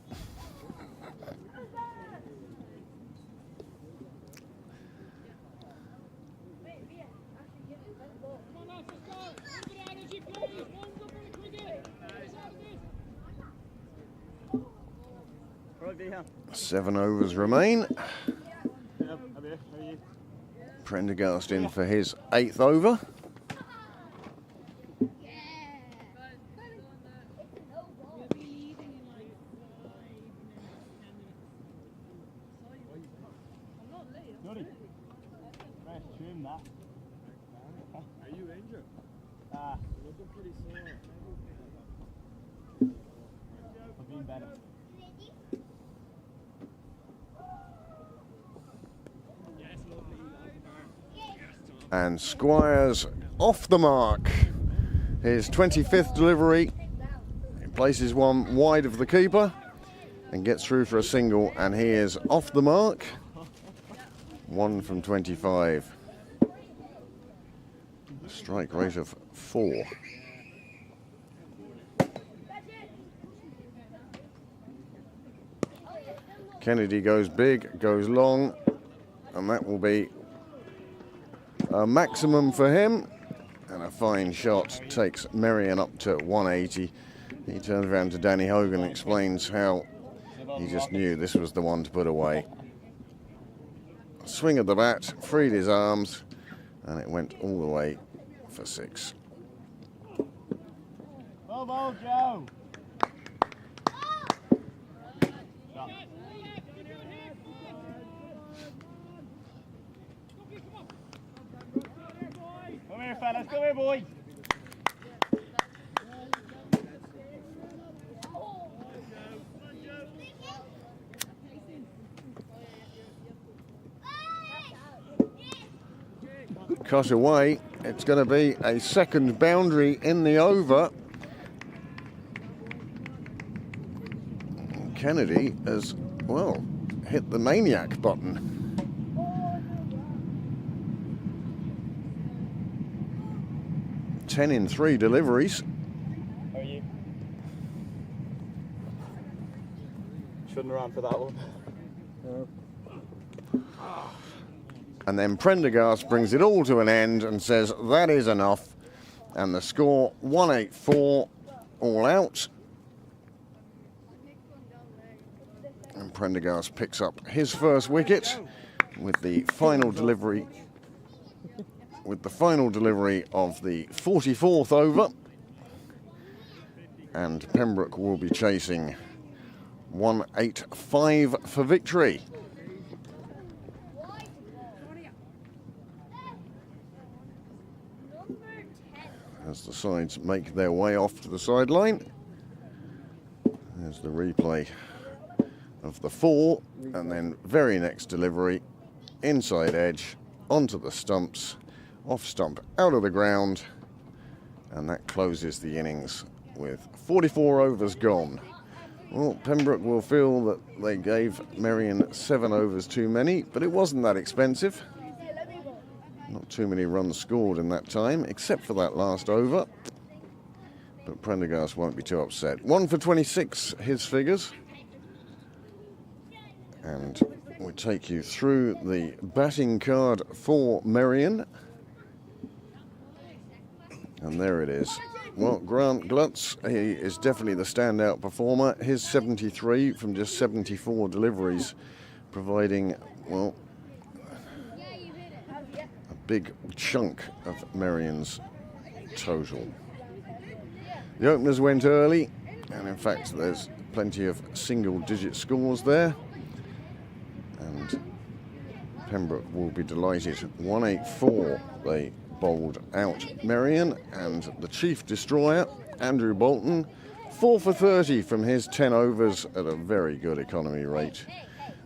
Right, 7 overs remain. Prendergast in for his 8th over. that. Are you injured? Ah, You're looking pretty sore. I've been better. And Squires off the mark. His 25th delivery. He places one wide of the keeper and gets through for a single, and he is off the mark. 1 from 25. A strike rate of 4. Kennedy goes big, goes long, and that will be a maximum for him. And a fine shot takes Merrion up to 180. He turns around to Danny Hogan and explains how he just knew this was the one to put away. Swing of the bat, freed his arms, and it went all the way for 6. Well ball, Joe. Come here, fellas. Come here, boy. Cut away. It's going to be a second boundary in the over. Kennedy has, well, hit the maniac button. Ten in 3 deliveries. How are you? Shouldn't have ran for that one. And then Prendergast brings it all to an end and says that is enough. And the score 184, all out. And Prendergast picks up his first wicket with the final delivery. With the final delivery of the 44th over. And Pembroke will be chasing 185 for victory. As the sides make their way off to the sideline. There's the replay of the 4, and then very next delivery, inside edge, onto the stumps, off stump, out of the ground, and that closes the innings with 44 overs gone. Well, Pembroke will feel that they gave Merrion 7 overs too many, but it wasn't that expensive. Not too many runs scored in that time, except for that last over. But Prendergast won't be too upset. 1 for 26, his figures. And we'll take you through the batting card for Merrion. And there it is. Well, Grant Glutz, he is definitely the standout performer. His 73 from just 74 deliveries, providing, well, a big chunk of Merrion's total. The openers went early, and in fact there's plenty of single-digit scores there. And Pembroke will be delighted. 184 they bowled out Merrion, and the chief destroyer, Andrew Bolton, 4 for 30 from his 10 overs at a very good economy rate.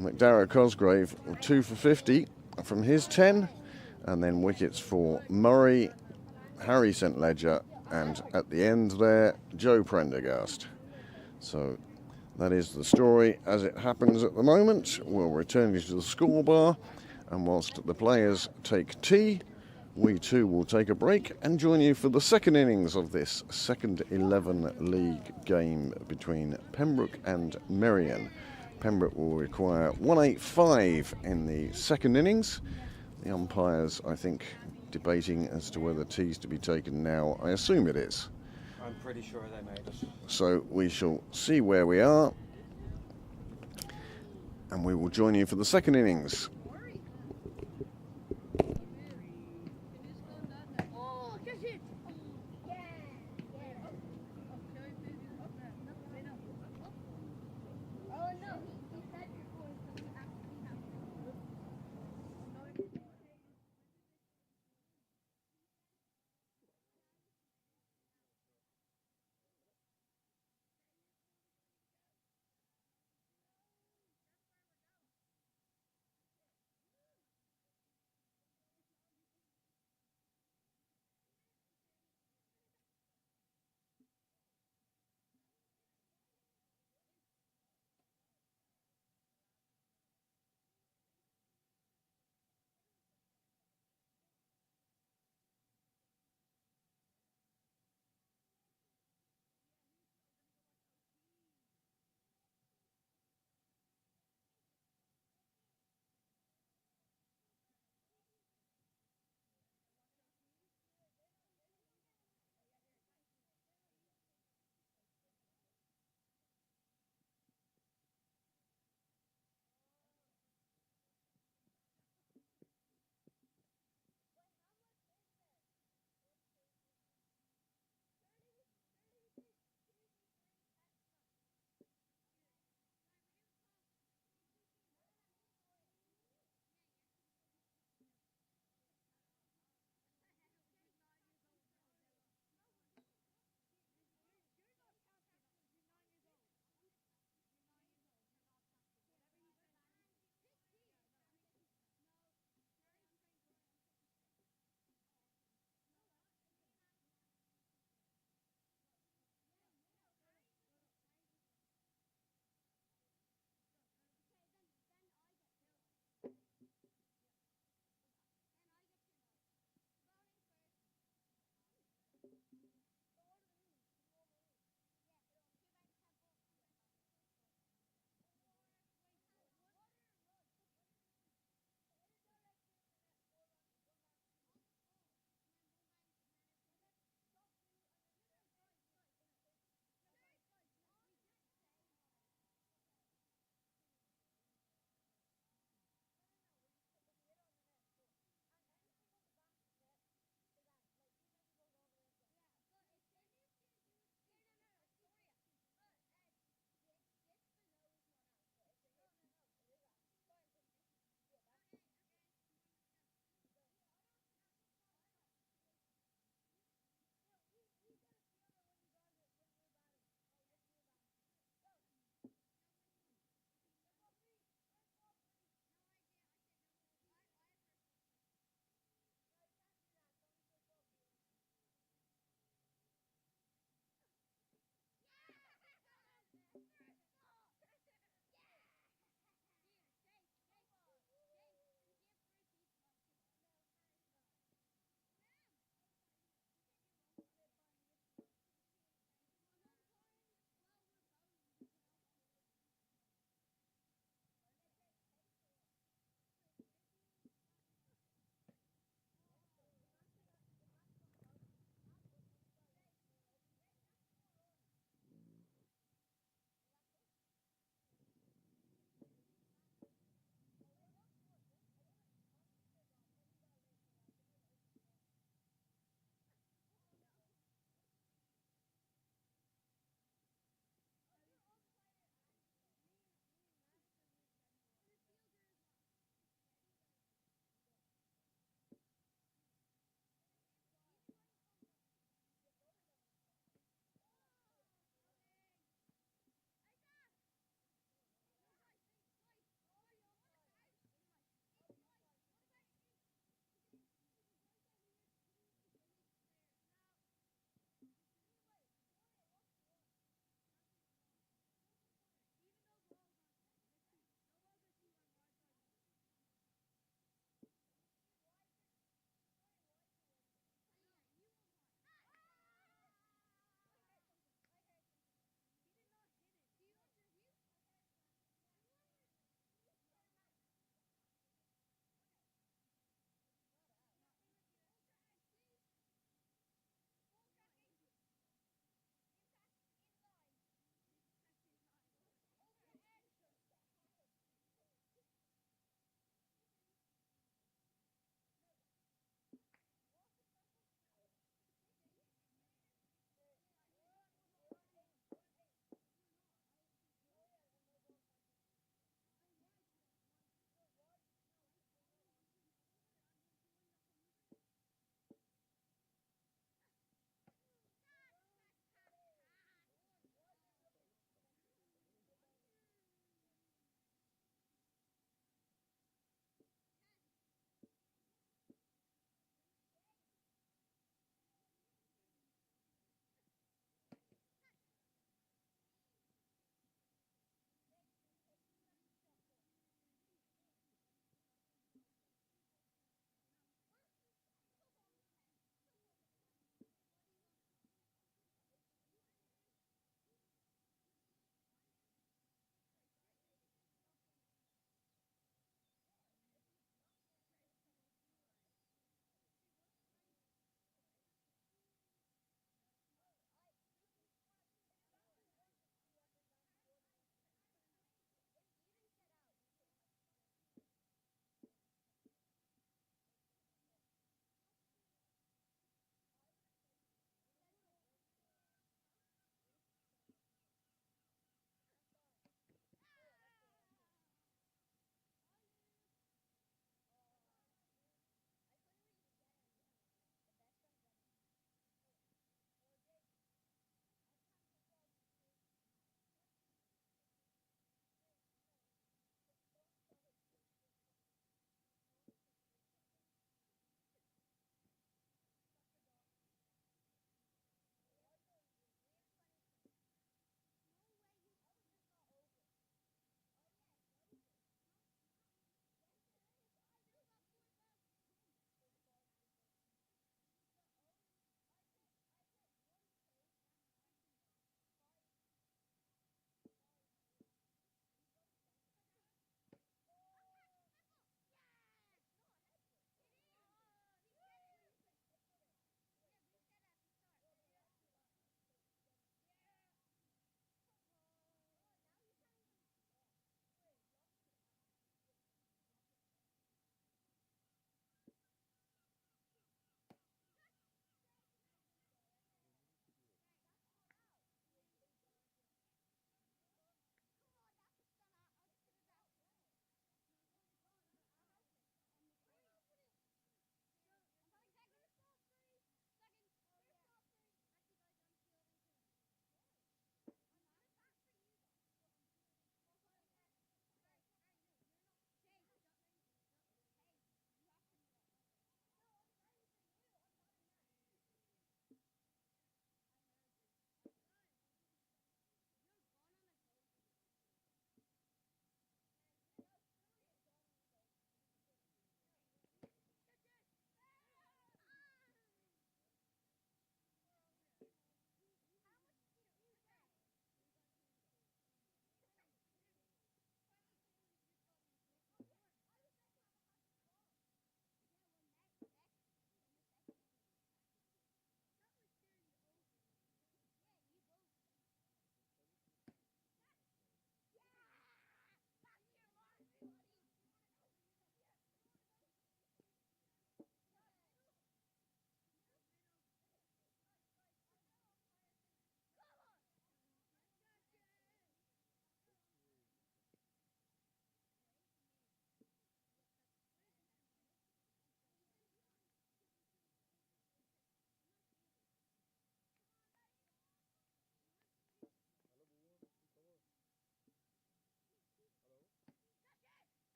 McDarragh Cosgrave, 2 for 50 from his 10, and then wickets for Murray, Harry St Ledger, and at the end there, Joe Prendergast. So that is the story as it happens at the moment. We'll return you to the score bar, and whilst the players take tea, we too will take a break and join you for the second innings of this second 11 league game between Pembroke and Merrion. Pembroke will require 185 in the second innings. The umpires, I think, debating as to whether tea's to be taken now. I assume it is. I'm pretty sure they made it. So we shall see where we are, and we will join you for the second innings.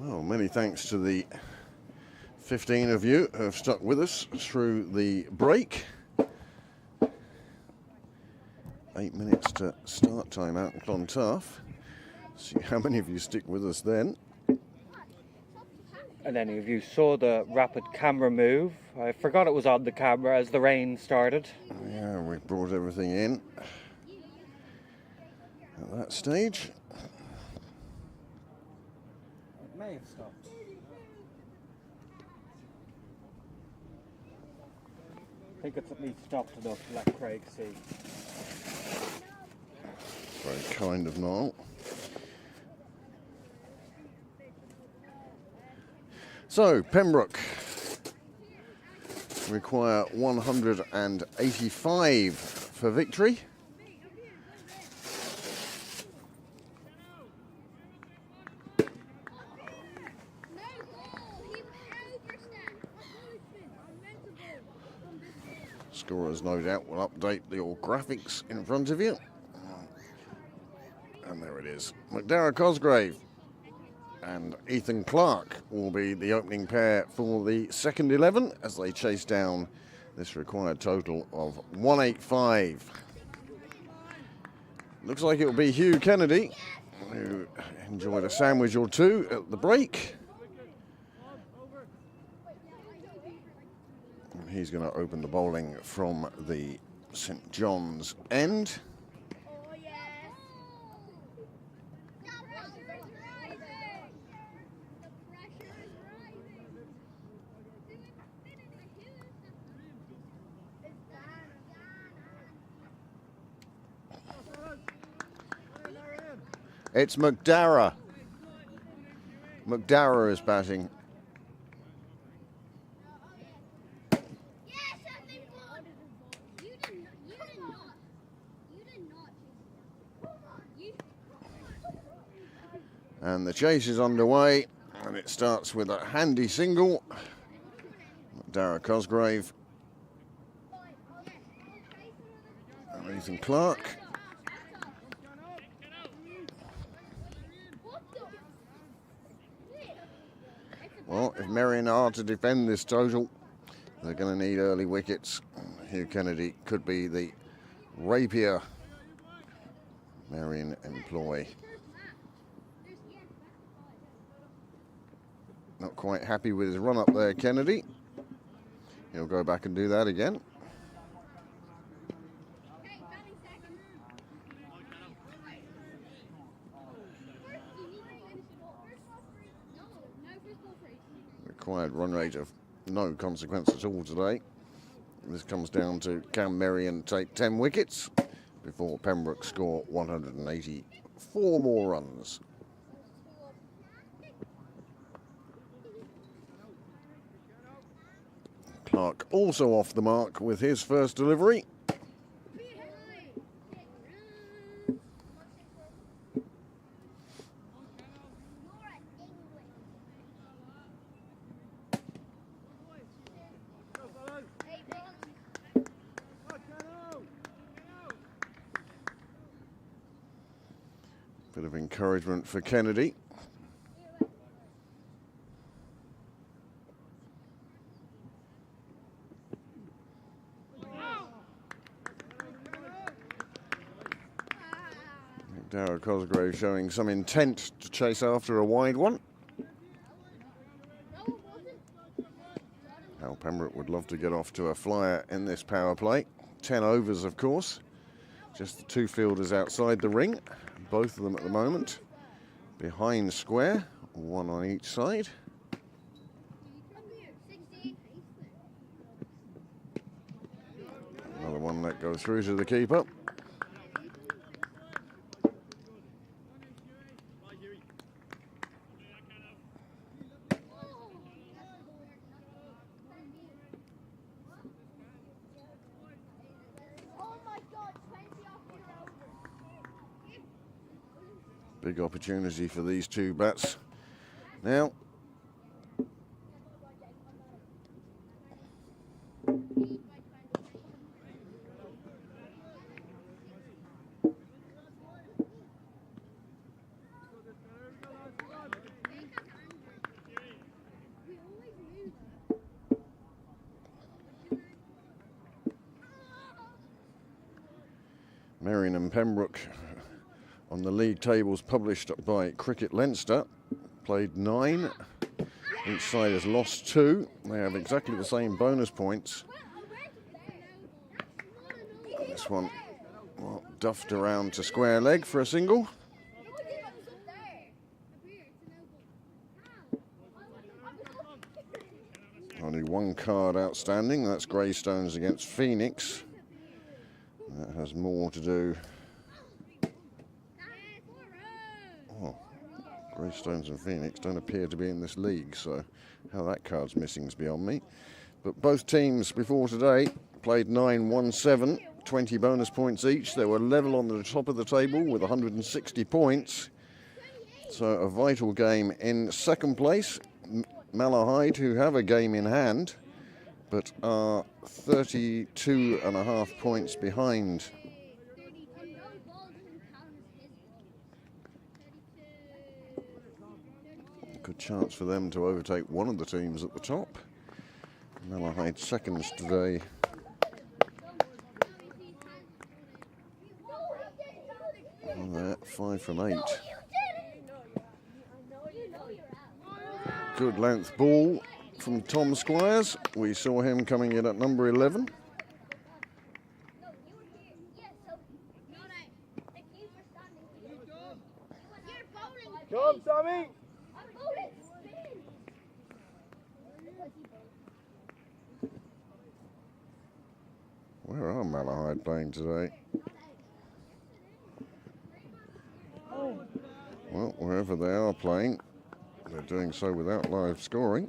Well, many thanks to the 15 of you who have stuck with us through the break. 8 minutes to start time out in Clontarf. See how many of you stick with us then. And any of you saw the rapid camera move. I forgot it was on the camera as the rain started. Yeah, we brought everything in at that stage. It may have stopped. I think it's at least stopped enough to let Craig see. Very kind of Noel. So, Pembroke require 185 for victory. Scorers, no doubt, will update your graphics in front of you. And there it is. McDara Cosgrave and Ethan Clark will be the opening pair for the second 11 as they chase down this required total of 185. Looks like it will be Hugh Kennedy, who enjoyed a sandwich or two at the break. And he's going to open the bowling from the St John's end. It's McDara. McDara is batting. And the chase is underway, and it starts with a handy single. McDara Cosgrave. And Ethan Clark. Well, if Merrion are to defend this total, they're going to need early wickets. Hugh Kennedy could be the rapier Merrion employ. Not quite happy with his run up there, Kennedy. He'll go back and do that again. Required run rate of no consequence at all today. This comes down to can Merrion take 10 wickets before Pembroke score 184 more runs. Clark also off the mark with his first delivery. Bit of encouragement for Kennedy. McDara Cosgrave showing some intent to chase after a wide one. Now Pembroke would love to get off to a flyer in this power play. 10 overs, of course. Just the two fielders outside the ring. Both of them at the moment behind square, one on each side. Another one that goes through to the keeper. Big opportunity for these two bats. Now, Merrion and Pembroke on the league tables published by Cricket Leinster played 9. Each side has lost 2. They have exactly the same bonus points. This one, well, duffed around to square leg for a single. Only one card outstanding. That's Greystones against Phoenix. That has more to do. Oh, Greystones and Phoenix don't appear to be in this league, so how that card's missing is beyond me. But both teams before today played 9-1-7, 20 bonus points each. They were level on the top of the table with 160 points. So a vital game in second place. Malahide, who have a game in hand, but are 32.5 points behind. Good chance for them to overtake one of the teams at the top. Malahide seconds today. Oh, they're 5 from 8. Good length ball from Tom Squires. We saw him coming in at number 11. Come, Tommy! Where are Malahide playing today? Well, wherever they are playing, they're doing so without live scoring.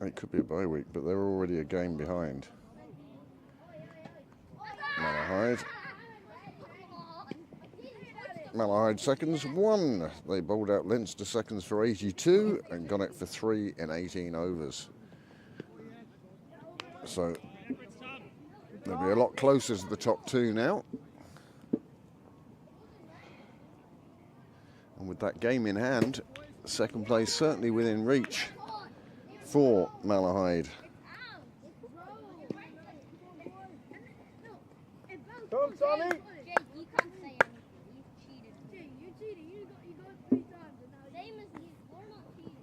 It could be a bye week, but they're already a game behind. Malahide seconds, 1. They bowled out Leinster seconds for 82 and got it for 3 in 18 overs. So they'll be a lot closer to the top 2 now. And with that game in hand, second place certainly within reach for Malahide. Come, Tommy! You can't say anything. You cheated. You cheated. You got 3 times. Same as you. We're not cheating.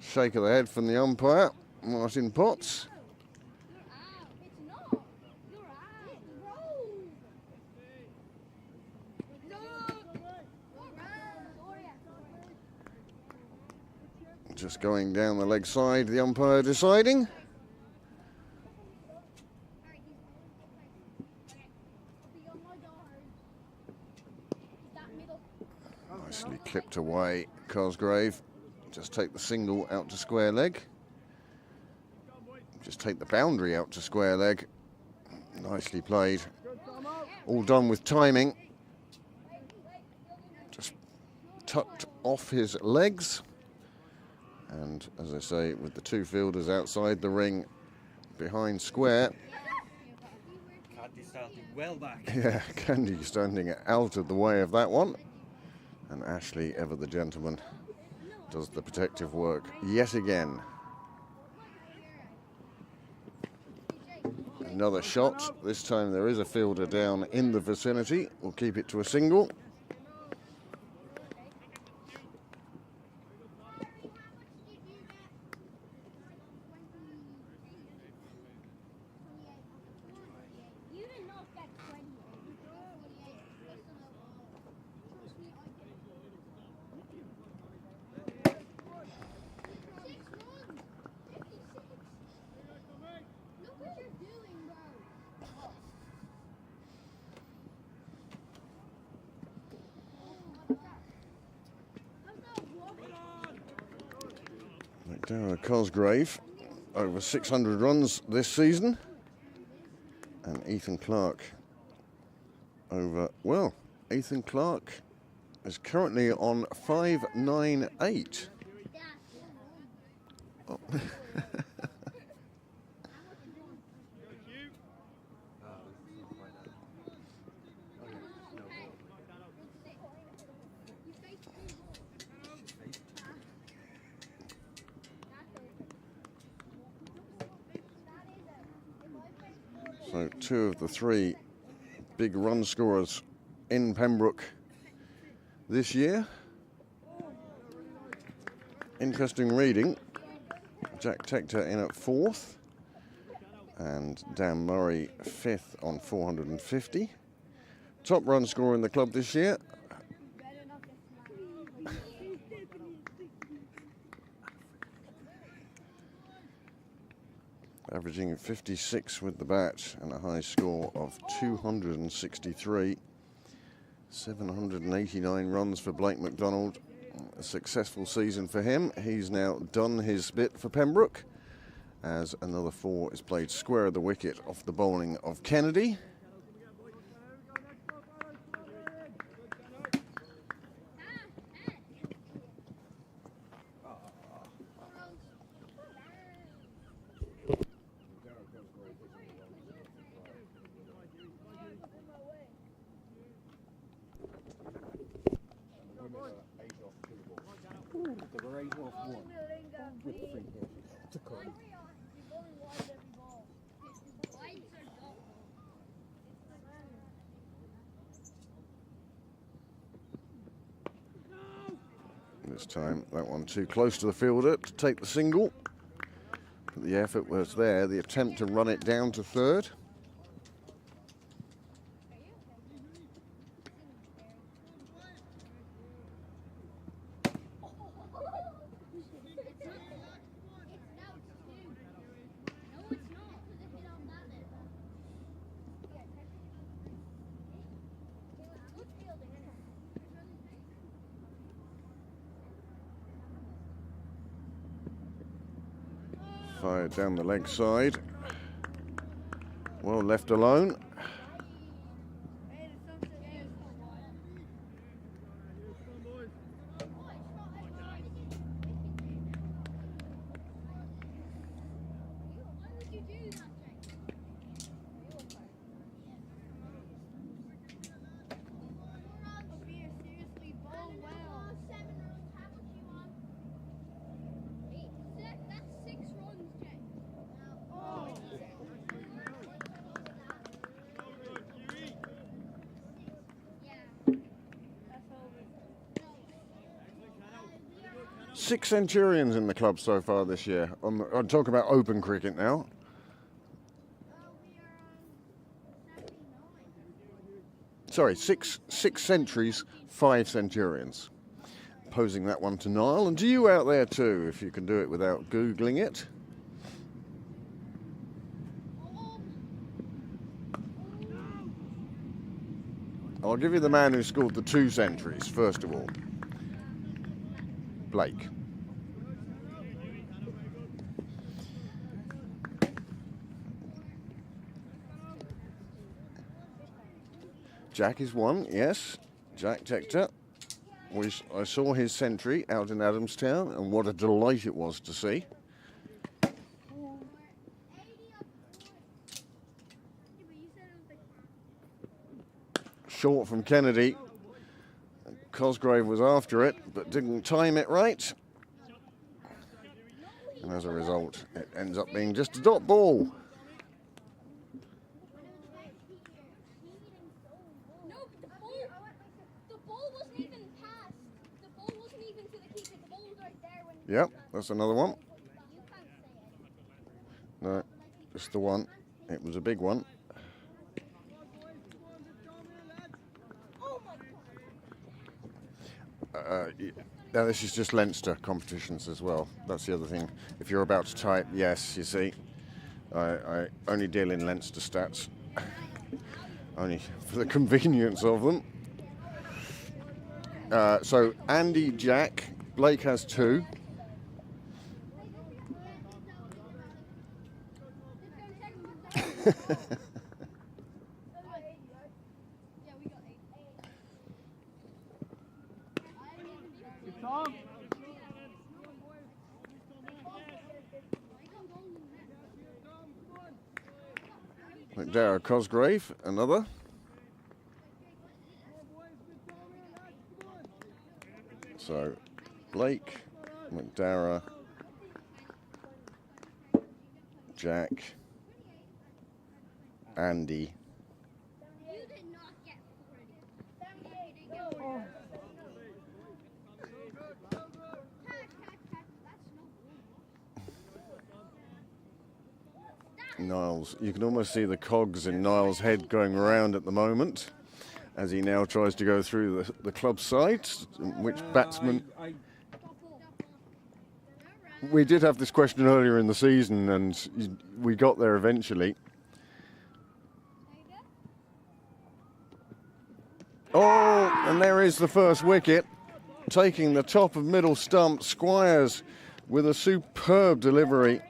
Shake of the head from the umpire, Martin Potts. Just going down the leg side, the umpire deciding. Nicely clipped away, Cosgrave. Just take the single out to square leg. Just take the boundary out to square leg. Nicely played. All done with timing. Just tucked off his legs. And as I say, with the 2 fielders outside the ring, behind square. Candy starting well back. Yeah, Candy standing out of the way of that one. And Ashley, ever the gentleman, does the protective work yet again. Another shot. This time there is a fielder down in the vicinity. We'll keep it to a single. McDowell Cosgrave, over 600 runs this season. And Ethan Clark over, well, Ethan Clark is currently on 598. Oh. So 2 of the 3 big run scorers in Pembroke this year. Interesting reading. Jack Tector in at 4th and Dan Murray 5th on 450. Top run scorer in the club this year. Averaging 56 with the bat and a high score of 263. 789 runs for Blake McDonald. A successful season for him. He's now done his bit for Pembroke as another 4 is played square of the wicket off the bowling of Kennedy. They were 8 off 1 with the free hit to Curry. This time, that one too close to the fielder to take the single. But the effort was there, the attempt to run it down to 3rd. Fired down the leg side. Well left alone. Six centurions in the club so far this year. I'm talking about open cricket now. Sorry, six centuries, 5 centurions. Posing that one to Niall, and to you out there too, if you can do it without Googling it. I'll give you the man who scored the 2 centuries, first of all. Blake. Jack is 1, yes. Jack Tector. I saw his century out in Adamstown, and what a delight it was to see. Short from Kennedy. Cosgrave was after it, but didn't time it right. And as a result, it ends up being just a dot ball. Yep, that's another one. No, just the one. It was a big one. Now this is just Leinster competitions as well. That's the other thing. If you're about to type, yes, you see, I only deal in Leinster stats, only for the convenience of them. So Andy, Jack, Blake has 2. McDowell Cosgrave, another. So Blake, McDowell, Jack, Andy. You did not get 40. You didn't get 40. Catch. That's no ball. Niles, you can almost see the cogs in Niles' head going around at the moment as he now tries to go through the club side. Which batsman? We did have this question earlier in the season and we got there eventually. Oh, and there is the first wicket. Taking the top of middle stump, Squires with a superb delivery.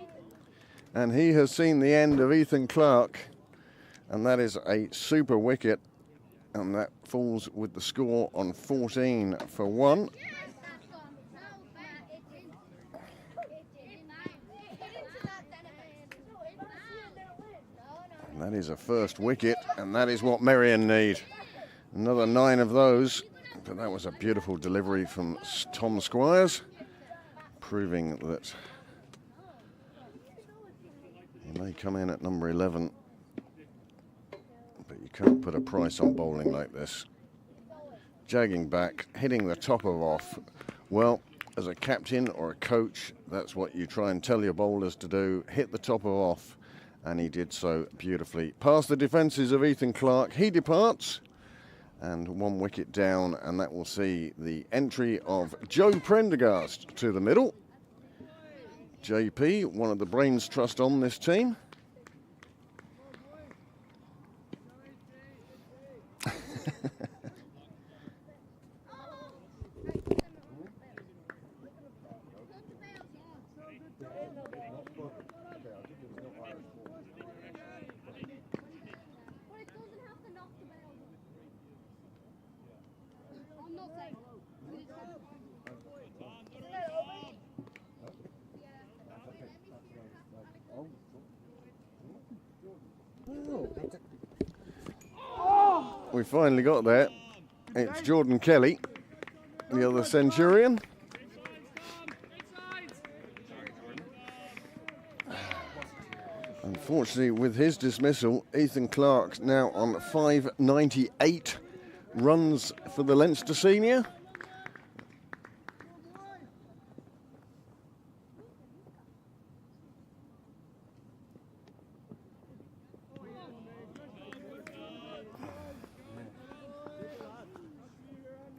And he has seen the end of Ethan Clark. And that is a super wicket. And that falls with the score on 14 for 1. And that is a first wicket, and that is what Merrion need. Another 9 of those. But that was a beautiful delivery from Tom Squires, proving that he may come in at number 11. But you can't put a price on bowling like this. Jagging back, hitting the top of off. Well, as a captain or a coach, that's what you try and tell your bowlers to do. Hit the top of off, and he did so beautifully. Past the defences of Ethan Clark, he departs, and 1 wicket down, and that will see the entry of Joe Prendergast to the middle. JP, one of the brains trust on this team. We finally got there. It's Jordan Kelly, the other Centurion. Unfortunately, with his dismissal, Ethan Clark now on 598 runs for the Leinster Senior.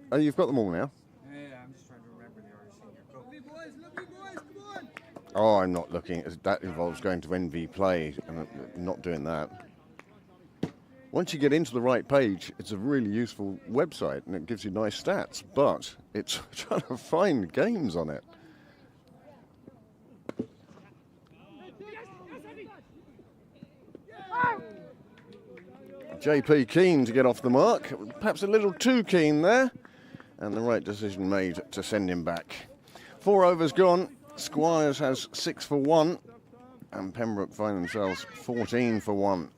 Oh, you've got them all now? Yeah, I'm just trying to remember the Irish Senior Cup. Lovely boys, come on! Oh, I'm not looking. That involves going to NV Play, and I'm not doing that. Once you get into the right page, it's a really useful website, and it gives you nice stats, but it's trying to find games on it. JP keen to get off the mark, perhaps a little too keen there, and the right decision made to send him back. 4 overs gone. Squires has 6 for 1, and Pembroke find themselves 14 for 1.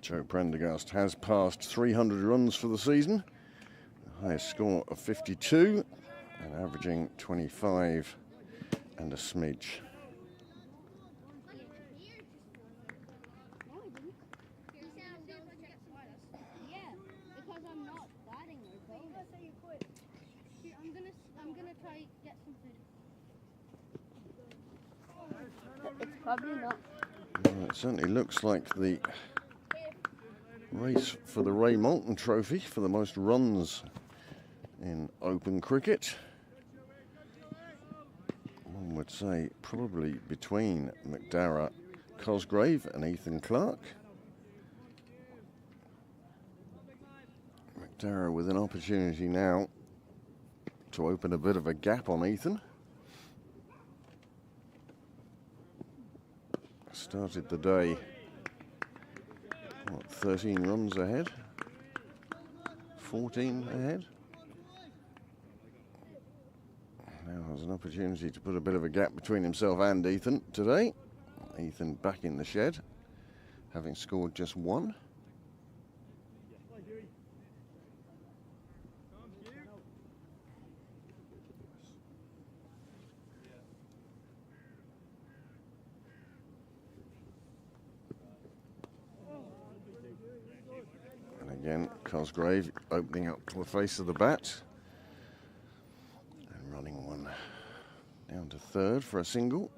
Joe Prendergast has passed 300 runs for the season, the highest score of 52, and averaging 25 and a smidge. It's probably not. Well, it certainly looks like the race for the Ray Moulton Trophy for the most runs in open cricket. One would say probably between McDarrah, Cosgrave and Ethan Clark. McDarrah with an opportunity now to open a bit of a gap on Ethan. Started the day, what, 13 runs ahead? 14 ahead? Now has an opportunity to put a bit of a gap between himself and Ethan today. Ethan back in the shed, having scored just 1. Again, Cosgrave opening up the face of the bat. And running one down to third for a single.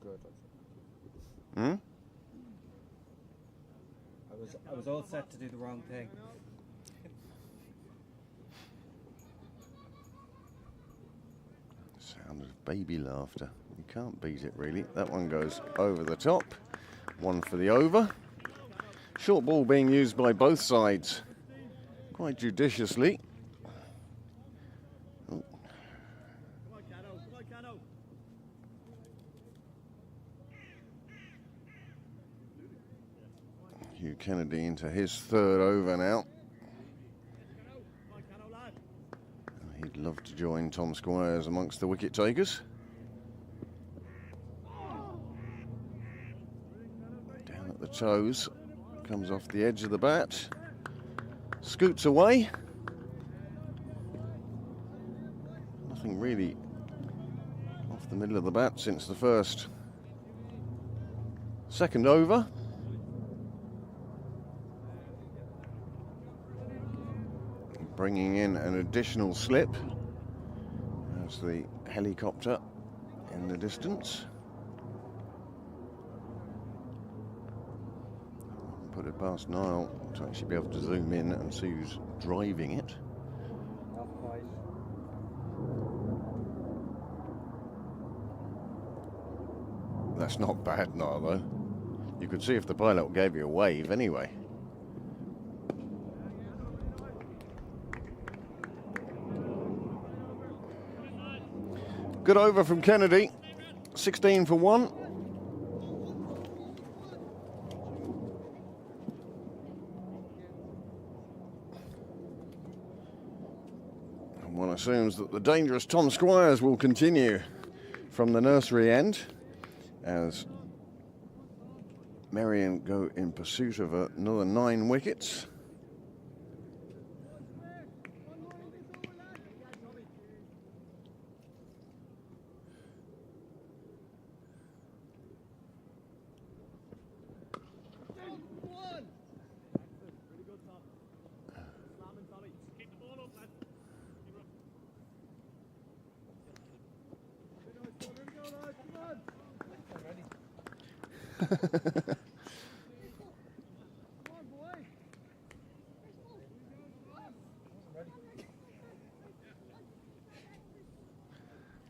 Good. Hmm? I was all set to do the wrong thing. Sound of baby laughter. You can't beat it, really. That one goes over the top. One for the over. Short ball being used by both sides quite judiciously. Oh. Hugh Kennedy into his third over now. He'd love to join Tom Squires amongst the wicket takers. Down at the toes, comes off the edge of the bat, scoots away. Nothing really off the middle of the bat since the first. Second over. Bringing in an additional slip. There's the helicopter in the distance. Put it past Niall to actually be able to zoom in and see who's driving it. Not quite. That's not bad, Niall, though. You could see if the pilot gave you a wave anyway. Good over from Kennedy, 16 for 1. And one assumes that the dangerous Tom Squires will continue from the nursery end as Merrion go in pursuit of another 9 wickets.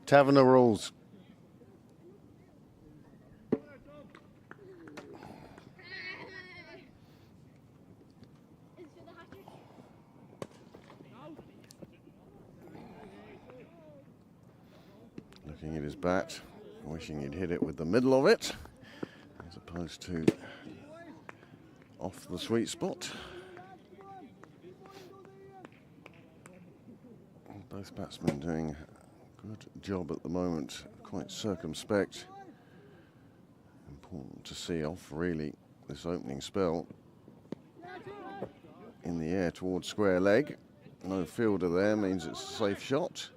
Taverner rules. Looking at his bat, wishing he'd hit it with the middle of it, as opposed to off the sweet spot. Both batsmen doing a good job at the moment, quite circumspect. Important to see off, really, this opening spell. In the air towards square leg. No fielder there, means it's a safe shot.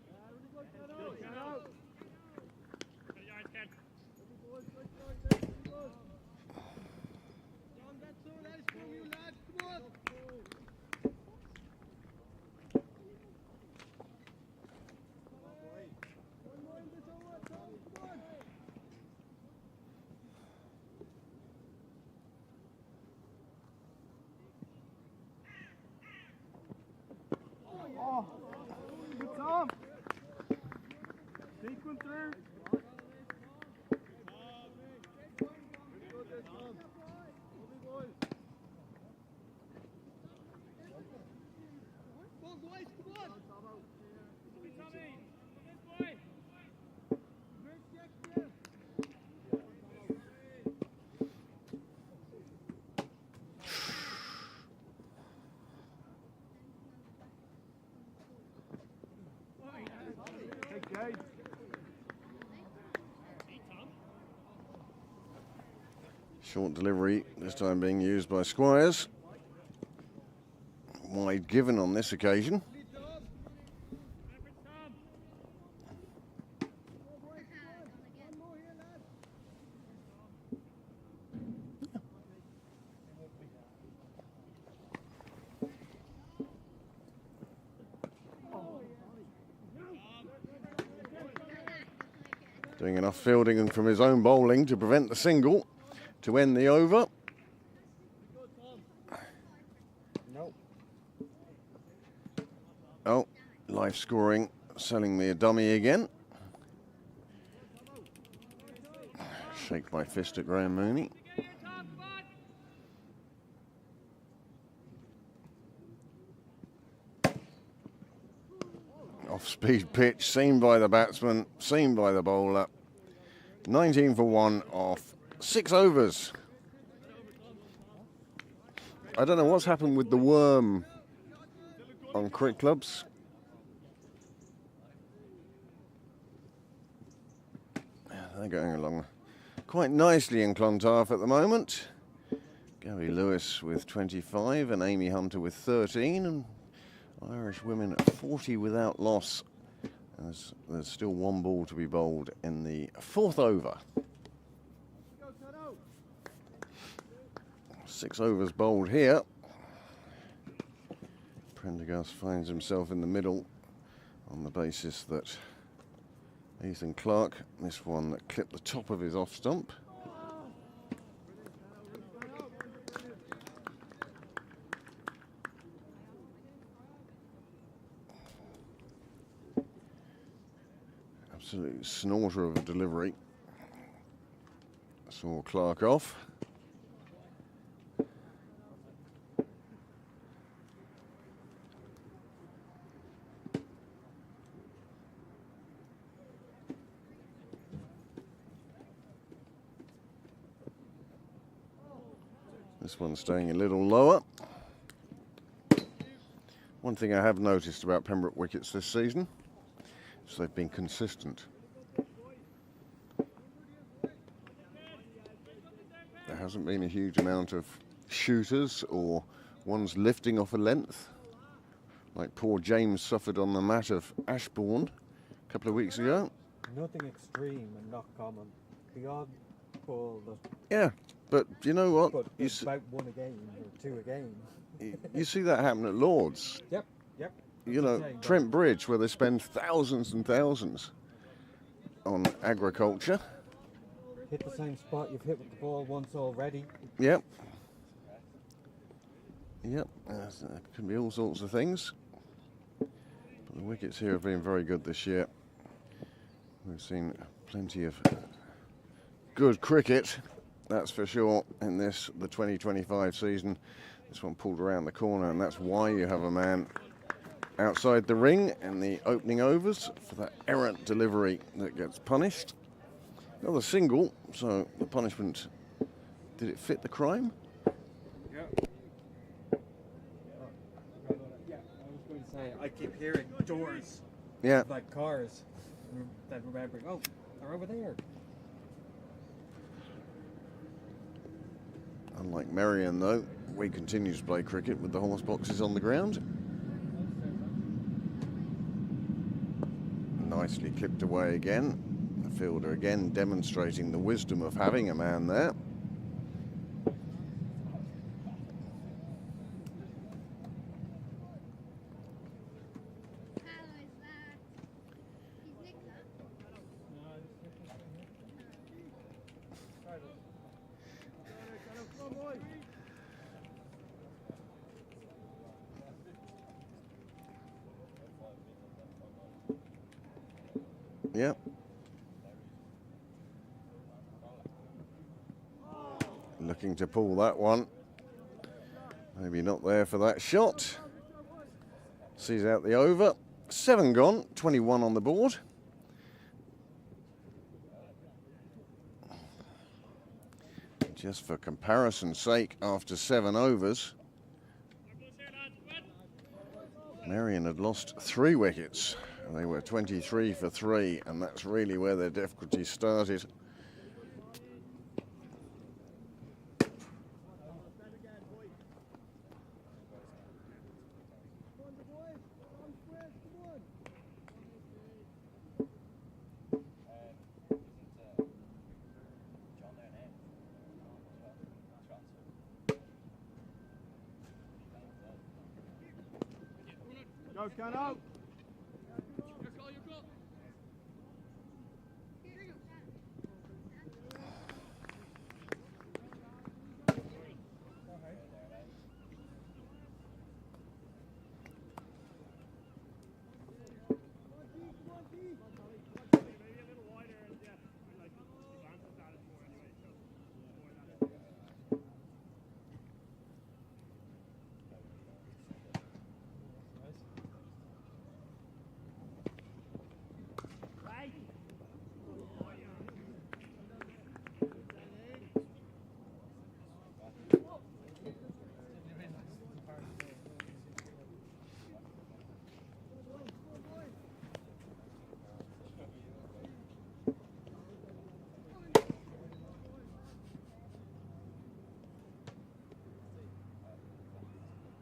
Short delivery, this time being used by Squires. Wide given on this occasion. Doing enough fielding from his own bowling to prevent the single to end the over. Nope. Oh, life scoring, selling me a dummy again. Shake my fist at Graham Mooney. Off-speed pitch, seen by the batsman, seen by the bowler. 19 for 1 off 6 overs. I don't know what's happened with the worm on cricket clubs. They're going along quite nicely in Clontarf at the moment. Gary Lewis with 25 and Amy Hunter with 13, and Irish women at 40 without loss. There's still 1 ball to be bowled in the 4th over. 6 overs bowled here. Prendergast finds himself in the middle on the basis that Ethan Clark, this one that clipped the top of his off stump. Absolute snorter of a delivery. Saw Clark off. This one's staying a little lower. One thing I have noticed about Pembroke wickets this season is they've been consistent. There hasn't been a huge amount of shooters or ones lifting off a length, like poor James suffered on the mat of Ashbourne a couple of weeks ago. Nothing extreme and not common. The odd ball that... Yeah, but you know what? But You it's about 1 a game or 2 a game. you see that happen at Lord's. Yep. You know, Trent Bridge, where they spend thousands and thousands on agriculture. Hit the same spot you've hit with the ball once already. Yep. Can be all sorts of things. But the wickets here have been very good this year. We've seen plenty of good cricket, that's for sure, in the 2025 season. This one pulled around the corner, and that's why you have a man outside the ring in the opening overs for that errant delivery that gets punished. Another single, so the punishment, did it fit the crime? Yeah. I was going to say, I keep hearing doors. Yeah. Like cars. Then remembering, oh, they're over there. Unlike Merrion, though, we continue to play cricket with the horse boxes on the ground. Nicely clipped away again. The fielder again demonstrating the wisdom of having a man there. Yep. Looking to pull that one. Maybe not there for that shot. Sees out the over. 7 gone, 21 on the board. Just for comparison's sake, after 7 overs, Merrion had lost 3 wickets. They were 23 for 3, and that's really where their difficulty started. Go, Cano.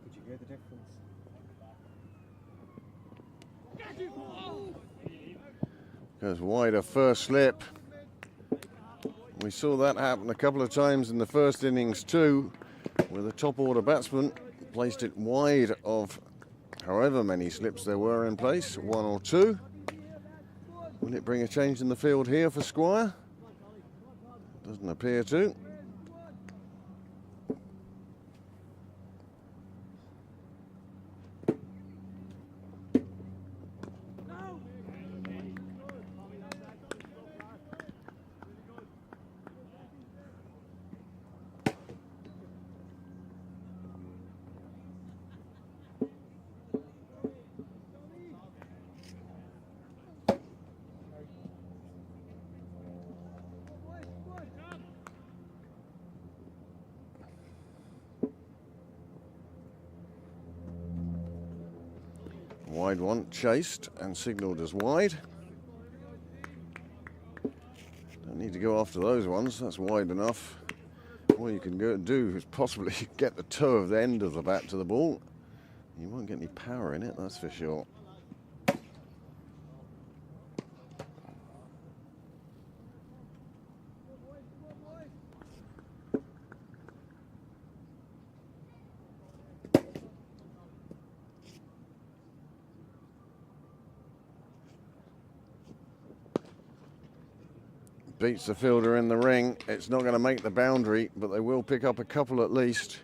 Could you hear the difference? Goes wider first slip. We saw that happen a couple of times in the first innings too, where the top order batsman placed it wide of however many slips there were in place, 1 or 2. Will it bring a change in the field here for Squire? Doesn't appear to. Wide one, chased and signalled as wide. Don't need to go after those ones, that's wide enough. All you can do is possibly get the toe of the end of the bat to the ball. You won't get any power in it, that's for sure. Beats the fielder in the ring. It's not going to make the boundary, but they will pick up a couple at least.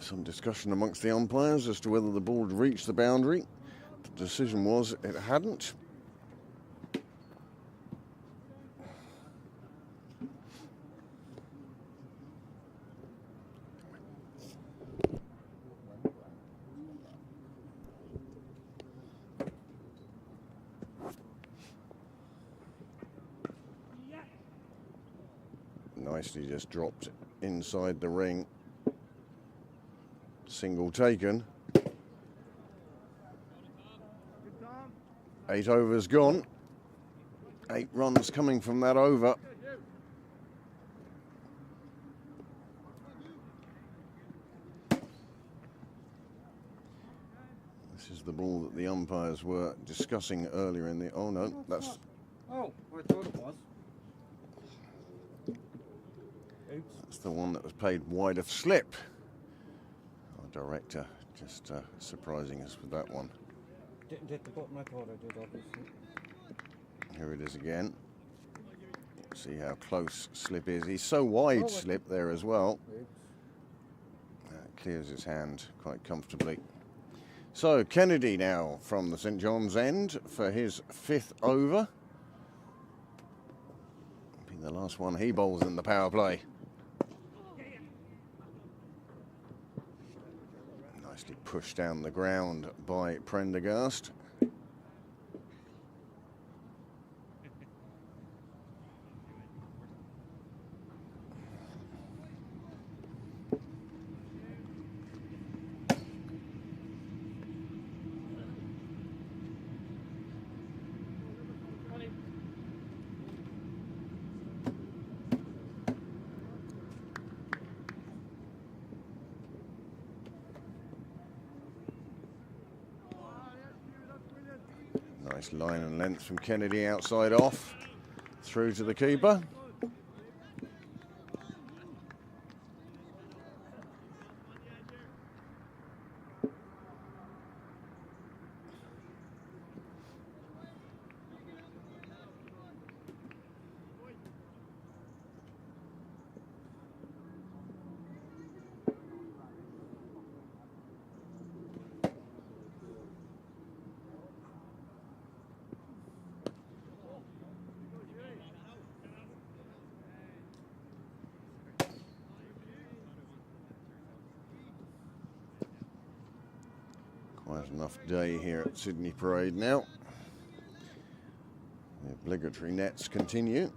Some discussion amongst the umpires as to whether the ball had reached the boundary. The decision was it hadn't. Nicely just dropped inside the ring. Single taken. 8 overs gone. 8 runs coming from that over. This is the ball that the umpires were discussing earlier in the... Oh no, that's... Oh, I thought it was. Oops. That's the one that was paid wide of slip. Director just surprising us with that one. Didn't hit the button, I thought I did, obviously. Here it is again. See how close slip is. He's so wide slip there as well. Clears his hand quite comfortably. So Kennedy now from the St John's end for his 5th over. Being the last one he bowls in the power play. Nicely pushed down the ground by Prendergast. Nice line and length from Kennedy outside off, through to the keeper. Quite enough day here at Sydney Parade now. The obligatory nets continue.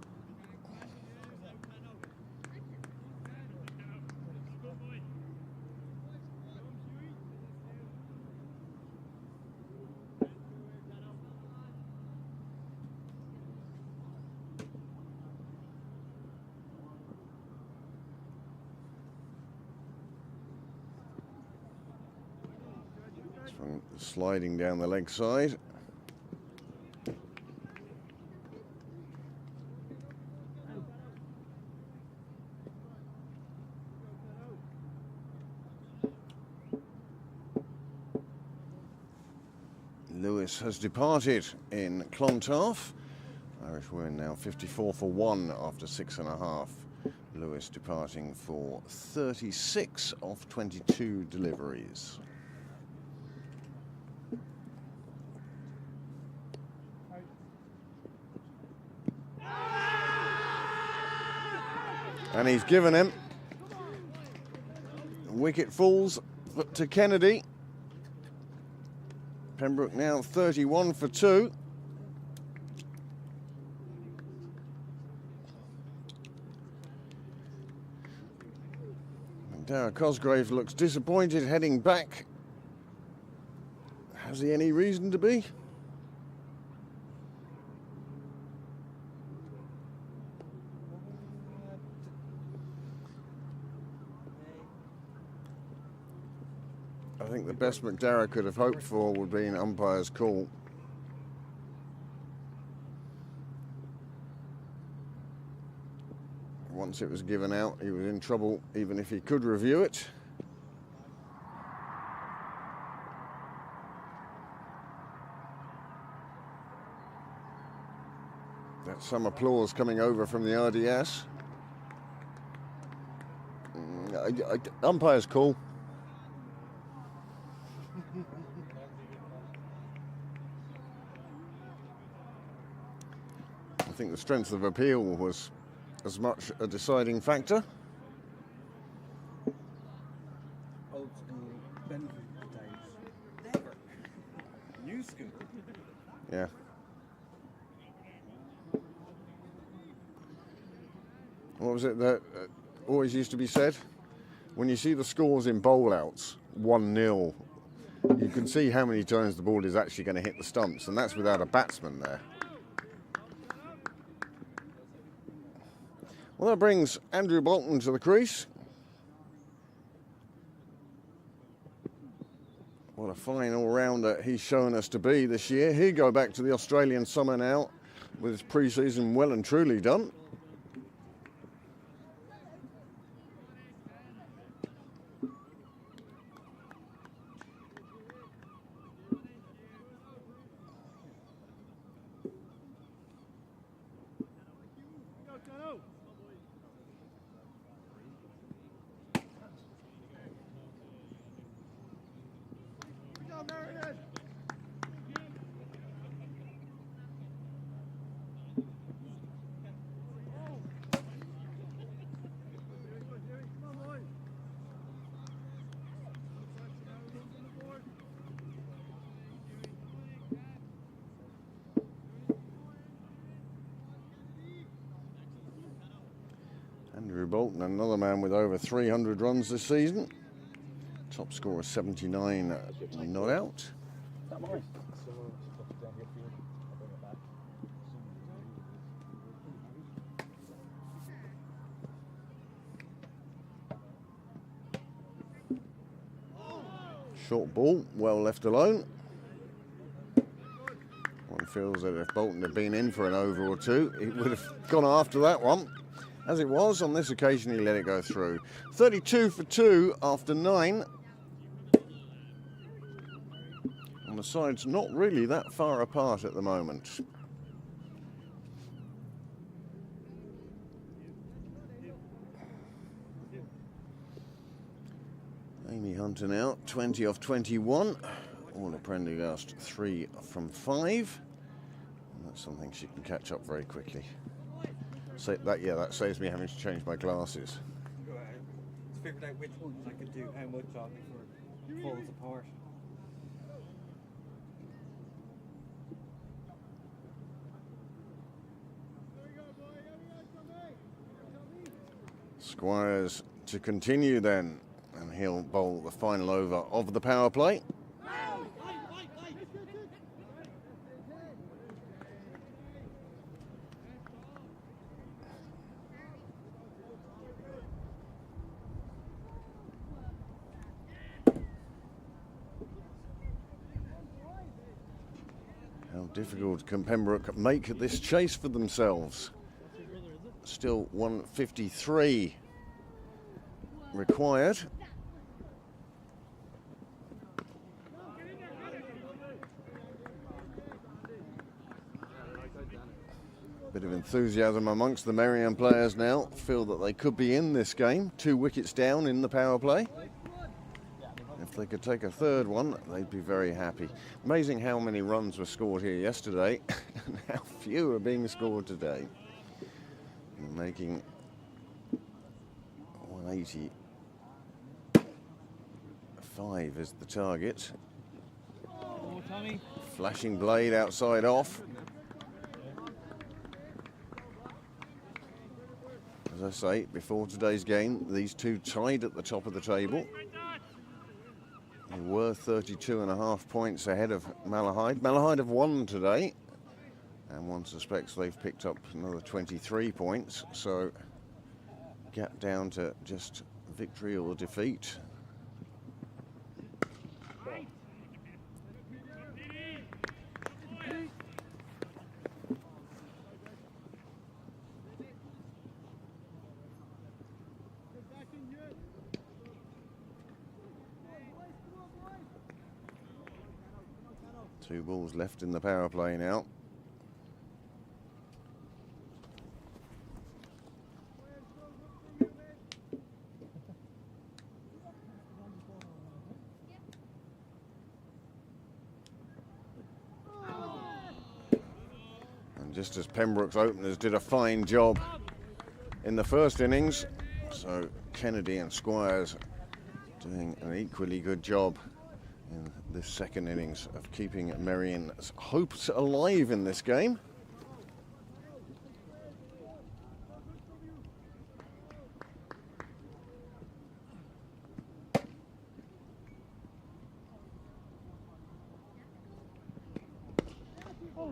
Sliding down the leg side. Lewis has departed in Clontarf. Irish women now 54 for 1 after 6.5. Lewis departing for 36 of 22 deliveries. And he's given him. Wicket falls to Kennedy. Pembroke now 31 for 2. And Dara Cosgrave looks disappointed heading back. Has he any reason to be? I think the best McDara could have hoped for would be an umpire's call. Once it was given out, he was in trouble even if he could review it. That's some applause coming over from the RDS. Umpire's call. I think the strength of appeal was as much a deciding factor. Old school benefit days. Never. New school. Yeah. What was it that always used to be said? When you see the scores in bowl-outs, 1-0, you can see how many times the ball is actually going to hit the stumps, and that's without a batsman there. Well, that brings Andrew Bolton to the crease. What a fine all-rounder he's shown us to be this year. He'll go back to the Australian summer now with his pre-season well and truly done. Andrew Bolton, another man with over 300 runs this season. Top score is 79, not out. Short ball, well left alone. feels that if Bolton had been in for an over or two, he would have gone after that one. As it was, on this occasion, he let it go through. 32 for 2 after 9. And the sides not really that far apart at the moment. Amy Hunter now, 20 off 21. Orla Prendergast, 3 from 5. And that's something she can catch up very quickly. So that saves me having to change my glasses. Let's figure out which ones I can do how much on before it falls apart. Squires to continue then, and he'll bowl the final over of the power play. How difficult can Pembroke make this chase for themselves? Still 153 required. Bit of enthusiasm amongst the Merrion players now. Feel that they could be in this game. 2 wickets down in the power play. If they could take a third one, they'd be very happy. Amazing how many runs were scored here yesterday and how few are being scored today. Making 185 is the target. Oh, Tommy. Flashing blade outside off. As I say, before today's game, these two tied at the top of the table. They were 32.5 points ahead of Malahide. Malahide have won today, and one suspects they've picked up another 23 points, so gap down to just victory or defeat. Two balls left in the power play now. And just as Pembroke's openers did a fine job in the first innings, so Kennedy and Squires doing an equally good job in this second innings of keeping Merrion's hopes alive in this game. Well,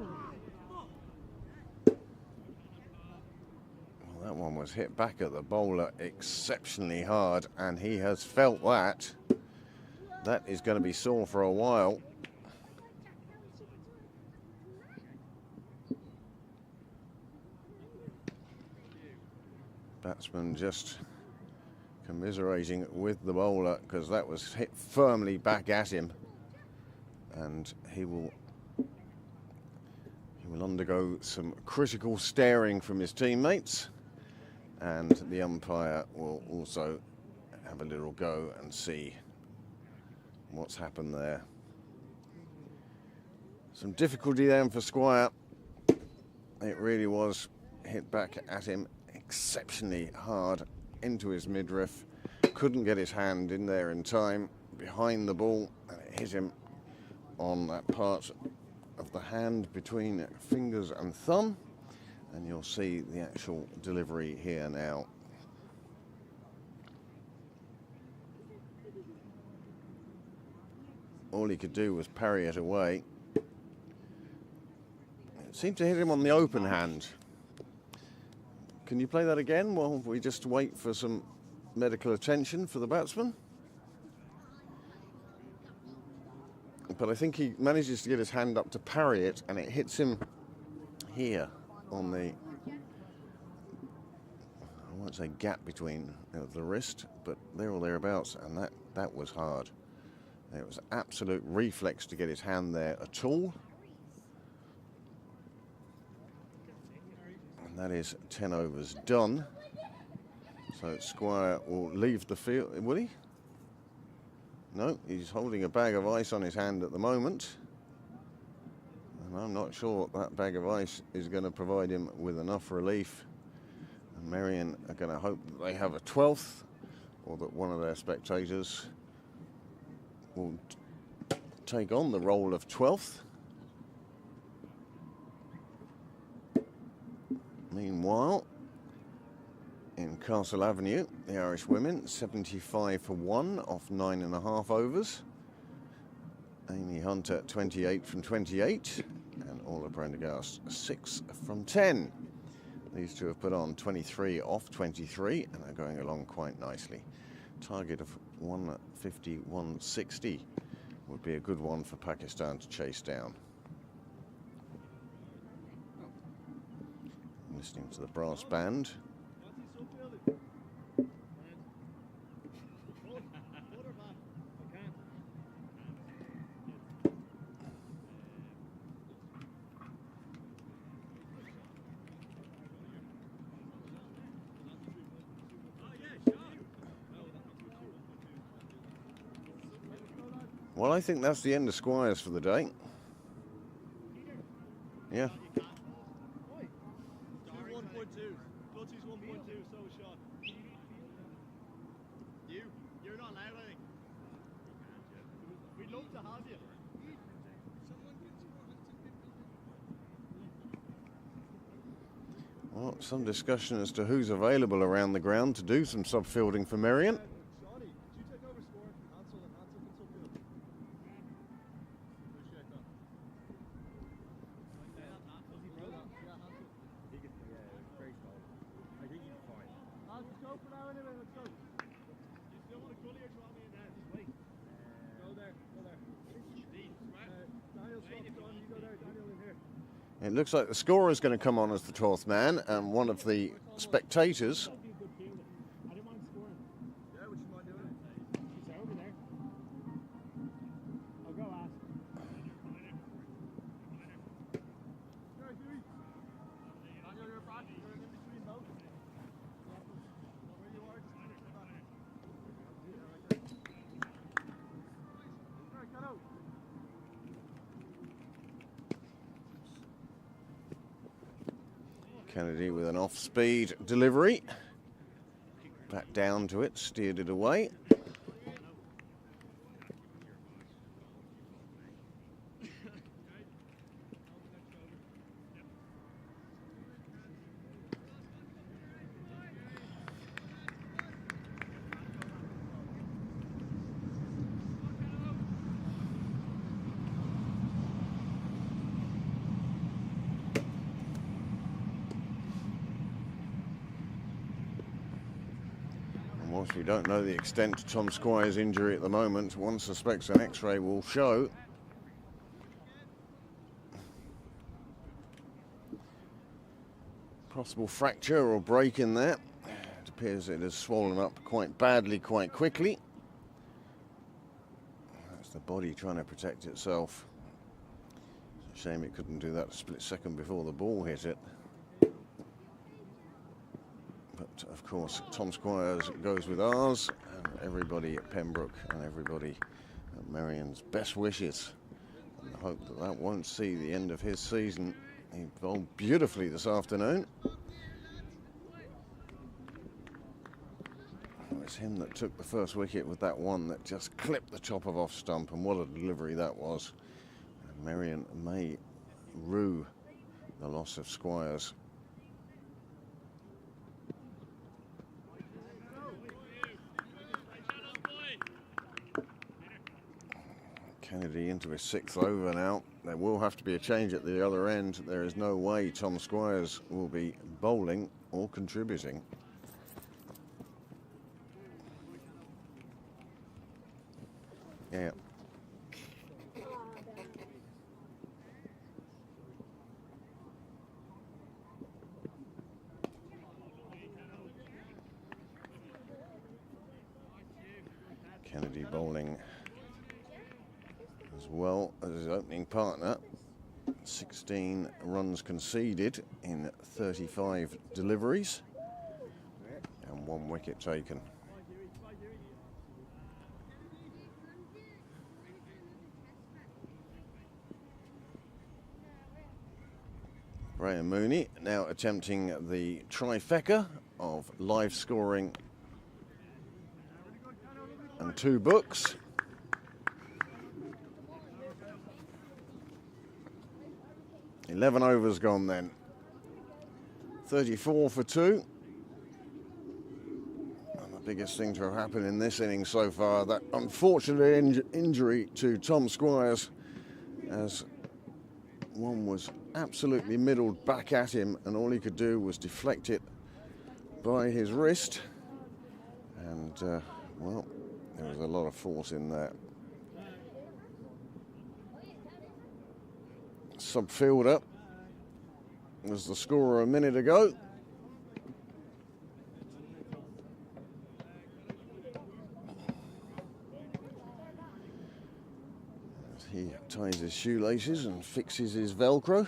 that one was hit back at the bowler exceptionally hard, and he has felt that. That is going to be sore for a while. Batsman just commiserating with the bowler because that was hit firmly back at him, and he will undergo some critical staring from his teammates, and the umpire will also have a little go and see what's happened there. Some difficulty then for Squire. It really was hit back at him exceptionally hard into his midriff. Couldn't get his hand in there in time behind the ball, and it hit him on that part of the hand between fingers and thumb. And you'll see the actual delivery here now. All he could do was parry it away. It seemed to hit him on the open hand. Can you play that again while we just wait for some medical attention for the batsman? but I think he manages to get his hand up to parry it, and it hits him here on the, I won't say gap between the wrist, but there or thereabouts, and that was hard. It was absolute reflex to get his hand there at all. And that is 10 overs done. So Squire will leave the field, will he? No, he's holding a bag of ice on his hand at the moment. And I'm not sure that bag of ice is going to provide him with enough relief. And Merrion are going to hope that they have a 12th, or that one of their spectators will take on the role of 12th. Meanwhile, in Castle Avenue, the Irish women 75 for 1 off 9.5 overs. Amy Hunter 28 from 28, and Orla Prendergast 6 from 10. These two have put on 23 off 23 and are going along quite nicely. Target of 150, 160 would be a good one for Pakistan to chase down. Listening to the brass band. Well, I think that's the end of Squires for the day. Yeah. 1.2. Clutzy's 1.2, so shot. You're not allowed, I think. We'd love to have you. Well, some discussion as to who's available around the ground to do some sub-fielding for Merrion. Johnny, could you take over scoring from Hansel and Hansel can sub-field? Appreciate that. Does he throw that? Yeah, Hansel. Very strong. I think he'll be fine. Let's go for now anyway, let's go. You still want to gully or draw me in there? Just wait. Go there, go there. Daniel, stop, John, you go there, Daniel in here. It looks like the scorer is going to come on as the 12th man, and one of the spectators. I don't mind scoring. Yeah, would you mind doing it? He's over there. I'll go ask. Daniel, you're back. You're in between both. Where you are, just come back. Yeah, right there. Alright, cut out. Kennedy with an off-speed delivery. Back down to it, steered it away. Whilst we don't know the extent to Tom Squire's injury at the moment, one suspects an X-ray will show. Possible fracture or break in there. It appears it has swollen up quite badly, quite quickly. That's the body trying to protect itself. It's a shame it couldn't do that a split second before the ball hit it. But of course, Tom Squires goes with ours, and everybody at Pembroke and everybody at Merrion's best wishes. And I hope that that won't see the end of his season. He bowled beautifully this afternoon. It was him that took the first wicket with that one that just clipped the top of off stump, and what a delivery that was. And Merrion may rue the loss of Squires. Kennedy into his 6th over now. There will have to be a change at the other end. There is no way Tom Squires will be bowling or contributing. Yeah. Kennedy bowling as well as his opening partner. 16 runs conceded in 35 deliveries and 1 wicket taken. Graham Mooney now attempting the trifecta of live scoring and 2 books. "11 overs gone then. 34 for 2. And the biggest thing to have happened in this innings so far, that unfortunate injury to Tom Squires, as one was absolutely middled back at him and all he could do was deflect it by his wrist. And, well, there was a lot of force in there. Sub-fielder was the scorer a minute ago. As he ties his shoelaces and fixes his Velcro.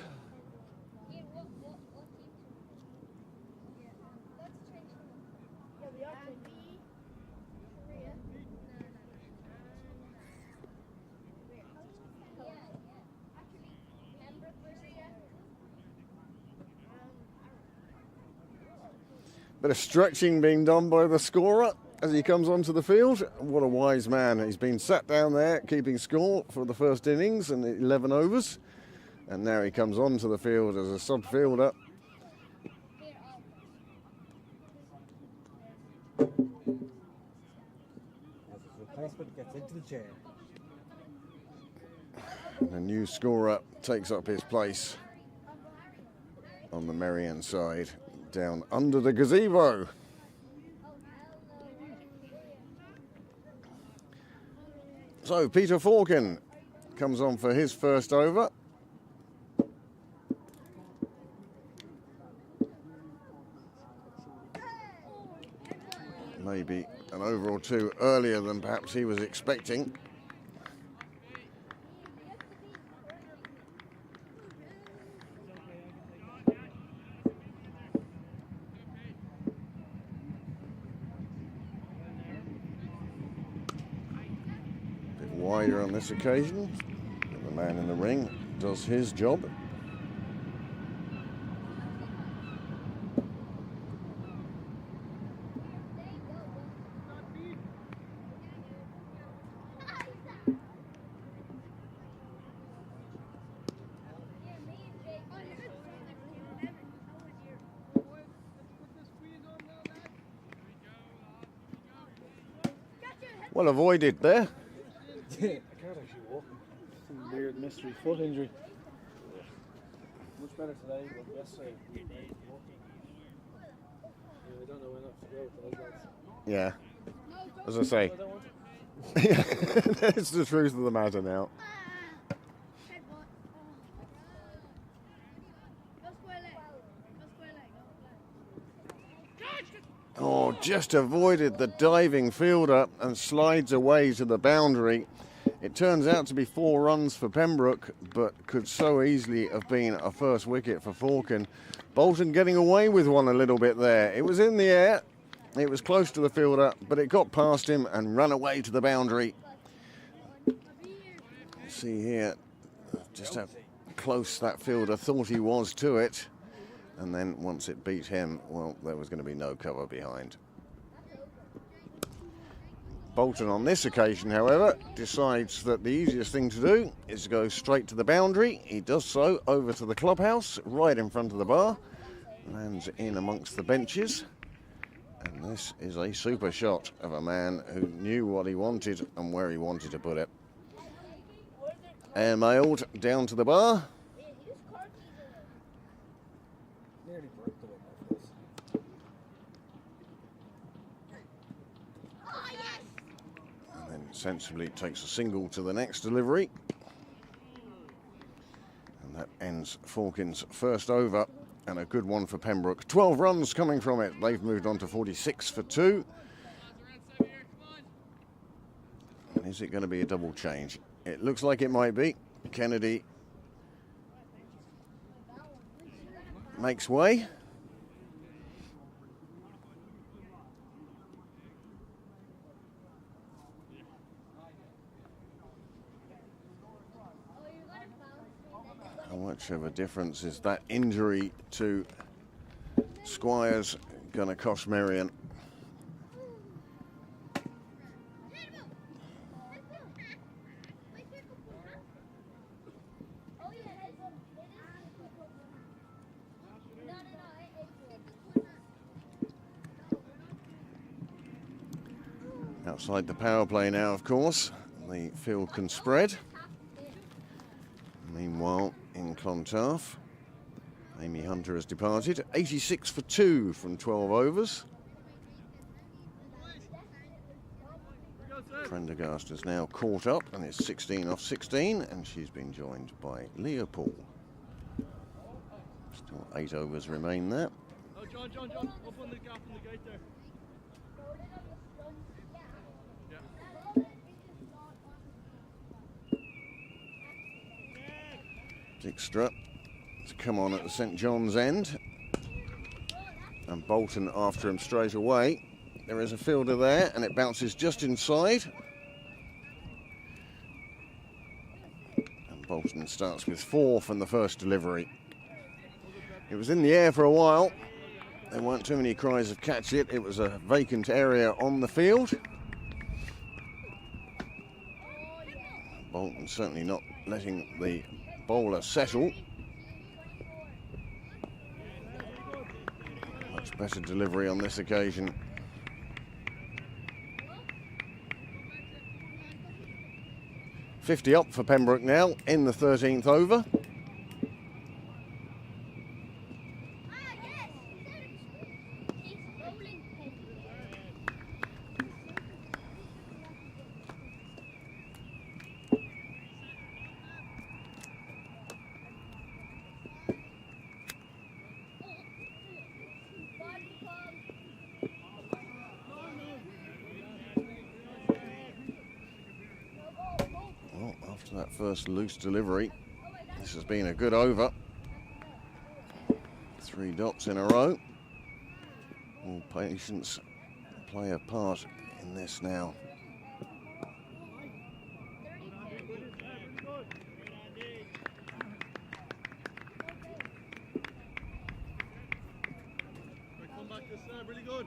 Bit of stretching being done by the scorer as he comes onto the field. What a wise man. He's been sat down there keeping score for the first innings and 11 overs. And now he comes onto the field as a sub-fielder. As his replacement gets into the chair. And a new scorer takes up his place on the Merrion side, down under the gazebo. So Peter Falcon comes on for his first over. Maybe an over or 2 earlier than perhaps he was expecting. Wider on this occasion, and the man in the ring does his job. Well avoided there. I can't actually walk. Some weird mystery foot injury. Much better today, but yesterday. I don't know when enough to go with those lads. Yeah, as I say, that's the truth of the matter now. Oh, just avoided the diving fielder and slides away to the boundary. It turns out to be 4 runs for Pembroke, but could so easily have been a first wicket for Falcon. Bolton getting away with one a little bit there. It was in the air, it was close to the fielder, but it got past him and ran away to the boundary. See here just how close that fielder thought he was to it. And then once it beat him, well, there was going to be no cover behind. Bolton on this occasion, however, decides that the easiest thing to do is to go straight to the boundary. He does so over to the clubhouse, right in front of the bar, lands in amongst the benches. And this is a super shot of a man who knew what he wanted and where he wanted to put it. Air-mailed down to the bar. Sensibly takes a single to the next delivery. And that ends Falcon's first over, and a good one for Pembroke. 12 runs coming from it. They've moved on to 46 for 2. Is it going to be a double change? It looks like it might be. Kennedy makes way. How much of a difference is that injury to Squires going to cost Merrion? Outside the power play now, of course. The field can spread. Meanwhile, in Clontarf, Amy Hunter has departed. 86 for 2 from 12 overs. Prendergast is now caught up and is 16 off 16, and she's been joined by Leopold. Still 8 overs remain there. Oh, John, up on the gap in the gate there. Dijkstra to come on at the St John's end, and Bolton after him straight away. There is a fielder there, and it bounces just inside. And Bolton starts with 4 from the first delivery. It was in the air for a while. There weren't too many cries of catch it. It was a vacant area on the field. Bolton certainly not letting the bowler settle. Much better delivery on this occasion. $50 up for Pembroke now in the 13th over. After that first loose delivery, this has been a good over. 3 dots in a row. All patience play a part in this now. Come back this time, really good.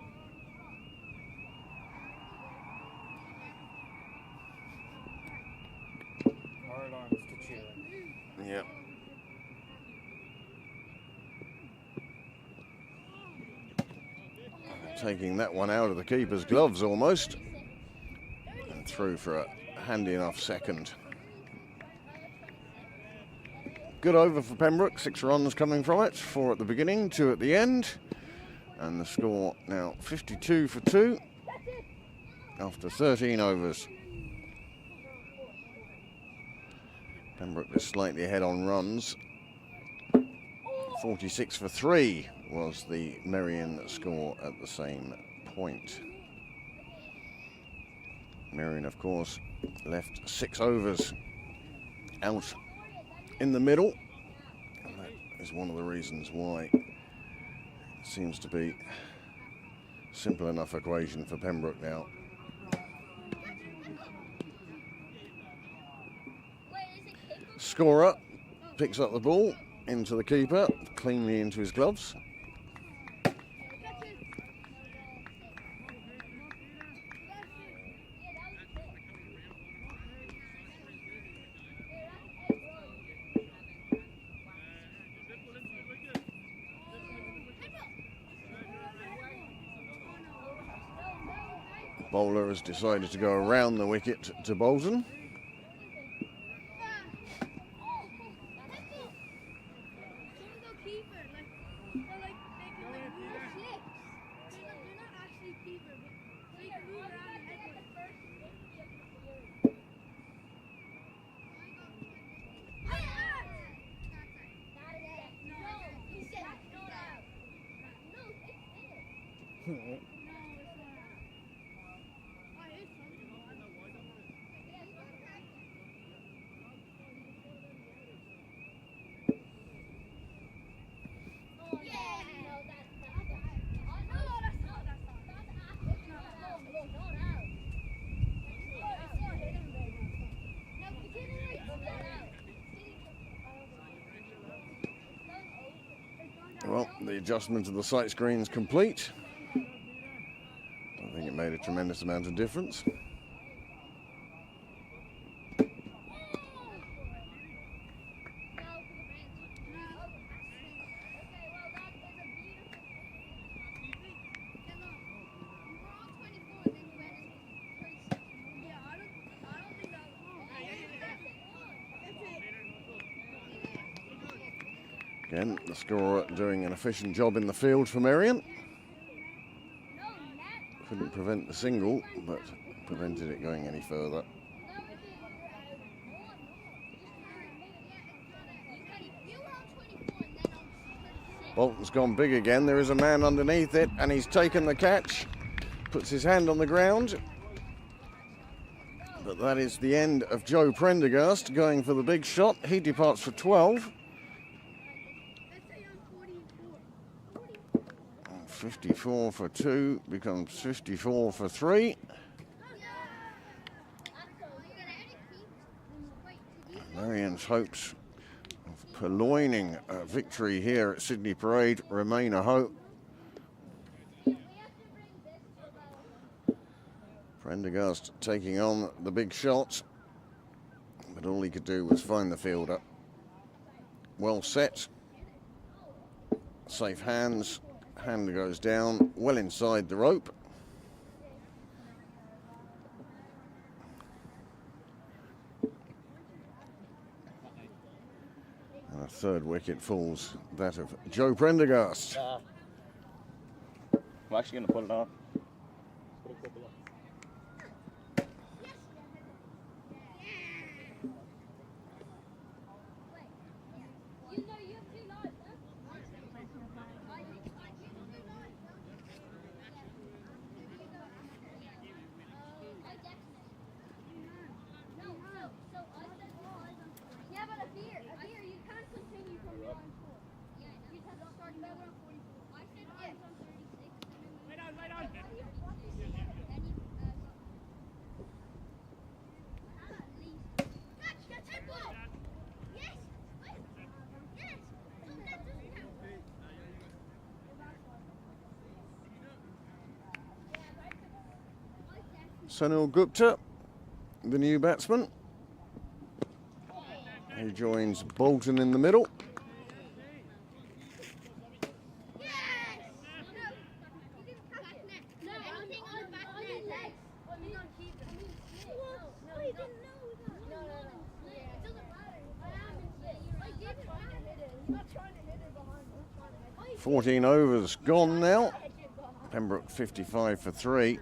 Hard arms to cheer. Yep. Taking that one out of the keeper's gloves almost. And through for a handy enough second. Good over for Pembroke, 6 runs coming from it, 4 at the beginning, 2 at the end. And the score now 52 for 2 after 13 overs. Pembroke is slightly ahead on runs. 46 for 3 was the Merrion score at the same point. Merrion, of course, left 6 overs out in the middle. And that is one of the reasons why it seems to be a simple enough equation for Pembroke now. Scorer picks up the ball into the keeper, cleanly into his gloves. Bowler has decided to go around the wicket to Bolton. Well, the adjustment of the sight screen's complete. I think it made a tremendous amount of difference. Again, the scorer doing an efficient job in the field for Merrion. Couldn't prevent the single, but prevented it going any further. Bolton's gone big again. There is a man underneath it, and he's taken the catch. Puts his hand on the ground. But that is the end of Joe Prendergast going for the big shot. He departs for 12. 54 for 2 becomes 54 for 3. Merrion's hopes of purloining a victory here at Sydney Parade remain a hope. Prendergast taking on the big shot, but all he could do was find the fielder. Well set, safe hands. Hand goes down, well inside the rope. And a third wicket falls, that of Joe Prendergast. I'm actually going to put it on. Sunil Gupta, the new batsman. He joins Bolton in the middle. "14 overs gone now. Pembroke 55 for 3.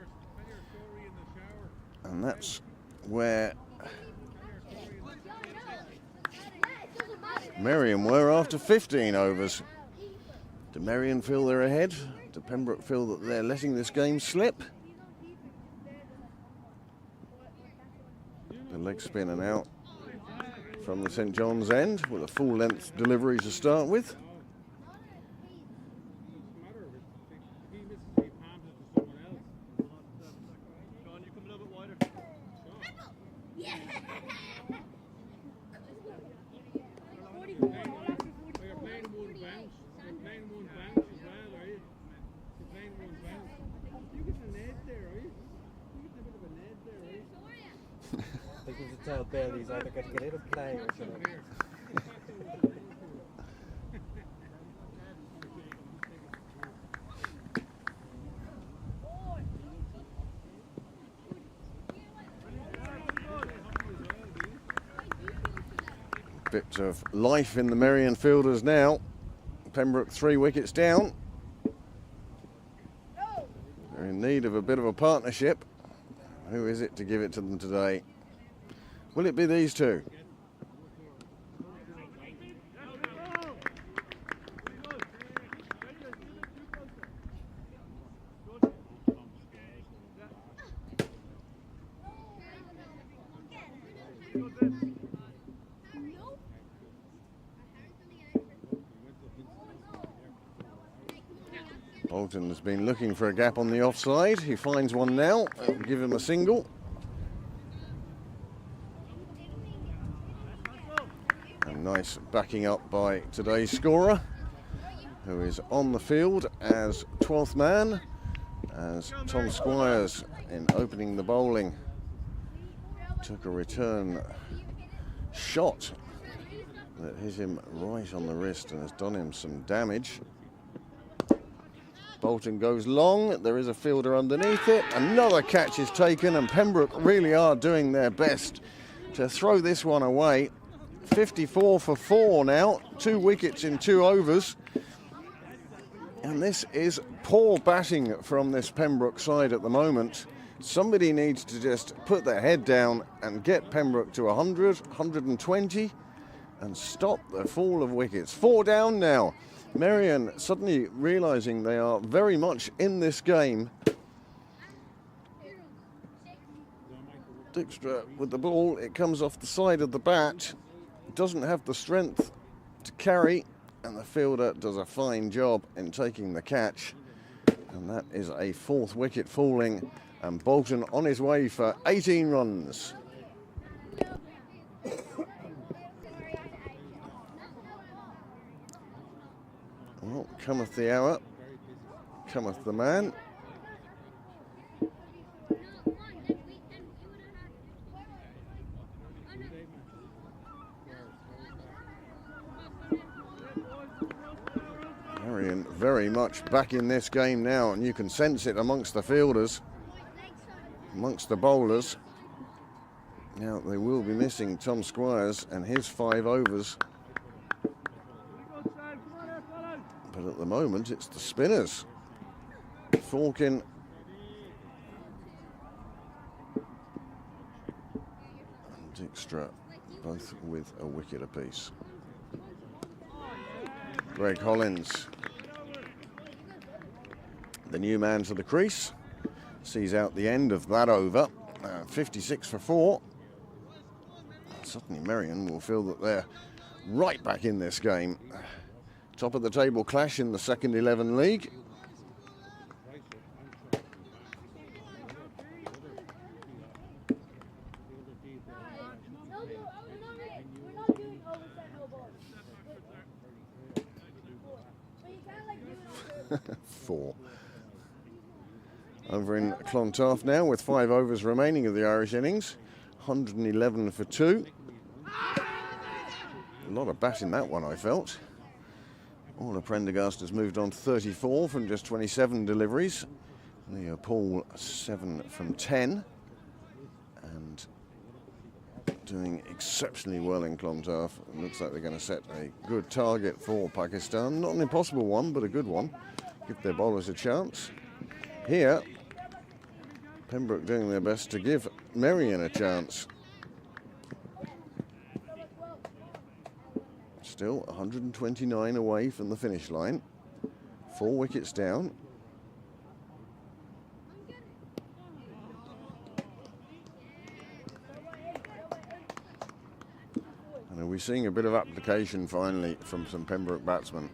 And that's where Merrion were after 15 overs. Do Merrion feel they're ahead? Do Pembroke feel that they're letting this game slip? The leg spin and out from the St John's end with a full length delivery to start with. I think you should tell Bill he's either going to get in and play or something. Bit of life in the Merrion fielders now. Pembroke 3 wickets down. They're in need of a bit of a partnership. Who is it to give it to them today? Will it be these two? Bolton has been looking for a gap on the offside. He finds one now. It'll give him a single. And nice backing up by today's scorer, who is on the field as 12th man, as Tom Squires, in opening the bowling, took a return shot that hit him right on the wrist and has done him some damage. Bolton goes long, there is a fielder underneath it, another catch is taken, and Pembroke really are doing their best to throw this one away. 54 for 4 now, 2 wickets in 2 overs. And this is poor batting from this Pembroke side at the moment. Somebody needs to just put their head down and get Pembroke to 100, 120 and stop the fall of wickets. 4 down now. Merrion suddenly realising they are very much in this game. Dijkstra with the ball, it comes off the side of the bat. Doesn't have the strength to carry, and the fielder does a fine job in taking the catch. And that is a 4th wicket falling, and Bolton on his way for 18 runs. Well, cometh the hour, cometh the man. Merrion very much back in this game now, and you can sense it amongst the fielders, amongst the bowlers. Now they will be missing Tom Squires and his 5 overs. But at the moment, it's the spinners. Falkin and Dijkstra, both with a wicket apiece. Greg Hollins, the new man to the crease, sees out the end of that over. 56 for 4. Suddenly Merrion will feel that they're right back in this game. Top of the table clash in the second 11 league. Four. Over in Clontarf now with 5 overs remaining of the Irish innings. 111 for 2. A lot of bat in that one, I felt. Orla Prendergast has moved on to 34 from just 27 deliveries. Leo Paul 7 from 10. And doing exceptionally well in Clontarf. It looks like they're going to set a good target for Pakistan. Not an impossible one, but a good one. Give their bowlers a chance. Here, Pembroke doing their best to give Merrion a chance. Still 129 away from the finish line. 4 wickets down. And are we seeing a bit of application finally from some Pembroke batsmen?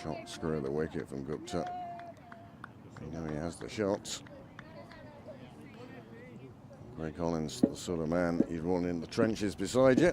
Shot screw the wicket from Gupta. You know he has the shots. Greg Hollins, the sort of man you'd want in the trenches beside you.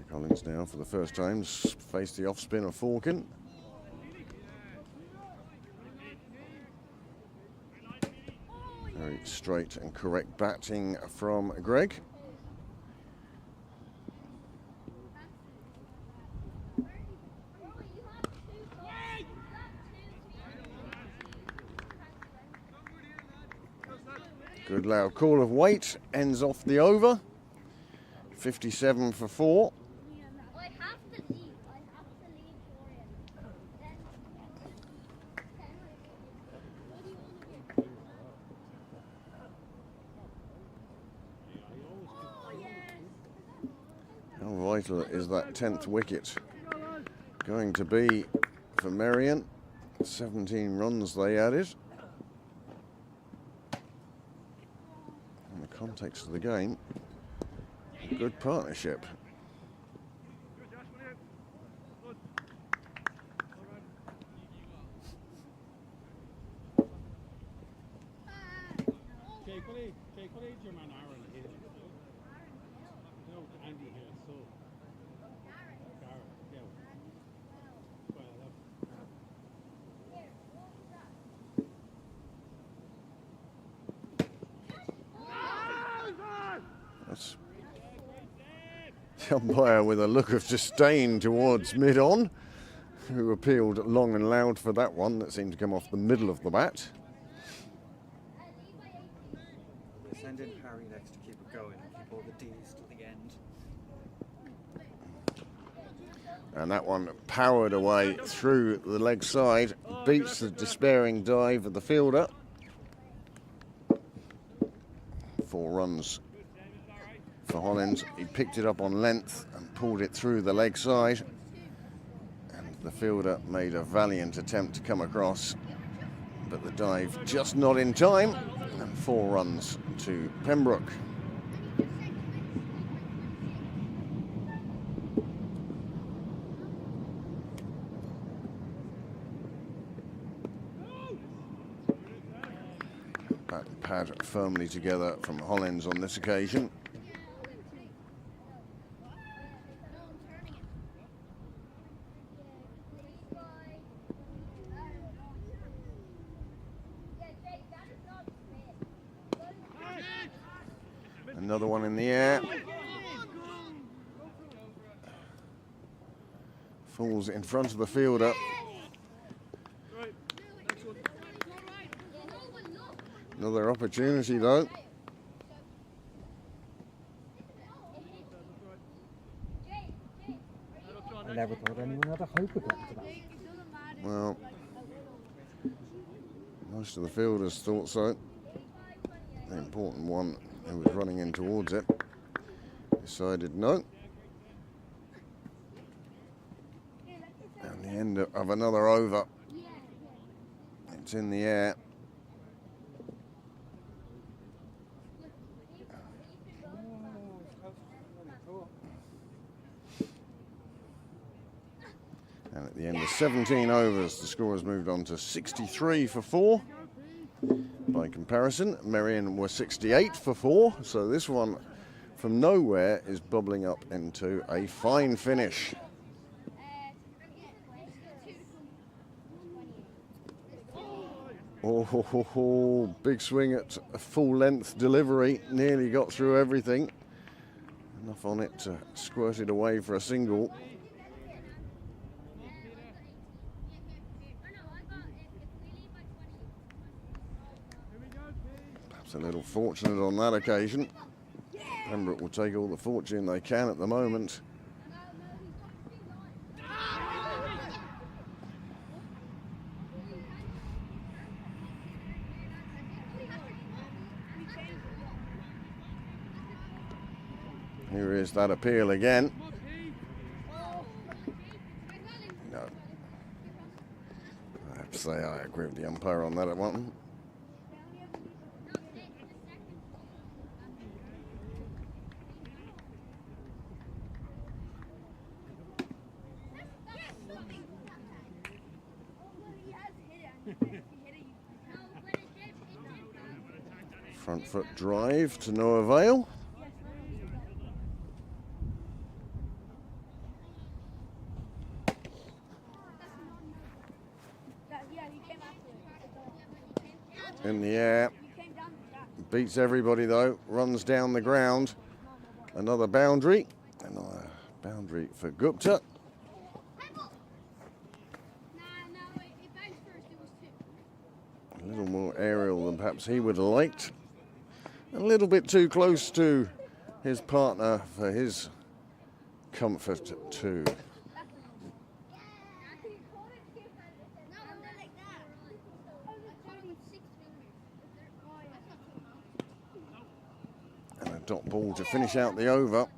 Collins now for the first time faced the off spin of Falkin. Very straight and correct batting from Greg. Good loud call of weight ends off the over. 57 for 4. How vital is that 10th wicket going to be for Merrion? 17 runs they added. In the context of the game, a good partnership. Jake, what age your man Aaron here? No, Andy here, so. Garrett, yeah. That's the umpire with a look of disdain towards mid-on, who appealed long and loud for that one that seemed to come off the middle of the bat. Send in Harry next to keep it going and keep all the D's to the end. And that one powered away through the leg side, beats the despairing dive of the fielder. 4 runs for Hollins. He picked it up on length and pulled it through the leg side. And the fielder made a valiant attempt to come across, but the dive just not in time. And 4 runs to Pembroke. Bat and pad firmly together from Hollins on this occasion. Another one in the air. Falls in front of the fielder. Another opportunity though. I never thought anyone had a hope of getting to that. Well, most of the fielders thought so. The important one who was running in towards it decided no. And the end of another over. It's in the air. And at the end of 17 overs, the score has moved on to 63 for 4. By comparison, Merrion were 68 for 4, so this one from nowhere is bubbling up into a fine finish. Oh, big swing at a full length delivery, nearly got through everything. Enough on it to squirt it away for a single. A little fortunate on that occasion. Pembroke will take all the fortune they can at the moment. Here is that appeal again. No. I have to say I agree with the umpire on that one. Front foot drive to no avail. In the air. Beats everybody though. Runs down the ground. Another boundary. Another boundary for Gupta. A little more aerial than perhaps he would have liked. A little bit too close to his partner for his comfort too. And a dot ball to finish out the over.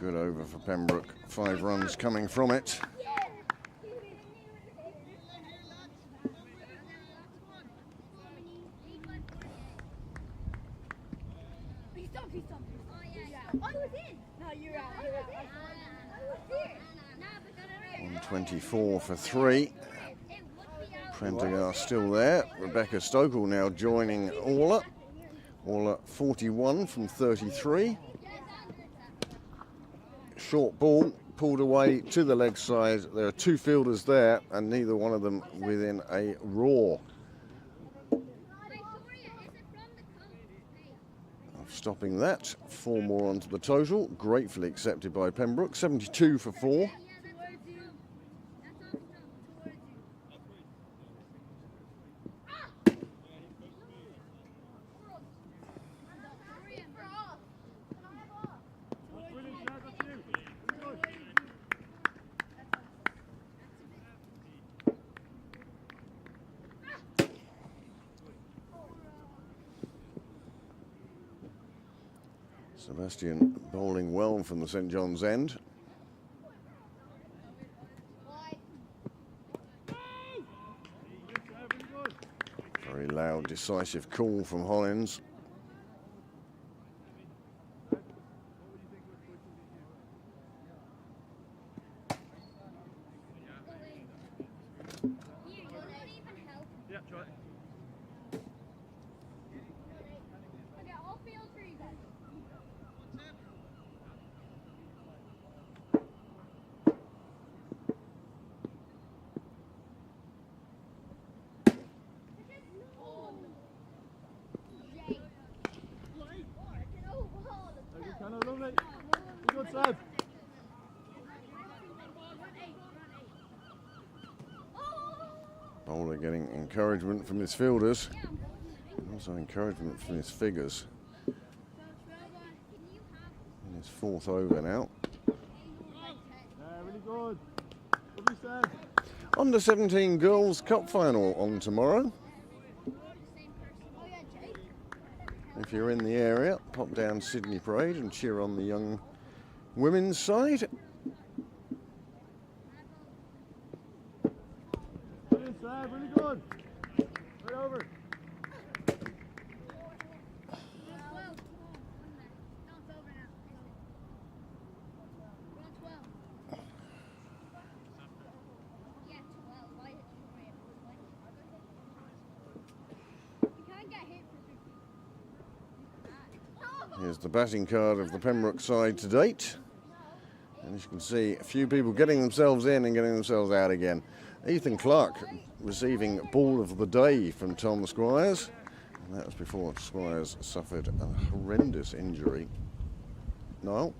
Good over for Pembroke. 5 runs coming from it. I was in. No, you're out. I was here. 124 for 3. Prendergast still there. Rebecca Stokell now joining Orla. Orla 41 from 33. Short ball pulled away to the leg side. There are 2 fielders there and neither one of them within a roar of stopping that. 4 more onto the total. Gratefully accepted by Pembroke. 72 for 4. Sebastian bowling well from the St John's end. Very loud, decisive call from Hollins. Good save. Bowler getting encouragement from his fielders, and also encouragement from his figures. In his 4th over now. Really good. Lovely save. Under 17 Girls Cup Final on tomorrow. If you're in the area, pop down Sydney Parade and cheer on the young women's side. Brilliant save, really good. Right over. Here's the batting card of the Pembroke side to date. And as you can see, a few people getting themselves in and getting themselves out again. Ethan Clark receiving ball of the day from Tom Squires. And that was before Squires suffered a horrendous injury. Niall?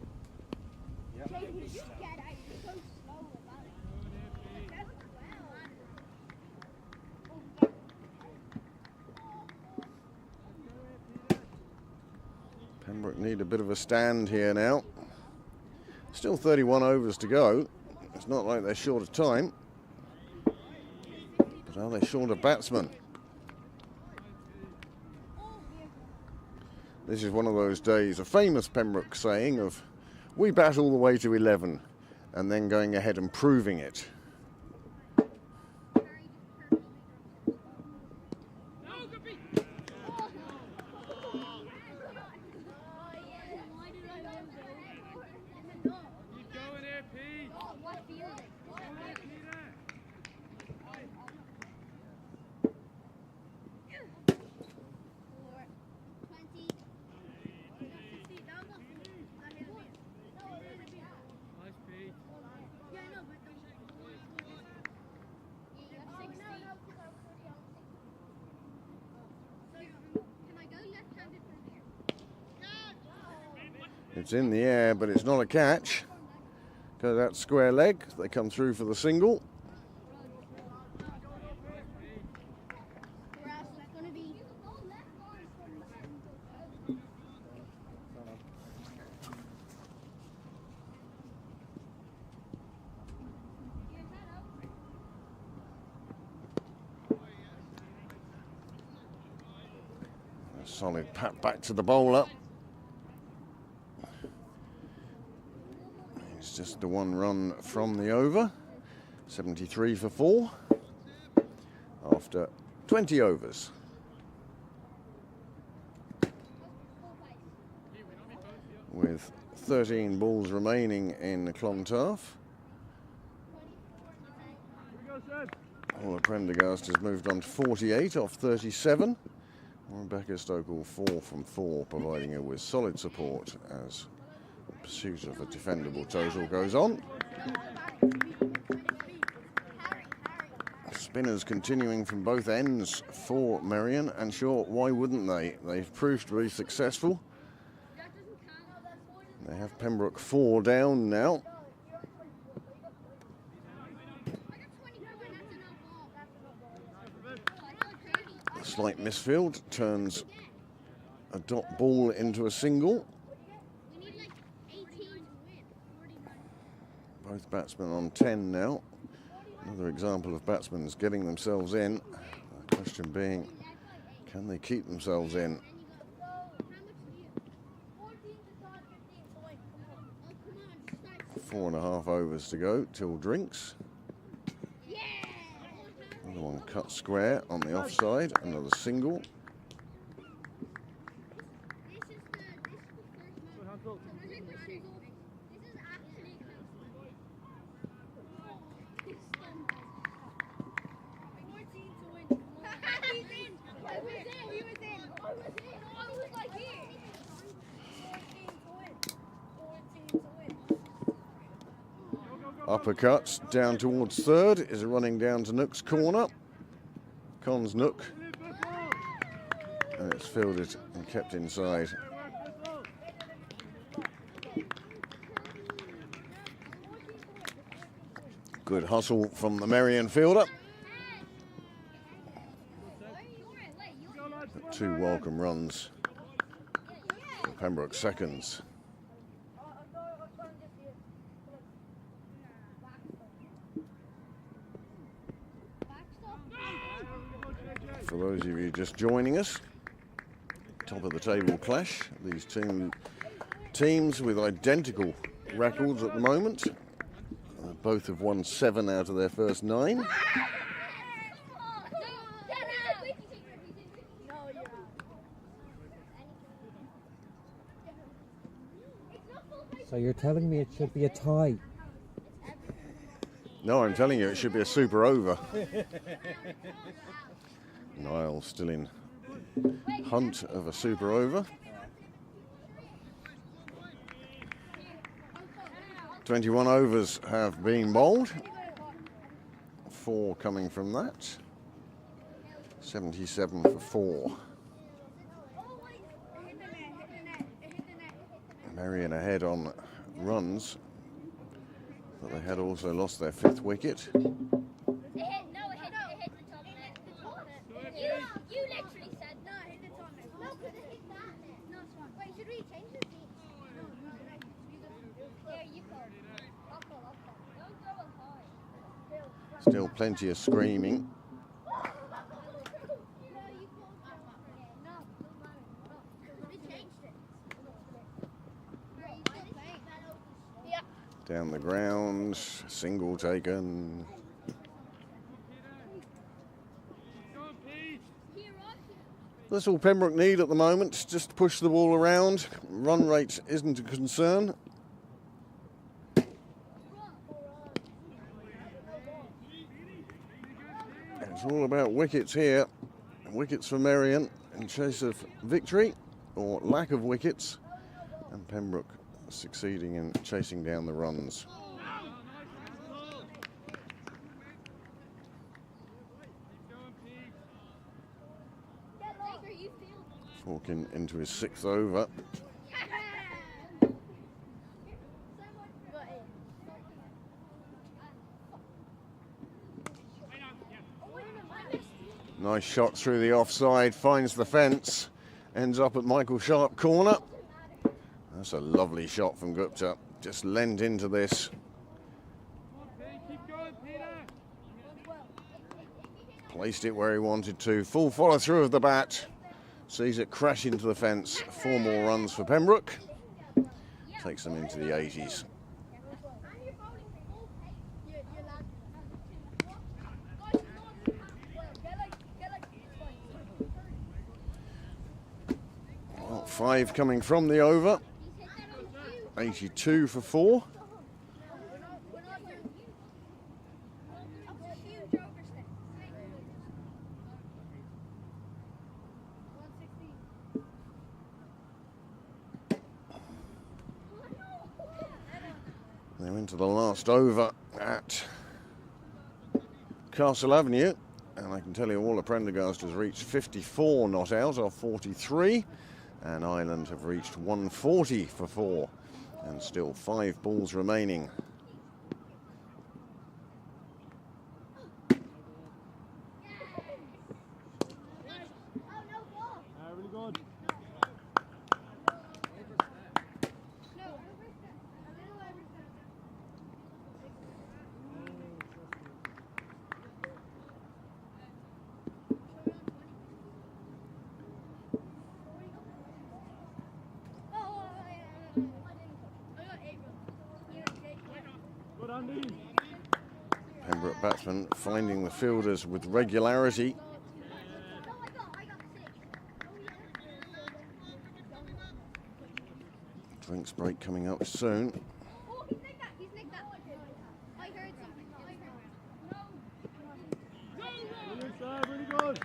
Pembroke need a bit of a stand here now. Still 31 overs to go. It's not like they're short of time. But are they short of batsmen? This is one of those days, a famous Pembroke saying of, we bat all the way to 11 and then going ahead and proving it. It's in the air, but it's not a catch. Because that square leg, they come through for the single. A solid pat back to the bowler. It's just the one run from the over. 73 for 4 after 20 overs. With 13 balls remaining in the Clontarf. Paula Prendergast has moved on to 48 off 37. Rebecca Stokell 4 from 4, providing her with solid support as the pursuit of a defendable total goes on. Spinners continuing from both ends for Merrion, and sure, why wouldn't they? They've proved to be successful. They have Pembroke 4 down now. A slight misfield turns a dot ball into a single. Both batsmen on 10 now. Another example of batsmen getting themselves in. The question being, can they keep themselves in? 4.5 overs to go till drinks. Another one cut square on the offside, another single. Uppercut down towards third is running down to Nook's corner. Con's Nook. And it's fielded and kept inside. Good hustle from the Merrion fielder. 2 welcome runs for Pembroke seconds. For those of you just joining us, top of the table clash. These teams with identical records at the moment. Both have won 7 out of their first 9. So you're telling me it should be a tie? No, I'm telling you it should be a super over. Niall still in hunt of a super over. 21 overs have been bowled. 4 coming from that. 77 for 4. Merrion ahead on runs, but they had also lost their 5th wicket. You literally said no, hit the top. No, because it hit that net. No, it's fine. Wait, should we change this? No. There you go. I'll call. Don't go high. Still plenty of screaming. Down the ground, single taken. That's all Pembroke need at the moment, just to push the ball around. Run rate isn't a concern. It's all about wickets here. Wickets for Merrion in chase of victory, or lack of wickets, and Pembroke succeeding in chasing down the runs. Falking into his 6th over. Nice shot through the offside, finds the fence, ends up at Michael Sharp corner. That's a lovely shot from Gupta, just lent into this. Placed it where he wanted to, full follow through of the bat. Sees it crash into the fence. 4 more runs for Pembroke. Takes them into the 80s. 5 coming from the over. 82 for 4. They're into the last over at Castle Avenue, and I can tell you all the Prendergast has reached 54 not out of 43, and Ireland have reached 140 for 4, and still 5 balls remaining. Really good. Good, Andy. Pembroke batsmen finding the fielders with regularity. Drinks break coming up soon. Oh, he's nicked that. He's nicked that. I heard something. Brilliant side, really good.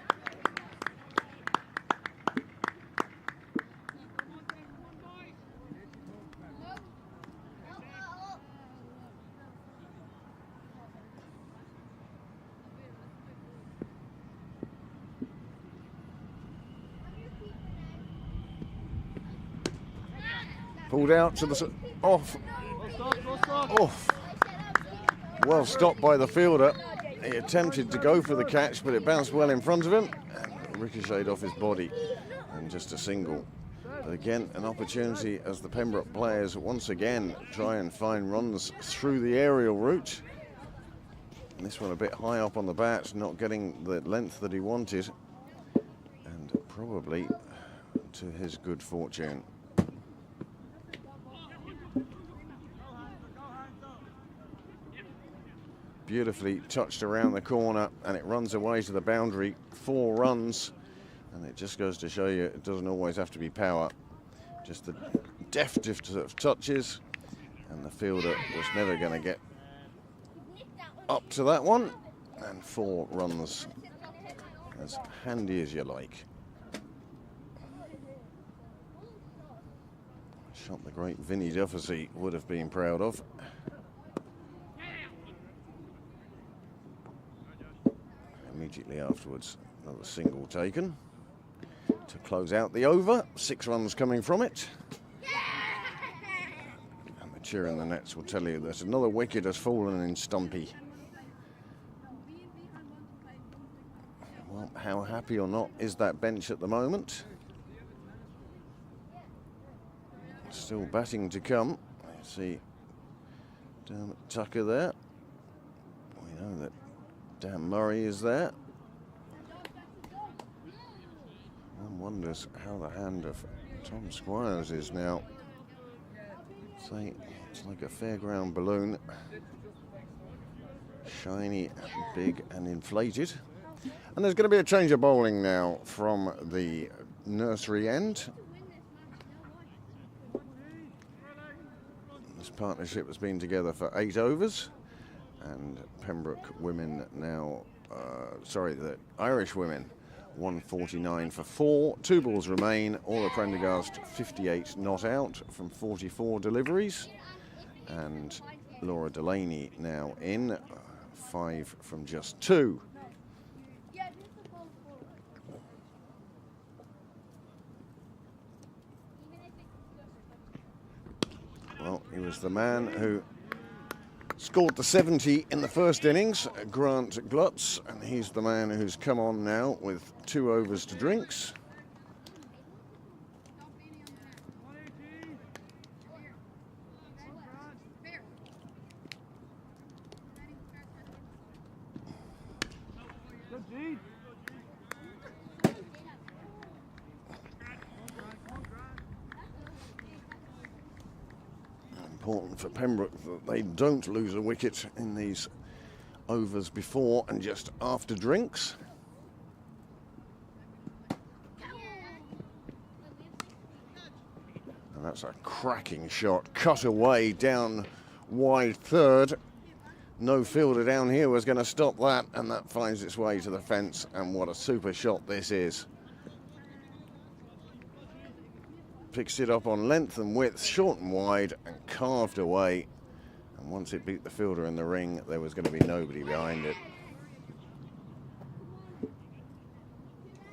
Pulled out to the off. Off. Well stopped by the fielder. He attempted to go for the catch, but it bounced well in front of him and ricocheted off his body, and just a single. But again, an opportunity as the Pembroke players once again try and find runs through the aerial route. And this one a bit high up on the bat, not getting the length that he wanted, and probably to his good fortune. Beautifully touched around the corner, and it runs away to the boundary. 4 runs, and it just goes to show you it doesn't always have to be power. Just the deftest of touches, and the fielder was never going to get up to that one. And 4 runs, as handy as you like. Shot the great Vinnie Dufficy would have been proud of. Immediately afterwards, another single taken to close out the over. 6 runs coming from it. And the cheer in the nets will tell you that another wicket has fallen in Stumpy. Well, how happy or not is that bench at the moment? Still batting to come. You see Dermot Tucker there. We know that Dan Murray is there. One wonders how the hand of Tom Squires is now. Say, it's like a fairground balloon. Shiny and big and inflated. And there's going to be a change of bowling now from the nursery end. This partnership has been together for 8 overs. And Pembroke women now, the Irish women, 149 for 4. 2 balls remain. All the Prendergast 58 not out from 44 deliveries. And Laura Delaney now in, 5 from just 2. Well, he was the man who scored the 70 in the first innings, Grant Glutz, and he's the man who's come on now with 2 overs to drinks. Important for Pembroke that they don't lose a wicket in these overs before and just after drinks. And that's a cracking shot. Cut away down wide third. No fielder down here was going to stop that, and that finds its way to the fence. And what a super shot this is. Picks it up on length and width, short and wide, and carved away. And once it beat the fielder in the ring, there was going to be nobody behind it.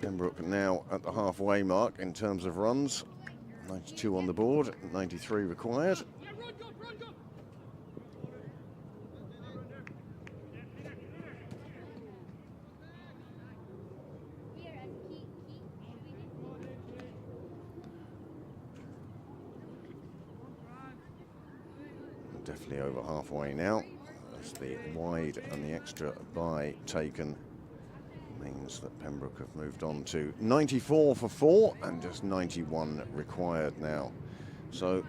Pembroke now at the halfway mark in terms of runs. 92 on the board, 93 required. Definitely over halfway now. As the wide and the extra bye taken means that Pembroke have moved on to 94 for 4 and just 91 required now. So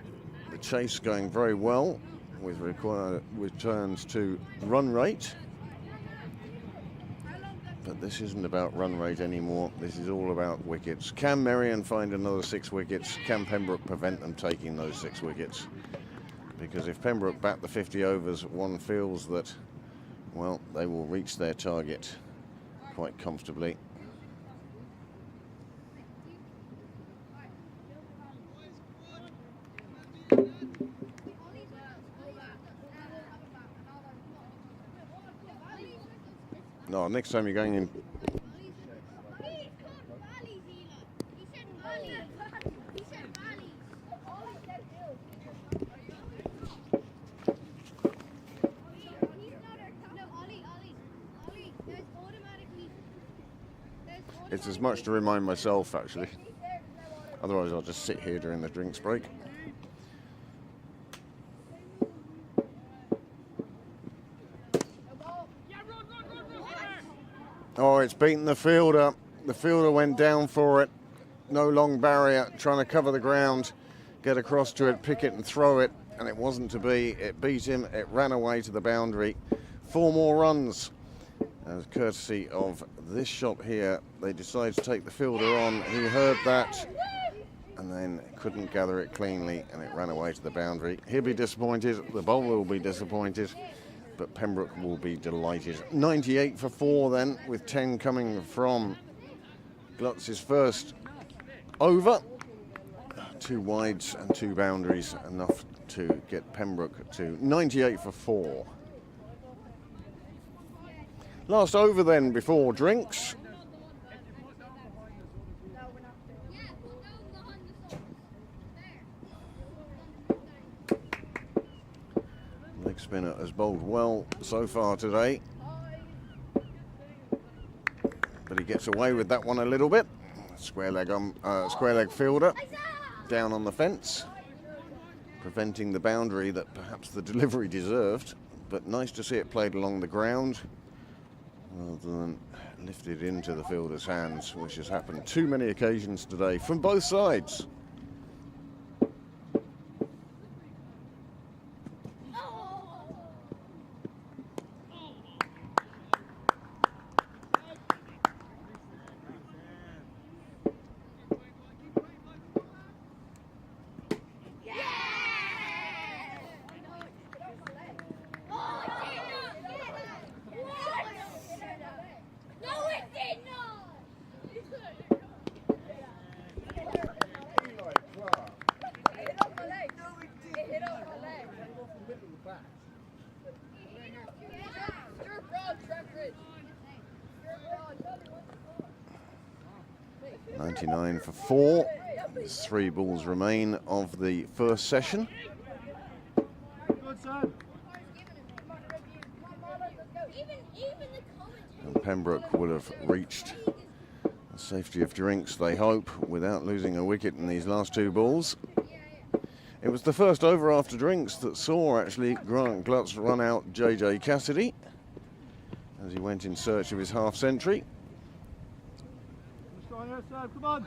the chase going very well with required returns to run rate. But this isn't about run rate anymore. This is all about wickets. Can Merrion find another 6 wickets? Can Pembroke prevent them taking those 6 wickets? Because if Pembroke bat the 50 overs, one feels that, well, they will reach their target quite comfortably. No, next time you're going in. It's as much to remind myself, actually. Otherwise, I'll just sit here during the drinks break. Oh, it's beaten the fielder. The fielder went down for it. No long barrier, trying to cover the ground, get across to it, pick it and throw it. And it wasn't to be. It beat him. It ran away to the boundary. 4 more runs. As courtesy of this shot here, they decided to take the fielder on. He heard that and then couldn't gather it cleanly, and it ran away to the boundary. He'll be disappointed, the bowler will be disappointed, but Pembroke will be delighted. 98 for 4 then, with 10 coming from Glutz's first over. 2 wides and 2 boundaries, enough to get Pembroke to 98 for 4. Last over then before drinks. Leg spinner has bowled well so far today. But he gets away with that one a little bit. Square leg fielder down on the fence, preventing the boundary that perhaps the delivery deserved. But nice to see it played along the ground, rather than lifted into the fielder's hands, which has happened too many occasions today from both sides. For 4. There's 3 balls remain of the first session. And Pembroke would have reached the safety of drinks, they hope, without losing a wicket in these last 2 balls. It was the first over after drinks that saw actually Grant Glutz run out JJ Cassidy as he went in search of his half century. Come on.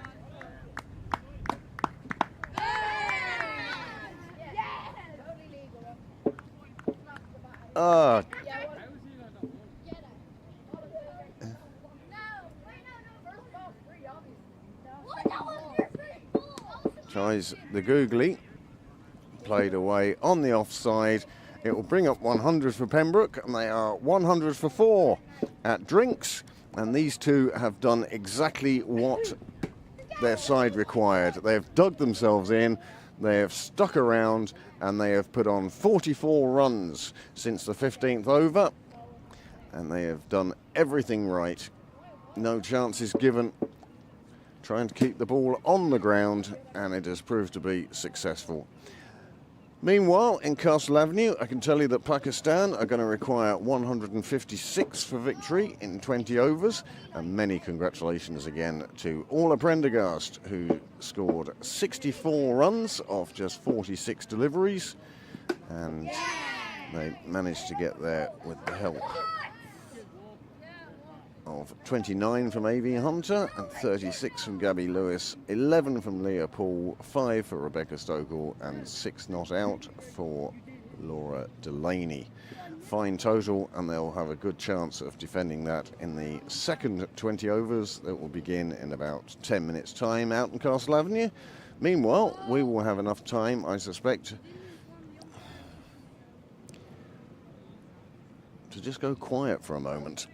tries the googly, played away on the offside. It will bring up 100 for Pembroke, and they are 100 for 4 at drinks, and these two have done exactly what their side required. They have dug themselves in, they have stuck around, and they have put on 44 runs since the 15th over, and they have done everything right. No chances given, trying to keep the ball on the ground, and it has proved to be successful. Meanwhile, in Castle Avenue, I can tell you that Pakistan are going to require 156 for victory in 20 overs. And many congratulations again to Orla Prendergast, who scored 64 runs off just 46 deliveries. And they managed to get there with the help of 29 from A.V. Hunter and 36 from Gabby Lewis, 11 from Leah Paul, 5 for Rebecca Stokell and 6 not out for Laura Delaney. Fine total, and they'll have a good chance of defending that in the second 20 overs that will begin in about 10 minutes time out in Castle Avenue. Meanwhile, we will have enough time, I suspect, to just go quiet for a moment.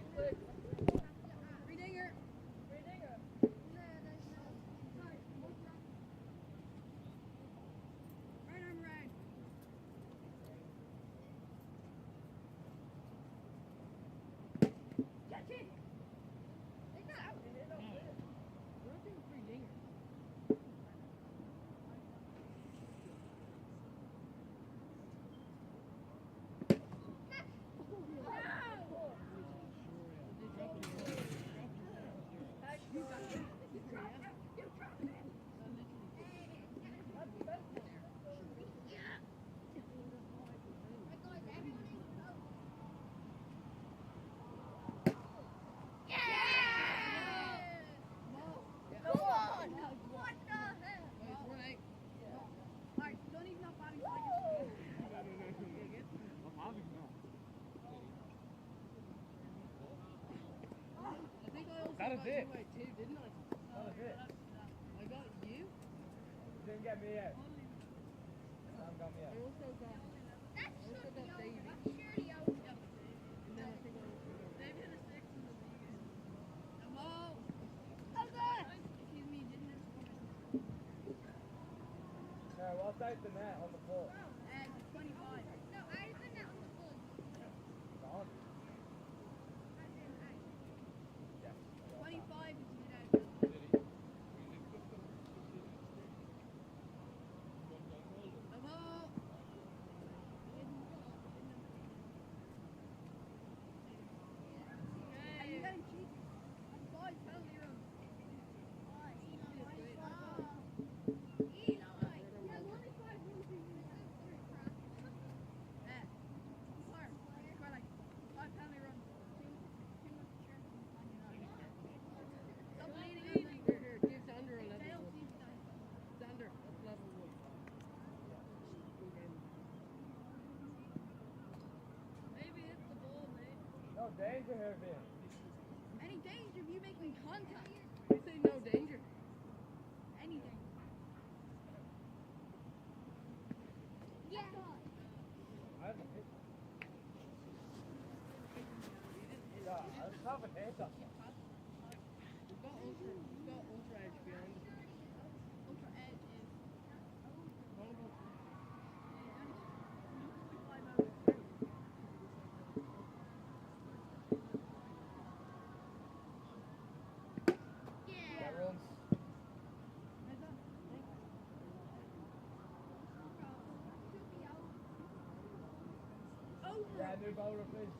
That is it. Didn't I? That is it. I got you. Didn't get me yet. Haven't got me yet. I also got Davey. And then I think Davey had a 6 in the vegan. Hello. Excuse me, didn't it? No, what's out the net on the floor? 25. No, I had the net on the floor. On. 25 is the net. Danger here, Ben. Any danger if you making contact? You say no danger. Any danger. Yeah. I just have a head up. We've got ultra edge behind us. Ultra edge is one of us. Yeah, new bowler, please.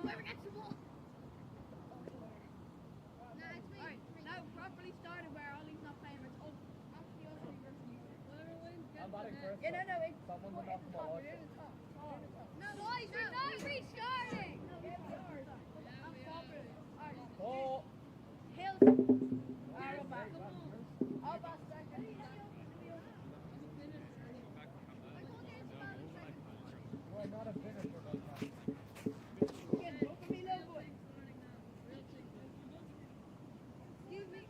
Whoever gets the ball. Alright, now properly started where Ollie's not playing. It's up. Actually, Ollie's versus you. Whoever wins gets the ball. Yeah, no, it's someone will knock them all out. No, boys, we're not restarting. I'm properly. Alright. Ball. Hills. Alright, back. All back second. Not a finisher, but excuse me.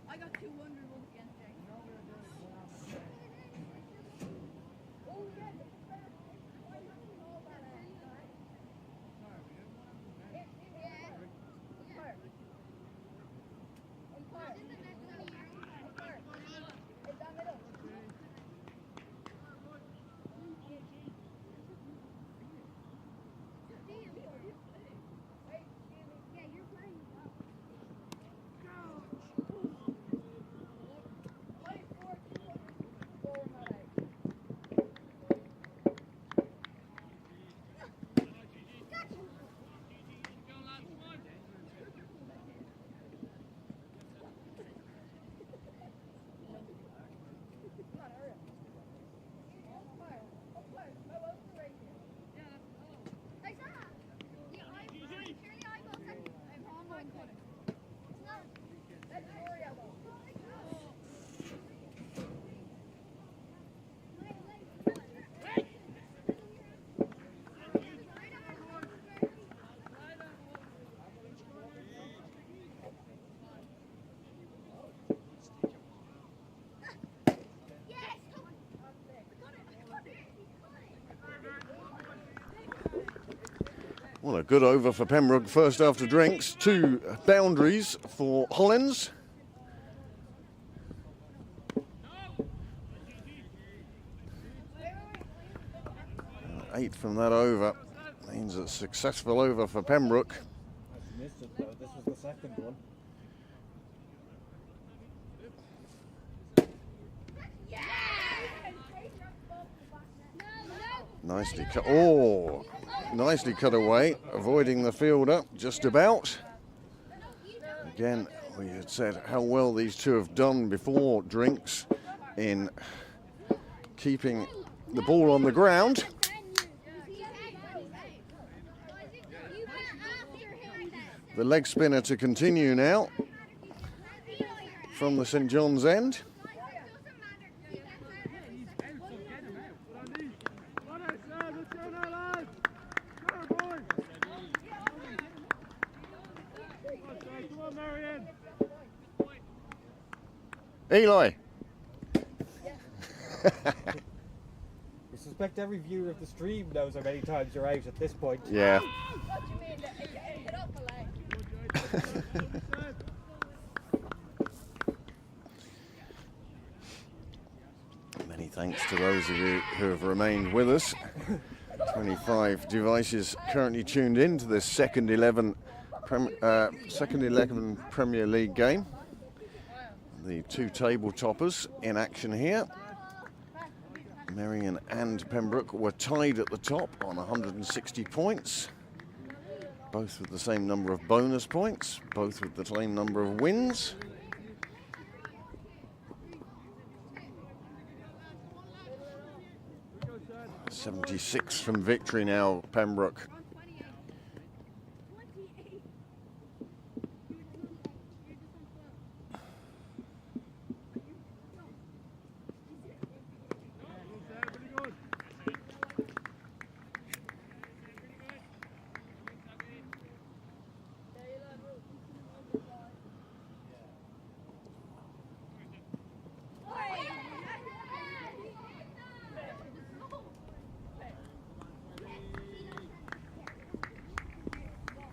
I got 200 against Jake. Well, a good over for Pembroke first after drinks. 2 boundaries for Hollins. 8 from that over. Means a successful over for Pembroke. I've missed it though. This was the second one. Nicely cut. Oh, nicely cut away, avoiding the fielder just about. Again, we had said how well these two have done before drinks in keeping the ball on the ground. The leg spinner to continue now from the St John's end. Eli. I suspect every viewer of the stream knows how many times you're out at this point. Yeah. What do you mean? Hit up a leg. Many thanks to those of you who have remained with us. 25 devices currently tuned in to this second 11 Premier League game. The 2 table toppers in action here. Merrion and Pembroke were tied at the top on 160 points. Both with the same number of bonus points, both with the same number of wins. .76 from victory now, Pembroke.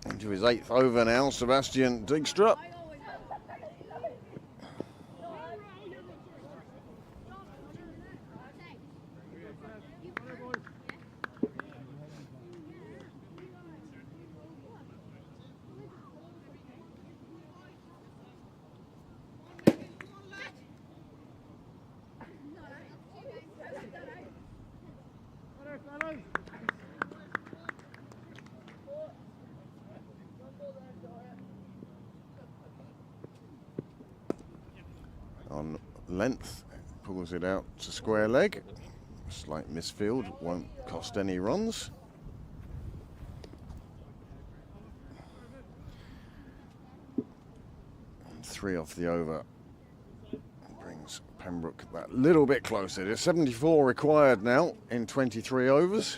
Into his 8th over now, Sebastian Dijkstra. on length, pulls it out to square leg. Slight misfield, won't cost any runs. And 3 off the over brings Pembroke that little bit closer. There's 74 required now in 23 overs.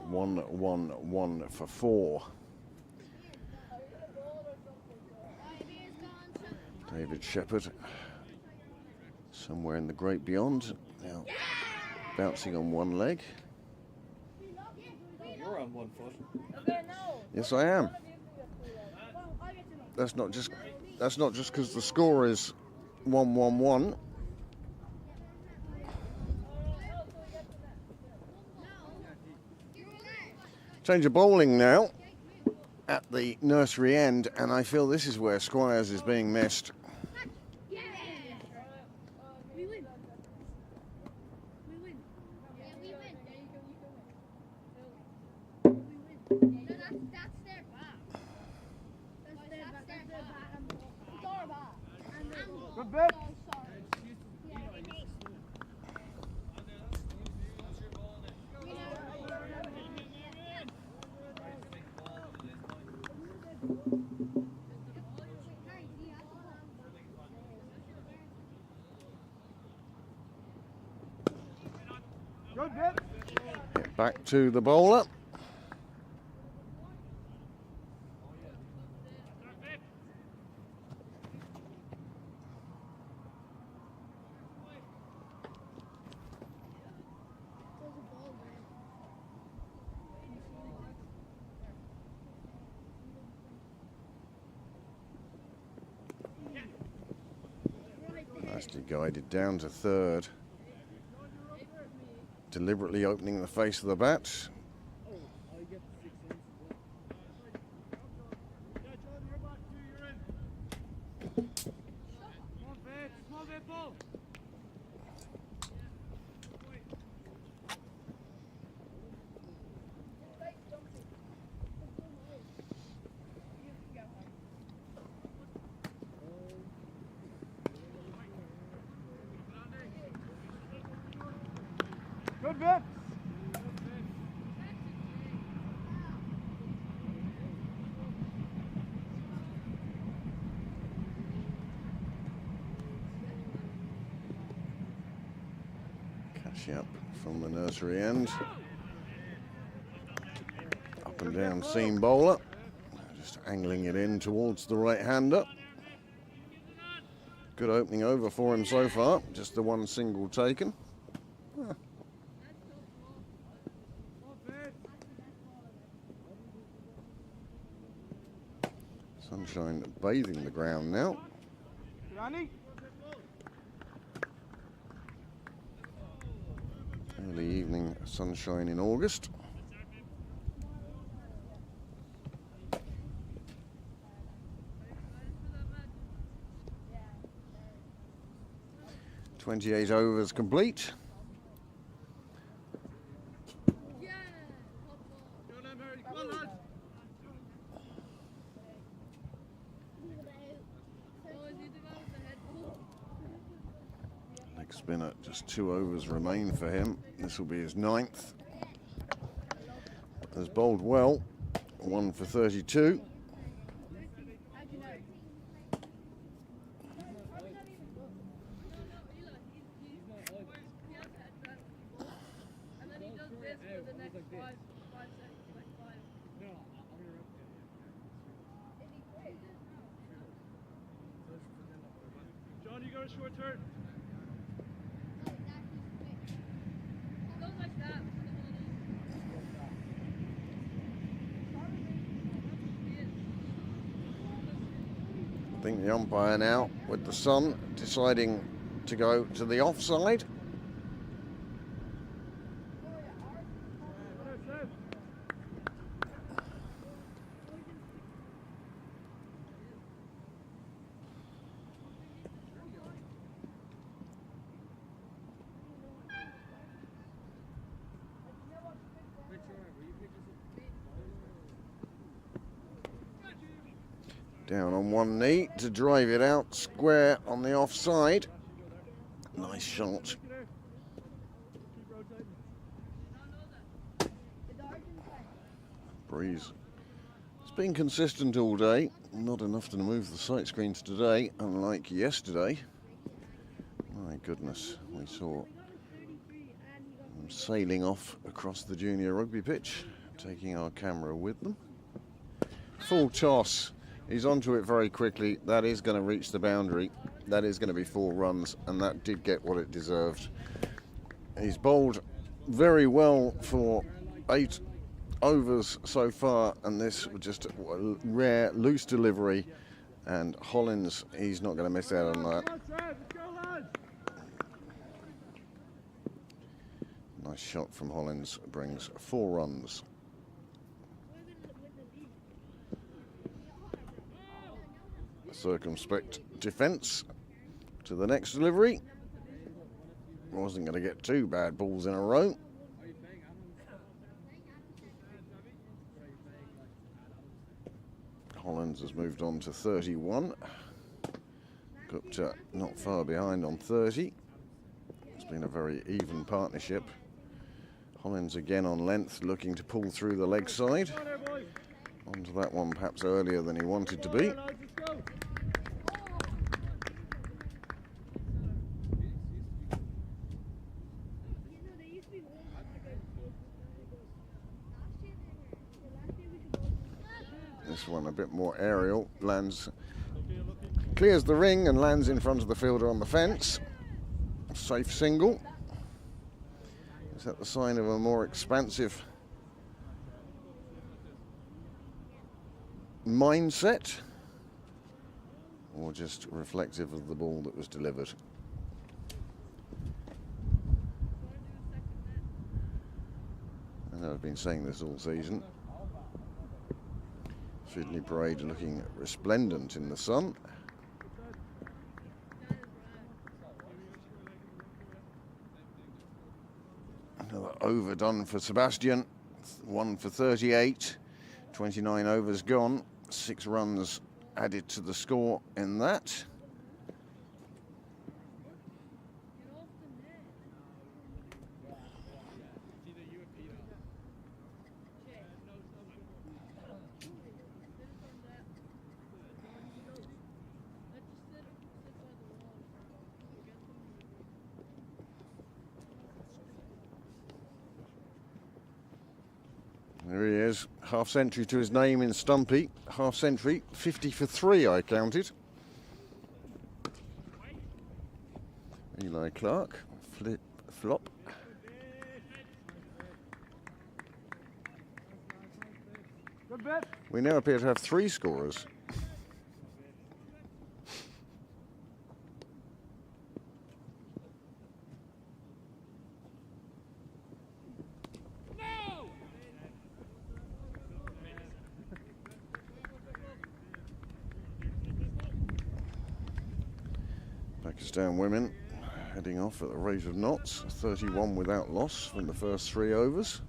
1-1-1 for 4. David Shepherd, somewhere in the great beyond, now bouncing on one leg. You're on 1 foot. Yes, I am. That's not just because the score is 1-1-1. Change of bowling now at the nursery end, and I feel this is where Squires is being missed. Good bit. Good bit. Back to the bowler. Nicely guided down to third. Deliberately opening the face of the bat. Good bit. Catch up from the nursery end. Up and down seam bowler. Just angling it in towards the right-hander. Good opening over for him so far. Just the one single taken. Sunshine bathing the ground now. Early evening sunshine in August. .28 overs complete. Leg spinner, just 2 overs remain for him. This will be his 9th. Has bowled well, 1 for 32. John, you got a short turn. I think the umpire now, with the sun, deciding to go to the offside. Down on one knee to drive it out square on the offside. Nice shot. Breeze. It's been consistent all day. Not enough to move the sight screens today, unlike yesterday. My goodness, we saw them sailing off across the junior rugby pitch, taking our camera with them. Full toss. He's onto it very quickly. That is going to reach the boundary. That is going to be 4 runs, and that did get what it deserved. He's bowled very well for 8 overs so far, and this was just a rare loose delivery, and Hollins, he's not going to miss out on that. Nice shot from Hollins, brings 4 runs. Circumspect defence to the next delivery. Wasn't going to get 2 bad balls in a row. Hollins has moved on to 31. Gupta not far behind on 30. It's been a very even partnership. Hollins again on length, looking to pull through the leg side. Onto that one perhaps earlier than he wanted to be. This one a bit more aerial, lands, clears the ring and lands in front of the fielder on the fence. Safe single. Is that the sign of a more expansive mindset, or just reflective of the ball that was delivered? I know I've been saying this all season. Sydney Parade looking resplendent in the sun. Another over done for Sebastian. 1 for 38. 29 overs gone. 6 runs added to the score in that. There he is, half century to his name in Stumpy. Half century, 50 for 3 I counted. Eli Clark, flip, flop. We now appear to have 3 scorers. Pakistan women heading off at the rate of knots, 31 without loss from the first 3 overs.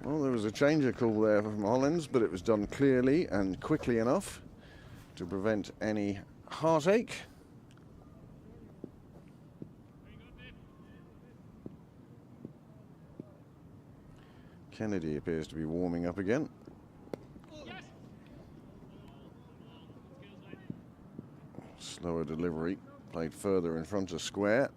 Well, there was a changer call there from Hollins, but it was done clearly and quickly enough to prevent any heartache. Kennedy appears to be warming up again. Slower delivery, played further in front of square.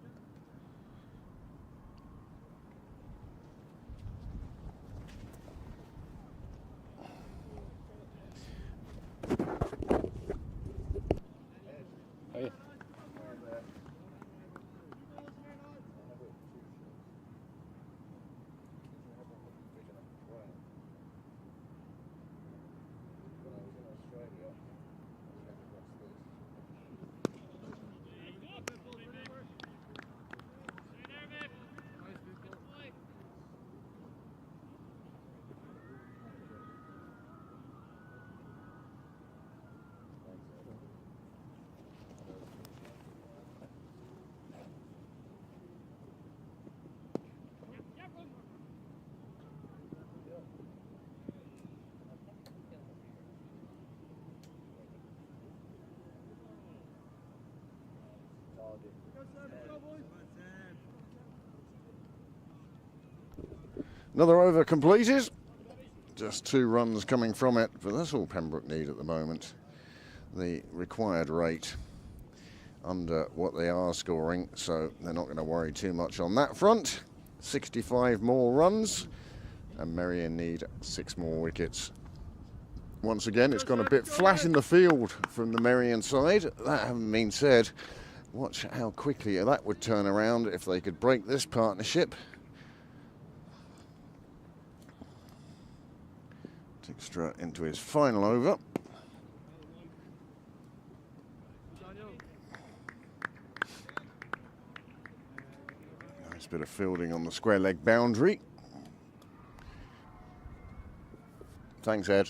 Another over completed. Just 2 runs coming from it, but that's all Pembroke need at the moment. The required rate under what they are scoring, so they're not going to worry too much on that front. 65 more runs, and Merrion need 6 more wickets. Once again, it's gone a bit flat in the field from the Merrion side. That having been said, watch how quickly that would turn around if they could break this partnership. Extra into his final over. Nice bit of fielding on the square leg boundary. Thanks, Ed.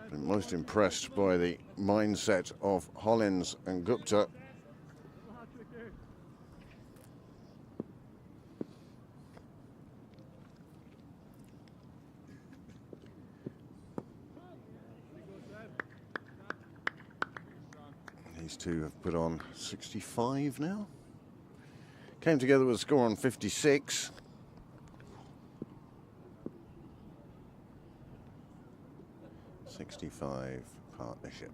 Been most impressed by the mindset of Hollins and Gupta. These two have put on 65 now. Came together with a score on 56. '65 partnership.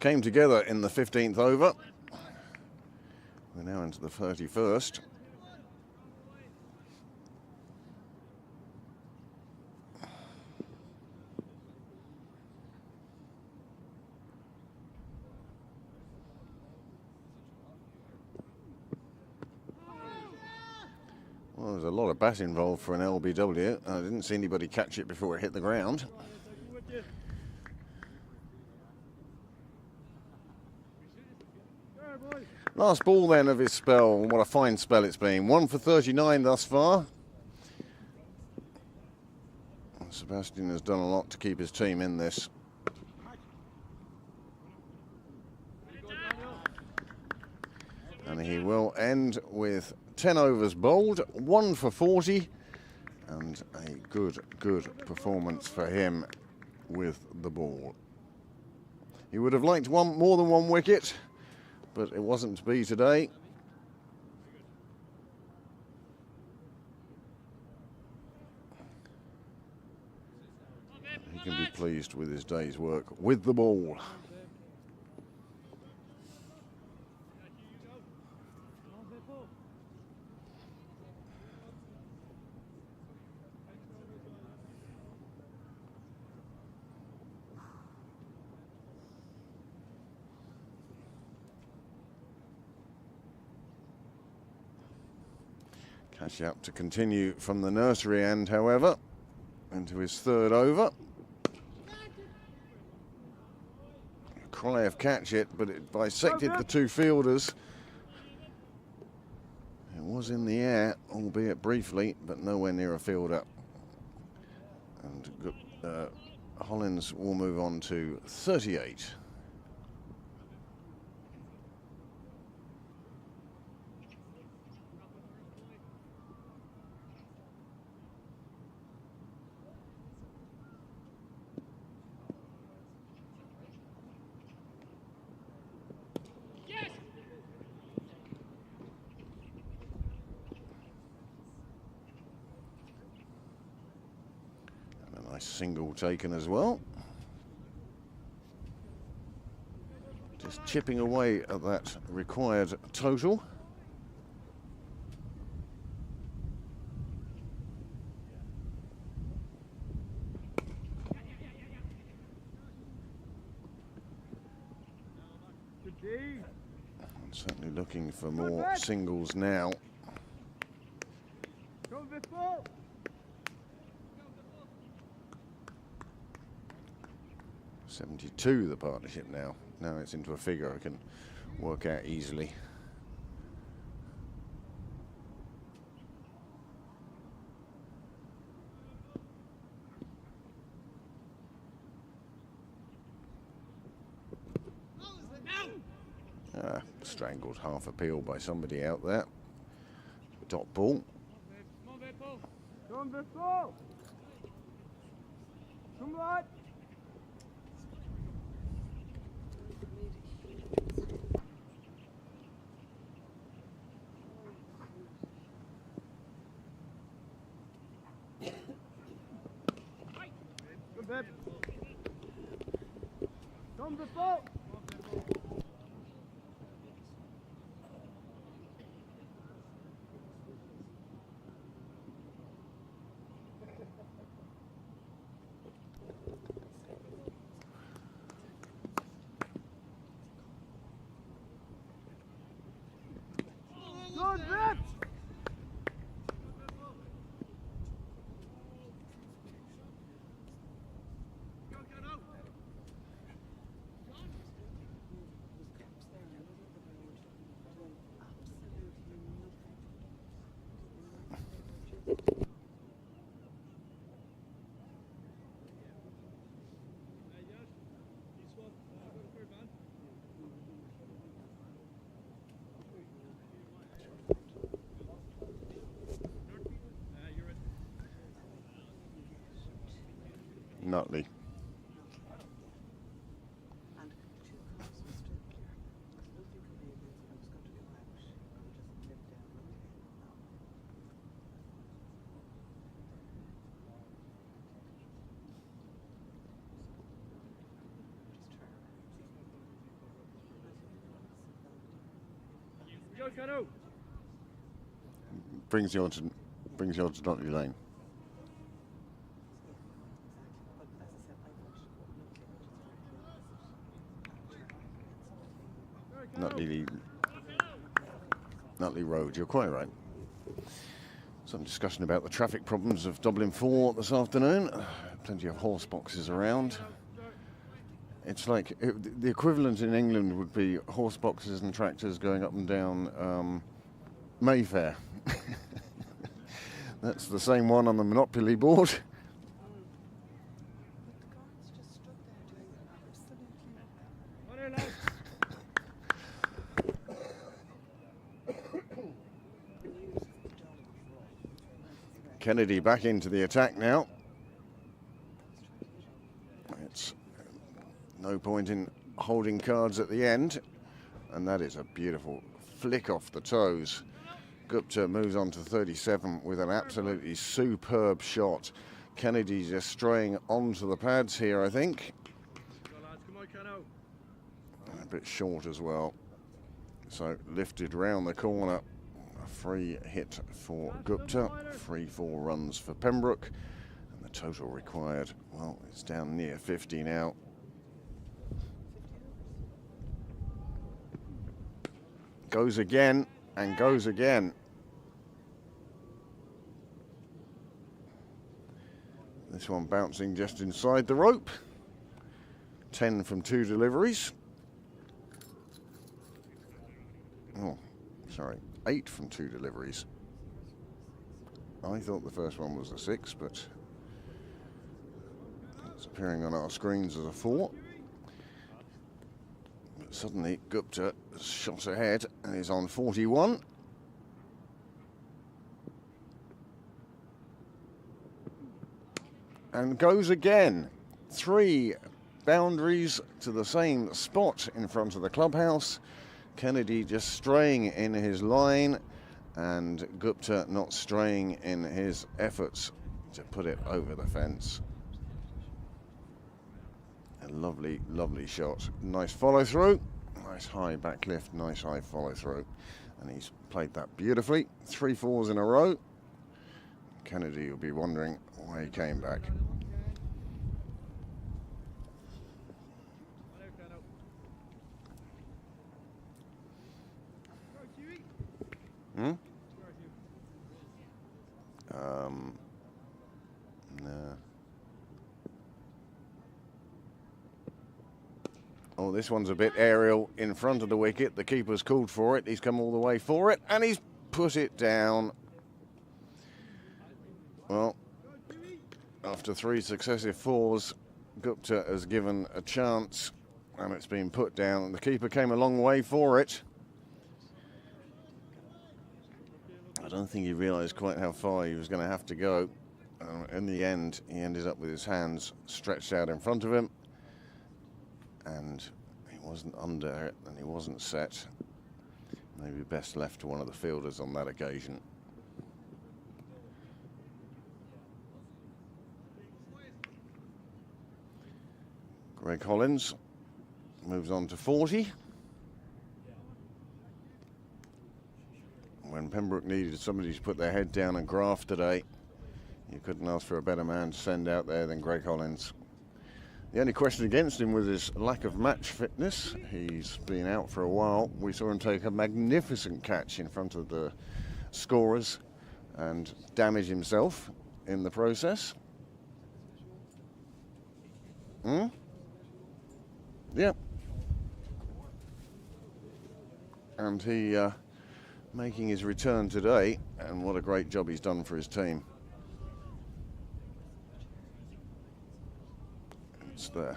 Came together in the 15th over. We're now into the 31st. Well, there's a lot of bat involved for an LBW. I didn't see anybody catch it before it hit the ground. Last ball then of his spell. What a fine spell it's been. 1 for 39 thus far. Sebastian has done a lot to keep his team in this. And he will end with 10 overs bowled, 1 for 40, and a good performance for him with the ball. He would have liked more than one wicket, but it wasn't to be today. He can be pleased with his day's work with the ball. Catch up to continue from the nursery end, however, into his 3rd over. Crieff catch it, but it bisected the 2 fielders. It was in the air, albeit briefly, but nowhere near a fielder. And Hollins will move on to 38. Nice single taken as well. Just chipping away at that required total. I'm certainly looking for more singles now. 72 the partnership now. Now it's into a figure I can work out easily. Strangled half a peel by somebody out there. Dot ball. Come on, Paul. Come on, Paul. Come on. Good, Pep. Come on, Paul. Good, Pep. Nutley. Go, Cano. Brings you on to Nutley Lane. Nutley Road, you're quite right. Some discussion about the traffic problems of Dublin 4 this afternoon. Plenty of horse boxes around. It's like the equivalent in England would be horse boxes and tractors going up and down Mayfair. That's the same one on the Monopoly board. Kennedy back into the attack now. It's no point in holding cards at the end. And that is a beautiful flick off the toes. Gupta moves on to 37 with an absolutely superb shot. Kennedy just straying onto the pads here, I think. A bit short as well. So lifted round the corner. A free hit for Gupta. 3-4 runs for Pembroke. And the total required, well, it's down near 50 now. Goes again and goes again. This one bouncing just inside the rope. 10 from 2 deliveries. Oh, sorry, 8 from 2 deliveries. I thought the first one was a 6, but it's appearing on our screens as a 4. But suddenly Gupta shot ahead and is on 41. And goes again. 3 boundaries to the same spot in front of the clubhouse. Kennedy just straying in his line and Gupta not straying in his efforts to put it over the fence. A lovely, lovely shot. Nice follow through. Nice high back lift, nice high follow through. And he's played that beautifully. 3 4s in a row. Kennedy will be wondering why he came back. No. Oh, this one's a bit aerial in front of the wicket. The keeper's called for it. He's come all the way for it, and he's put it down. Well, after 3 successive 4s, Gupta has given a chance And it's been put down. The keeper came a long way for it. I don't think he realised quite how far he was going to have to go. In the end, he ended up with his hands stretched out in front of him. And he wasn't under it and he wasn't set. Maybe best left to one of the fielders on that occasion. Greg Hollins moves on to 40. When Pembroke needed somebody to put their head down and graft today, you couldn't ask for a better man to send out there than Greg Hollins. The only question against him was his lack of match fitness. He's been out for a while. We saw him take a magnificent catch in front of the scorers and damage himself in the process. Yeah. And he making his return today, and what a great job he's done for his team. It's there.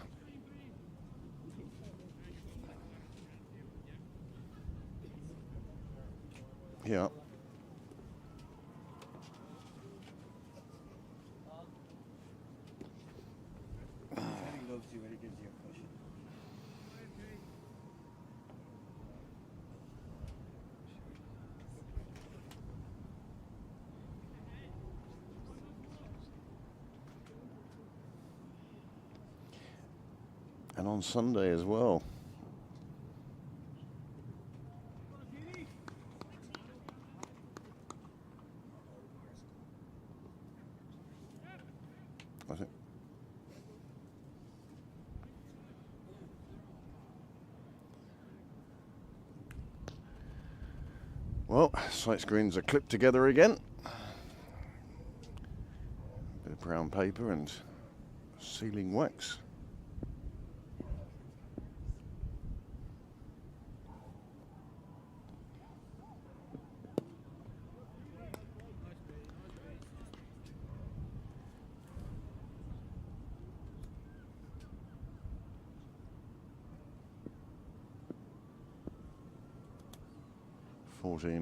Yeah. He loves you when he gives you a cushion. And on Sunday as well. I think. Well, sight screens are clipped together again. Bit of brown paper and sealing wax.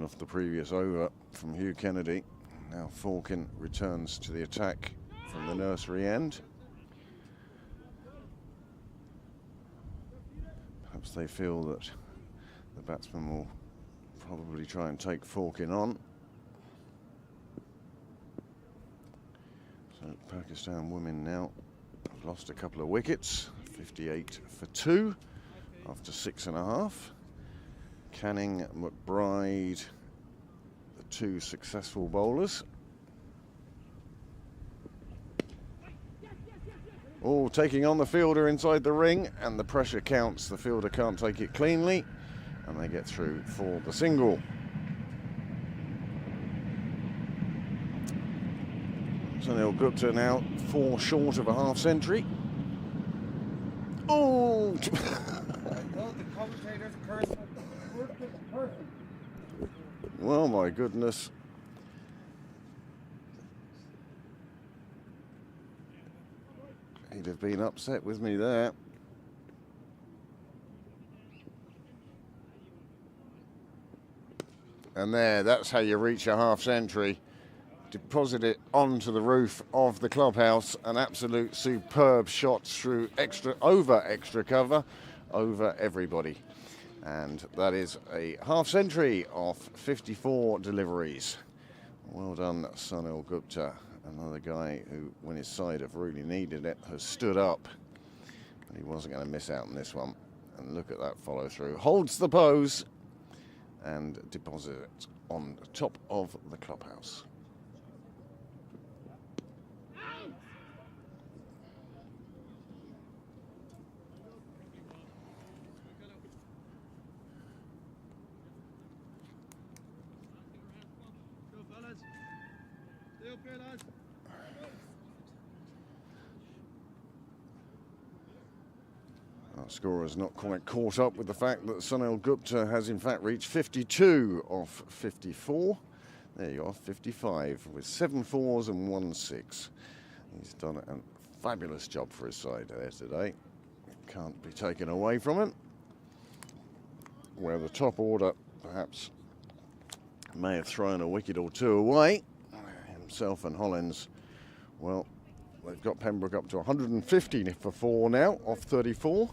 Off the previous over from Hugh Kennedy. Now Falkin returns to the attack from the nursery end. Perhaps they feel that the batsman will probably try and take Falkin on. So Pakistan women now have lost a couple of wickets, 58 for 2 after 6.5. Canning, McBride, the two successful bowlers. Oh, taking on the fielder inside the ring, and the pressure counts. The fielder can't take it cleanly, and they get through for the single. Sunil Gupta now 4 short of a half century. Oh! I thought the commentators cursed. Well, my goodness. He'd have been upset with me there. And there, that's how you reach a half century. Deposit it onto the roof of the clubhouse. An absolute superb shot through over extra cover, over everybody. And that is a half century of 54 deliveries. Well done, Sunil Gupta. Another guy who, when his side have really needed it, has stood up. But he wasn't going to miss out on this one. And look at that follow through. Holds the pose and deposits it on the top of the clubhouse. Our scorer's not quite caught up with the fact that Sunil Gupta has in fact reached 52 off 54. There you are, 55 with 7 fours and 1 6. He's done a fabulous job for his side there today. can't be taken away from him. Where the top order perhaps may have thrown a wicket or two away. Himself and Hollins, well, they've got Pembroke up to 150 for 4 now, off 34.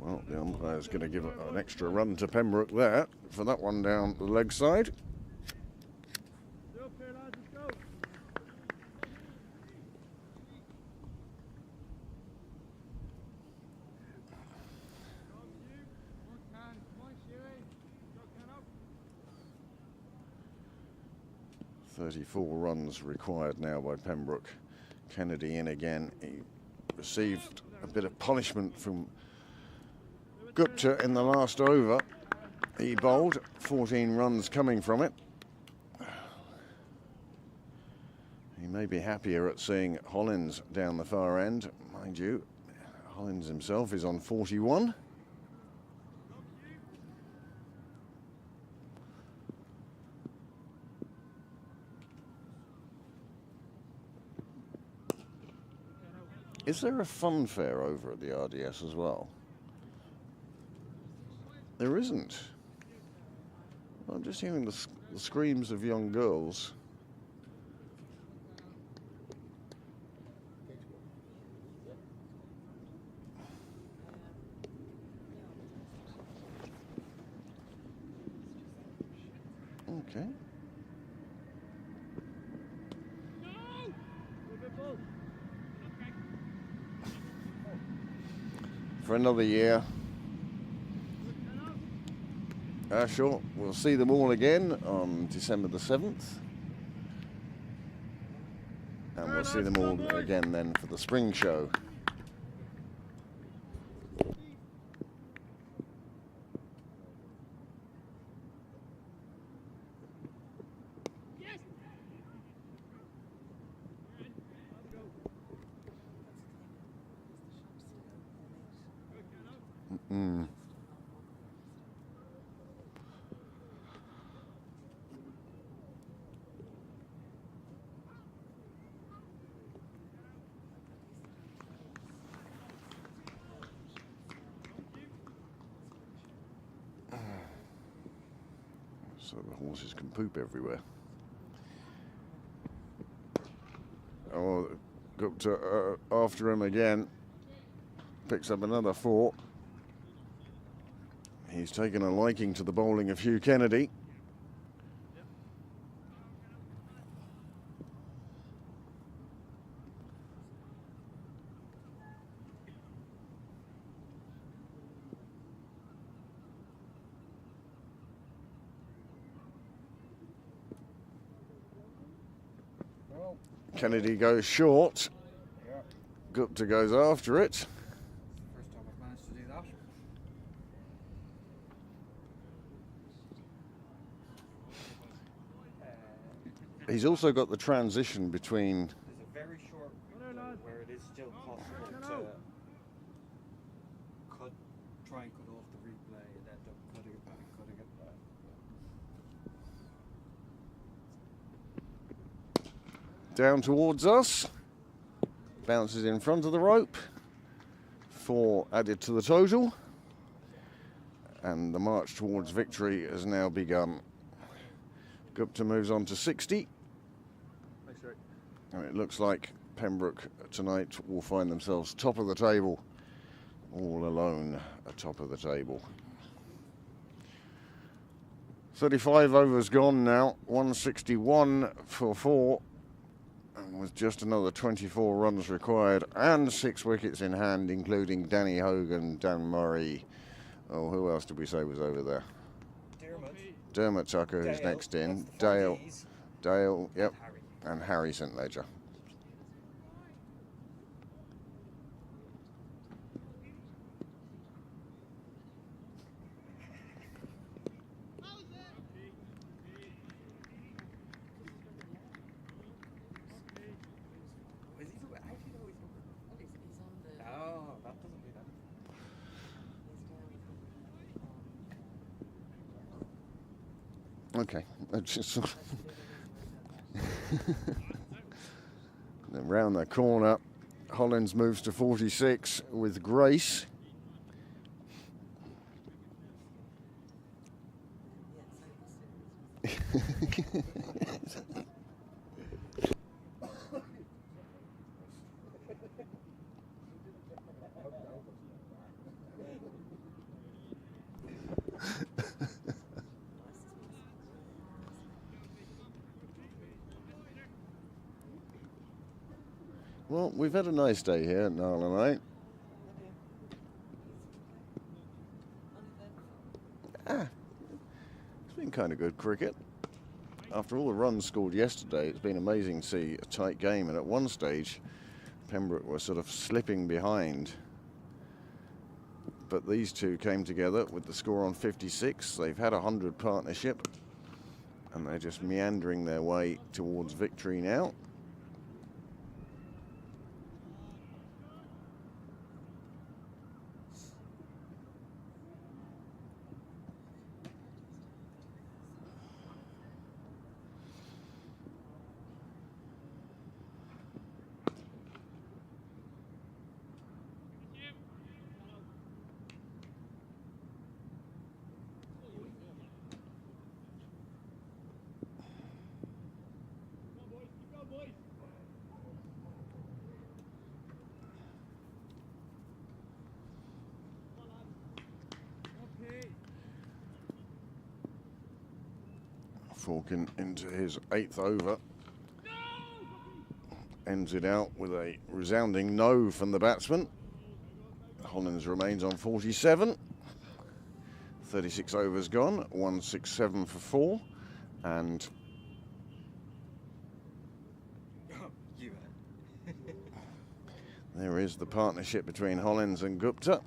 Well, the umpire's going to give an extra run to Pembroke there for that one down the leg side. Stay up here, lads, let's go. Come on, 34 runs required now by Pembroke. Kennedy in again. He received a bit of punishment from Gupta in the last over. He bowled, 14 runs coming from it. He may be happier at seeing Hollins down the far end. Mind you, Hollins himself is on 41. Is there a fun fair over at the RDS as well? There isn't. I'm just hearing the screams of young girls. Okay. For another year. Sure, we'll see them all again on December the 7th. And we'll see them all again then for the spring show. So the horses can poop everywhere. Oh, Gupta after him again. Picks up another 4. He's taken a liking to the bowling of Hugh Kennedy. Kennedy goes short. Gupta goes after it. First time I've managed to do that. He's also got the transition between. There's a very short window where it is still possible to try and cut off the replay and end up cutting it back, cutting it back. Down towards us. Bounces in front of the rope. 4 added to the total. And the march towards victory has now begun. Gupta moves on to 60. And it looks like Pembroke tonight will find themselves top of the table. All alone atop of the table. 35 overs gone now. 161 for 4. And with just another 24 runs required and 6 wickets in hand, including Danny Hogan, Dan Murray. Oh, who else did we say was over there? Dermot Tucker, who's next in. Dale, yep, and Harry St. Ledger. Okay, that's just then round the corner, Hollins moves to 46 with grace. Well, we've had a nice day here at Niall. It's been kind of good cricket. After all the runs scored yesterday, it's been amazing to see a tight game, and at one stage Pembroke were sort of slipping behind. But these two came together with the score on 56. They've had a 100 partnership, and they're just meandering their way towards victory now. Falcon into his 8th over. Ends it out with a resounding no from the batsman. Hollins remains on 47. 36 overs gone, 167 for 4. And there is the partnership between Hollins and Gupta.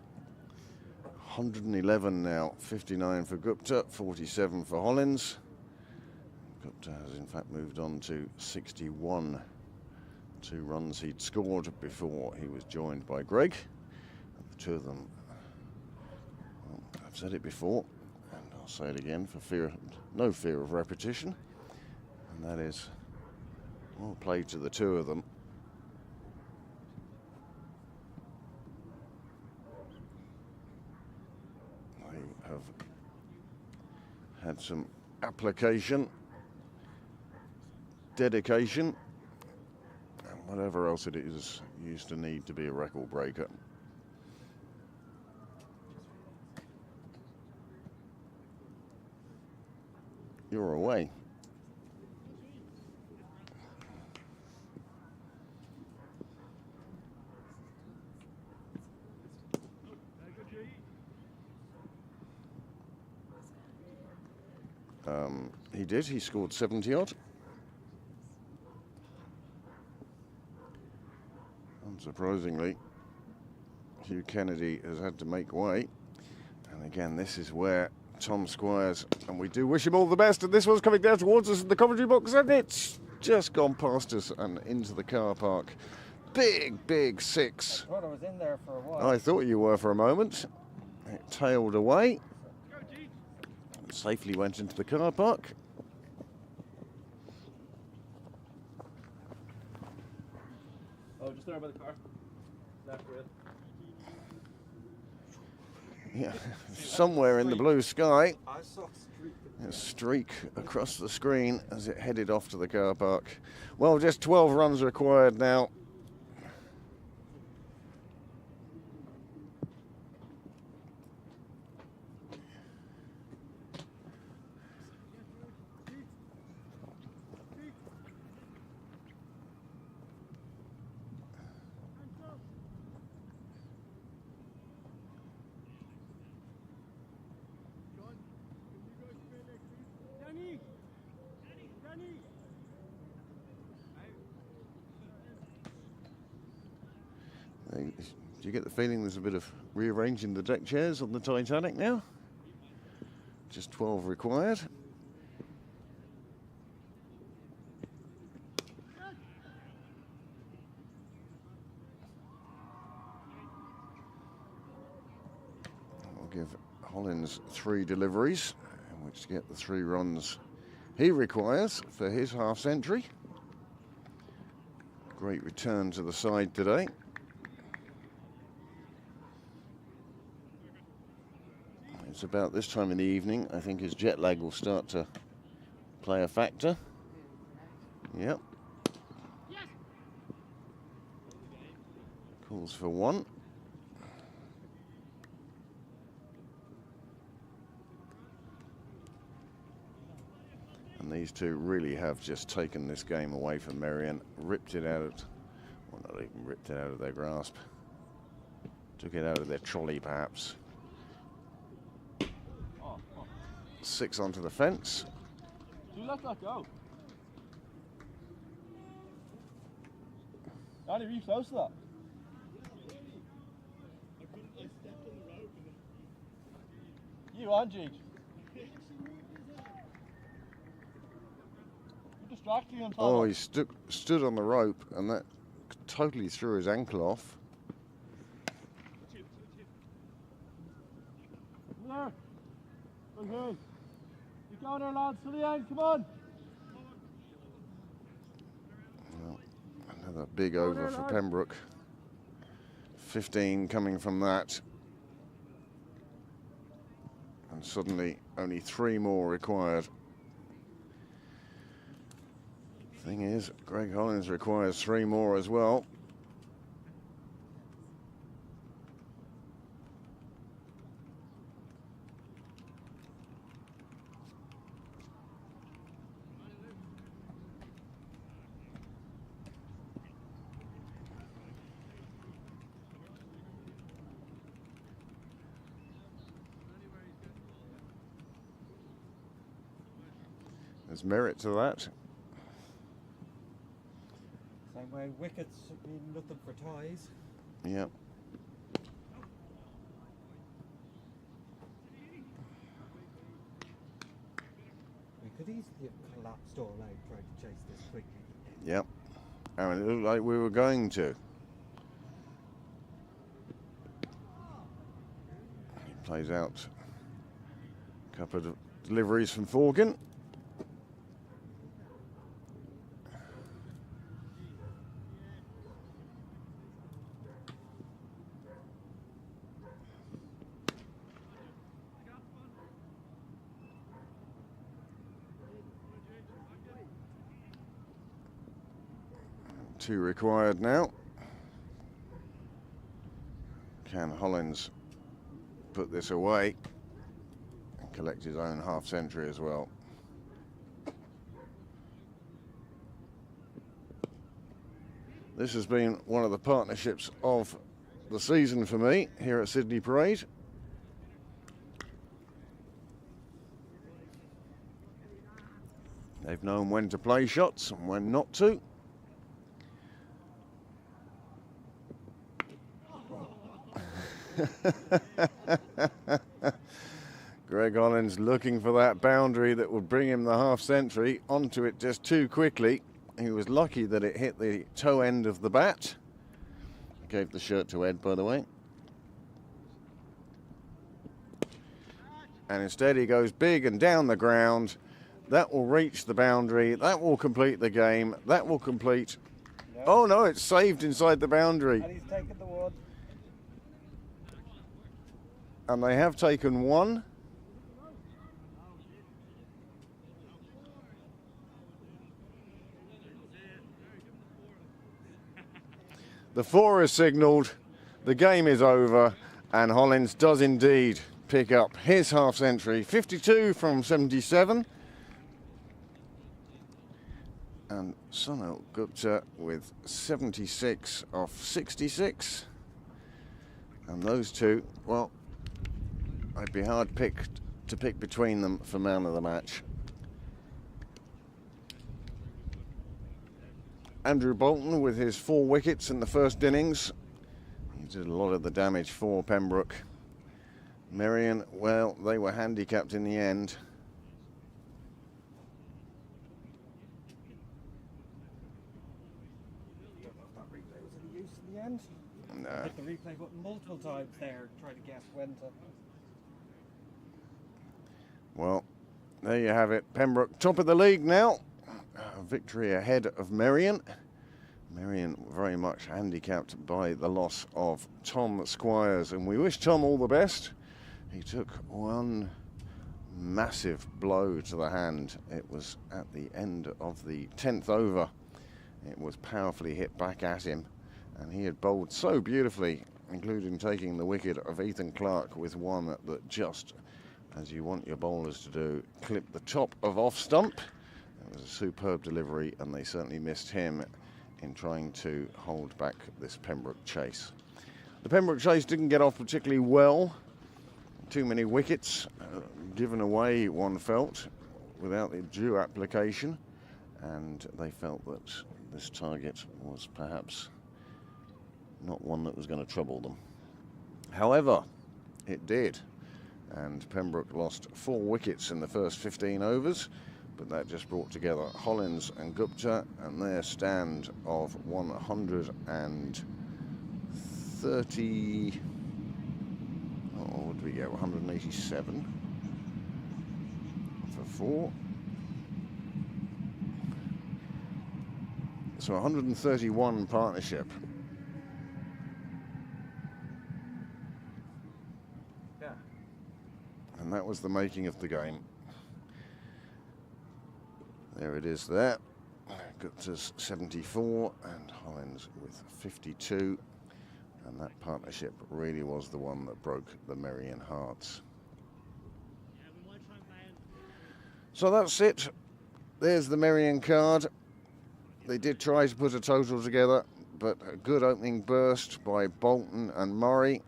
111 now, 59 for Gupta, 47 for Hollins. Gupta has in fact moved on to 61. 2 runs he'd scored before he was joined by Greg. The two of them, well, I've said it before, and I'll say it again for no fear of repetition, and that is, well played to the two of them. They have had some application, dedication, and whatever else it is used to need to be a record breaker. You're away. He did, he scored 70 odd. Unsurprisingly, Hugh Kennedy has had to make way. And again, this is where Tom Squires, and we do wish him all the best, and this one's coming down towards us in the commentary box, and it's just gone past us and into the car park. Big 6. I thought I was in there for a while. I thought you were for a moment. It tailed away. Safely went into the car park. Oh, just there by the car. Left rail. Yeah, somewhere in the blue sky. I saw A streak across the screen as it headed off to the car park. Well, just 12 runs required now. Do you get the feeling there's a bit of rearranging the deck chairs on the Titanic now? Just 12 required. I'll give Hollins 3 deliveries in which to get the 3 runs he requires for his half century. Great return to the side today. It's about this time in the evening, I think his jet lag will start to play a factor. Yep. Calls for one. And these two really have just taken this game away from Merrion, ripped it out, well, not even ripped it out of their grasp. Took it out of their trolley, perhaps. 6 onto the fence. Do let that go. Danny, are you close to that? You and Jake. You're distracting him. Oh, he stood on the rope, and that totally threw his ankle off. There. Okay. You go there, lads, to the end, come on. Well, another big over for Pembroke. 15 coming from that. And suddenly only 3 more required. Thing is, Greg Hollins requires 3 more as well. There's merit to that. Same way wickets have been nothing for ties. Yep. We could easily have collapsed all out trying to chase this quickly. Yep. I mean, it looked like we were going to. He plays out a couple of deliveries from Forgan. Two required now. Can Hollins put this away and collect his own half century as well? This has been one of the partnerships of the season for me here at Sydney Parade. They've known when to play shots and when not to. Greg Hollins looking for that boundary that would bring him the half century, onto it just too quickly. He was lucky that it hit the toe end of the bat. Gave the shirt to Ed, by the way. And instead he goes big and down the ground. That will reach the boundary. That will complete the game. That will complete. No. Oh no, it's saved inside the boundary. And he's taken the wood. And they have taken one. The 4 is signalled, the game is over, and Hollins does indeed pick up his half century, 52 from 77. And Sunil Gupta with 76 off 66. And those two, well, I'd be hard picked to pick between them for man of the match. Andrew Bolton with his 4 wickets in the first innings. He did a lot of the damage for Pembroke. Merrion, well, they were handicapped in the end. Don't know if that replay was any use in the end. No. Hit the replay button multiple times there, trying to guess when to. Well, there you have it. Pembroke top of the league now. Victory ahead of Merrion. Merrion very much handicapped by the loss of Tom Squires, and we wish Tom all the best. He took one massive blow to the hand. It was at the end of the 10th over. It was powerfully hit back at him, and he had bowled so beautifully, including taking the wicket of Ethan Clark with one that just, as you want your bowlers to do, clipped the top of off stump. It was a superb delivery, and they certainly missed him in trying to hold back this Pembroke chase. The Pembroke chase didn't get off particularly well. Too many wickets given away, one felt, without the due application, and they felt that this target was perhaps not one that was going to trouble them. However, it did, and Pembroke lost 4 wickets in the first 15 overs, but that just brought together Hollins and Gupta, and their stand of 130, what did we get, 187 for 4. So 131 partnership. Yeah. And that was the making of the game. There it is there. Gupta's 74 and Hollins with 52. And that partnership really was the one that broke the Merrion hearts. So that's it. There's the Merrion card. They did try to put a total together, but a good opening burst by Bolton and Murray.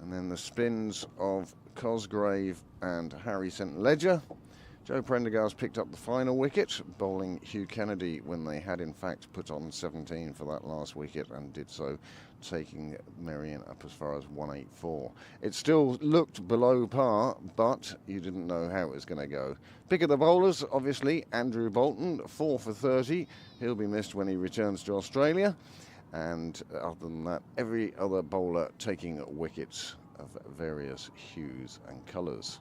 And then the spins of Cosgrave and Harry St Ledger. Joe Prendergast picked up the final wicket, bowling Hugh Kennedy when they had in fact put on 17 for that last wicket, and did so, taking Merrion up as far as 184. It still looked below par, but you didn't know how it was going to go. Pick of the bowlers, obviously, Andrew Bolton, 4 for 30. He'll be missed when he returns to Australia. And other than that, every other bowler taking wickets of various hues and colours.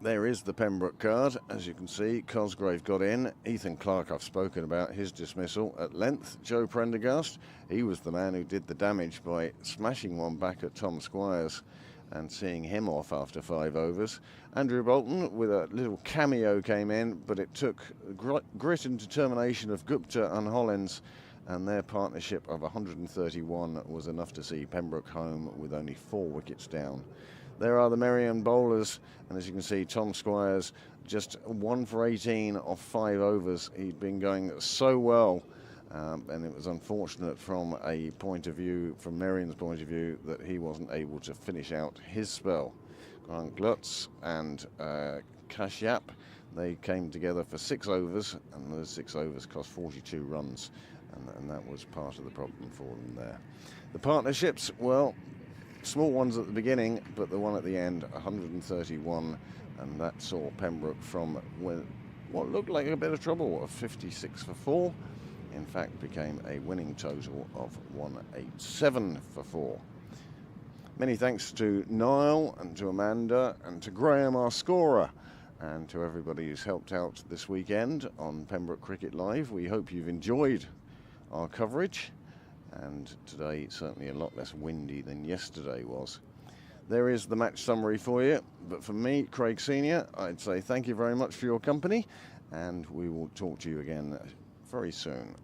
There is the Pembroke card. As you can see, Cosgrave got in. Ethan Clark, I've spoken about his dismissal at length. Joe Prendergast, he was the man who did the damage by smashing one back at Tom Squires and seeing him off after 5 overs. Andrew Bolton with a little cameo came in, but it took grit and determination of Gupta and Hollins, and their partnership of 131 was enough to see Pembroke home with only 4 wickets down. There are the Merrion bowlers, and as you can see, Tom Squires just 1 for 18 off 5 overs. He'd been going so well, and it was unfortunate from a point of view, from Merrion's point of view, that he wasn't able to finish out his spell. Grant Glutz and Kashyap, they came together for 6 overs, and those 6 overs cost 42 runs, and that was part of the problem for them there. The partnerships, well, small ones at the beginning, but the one at the end, 131, and that saw Pembroke from what looked like a bit of trouble of 56 for 4. In fact, became a winning total of 187 for 4. Many thanks to Niall and to Amanda and to Graham, our scorer, and to everybody who's helped out this weekend on Pembroke Cricket Live. We hope you've enjoyed our coverage. And today certainly a lot less windy than yesterday was. There is the match summary for you, but for me, Craig Senior, I'd say thank you very much for your company, and we will talk to you again very soon.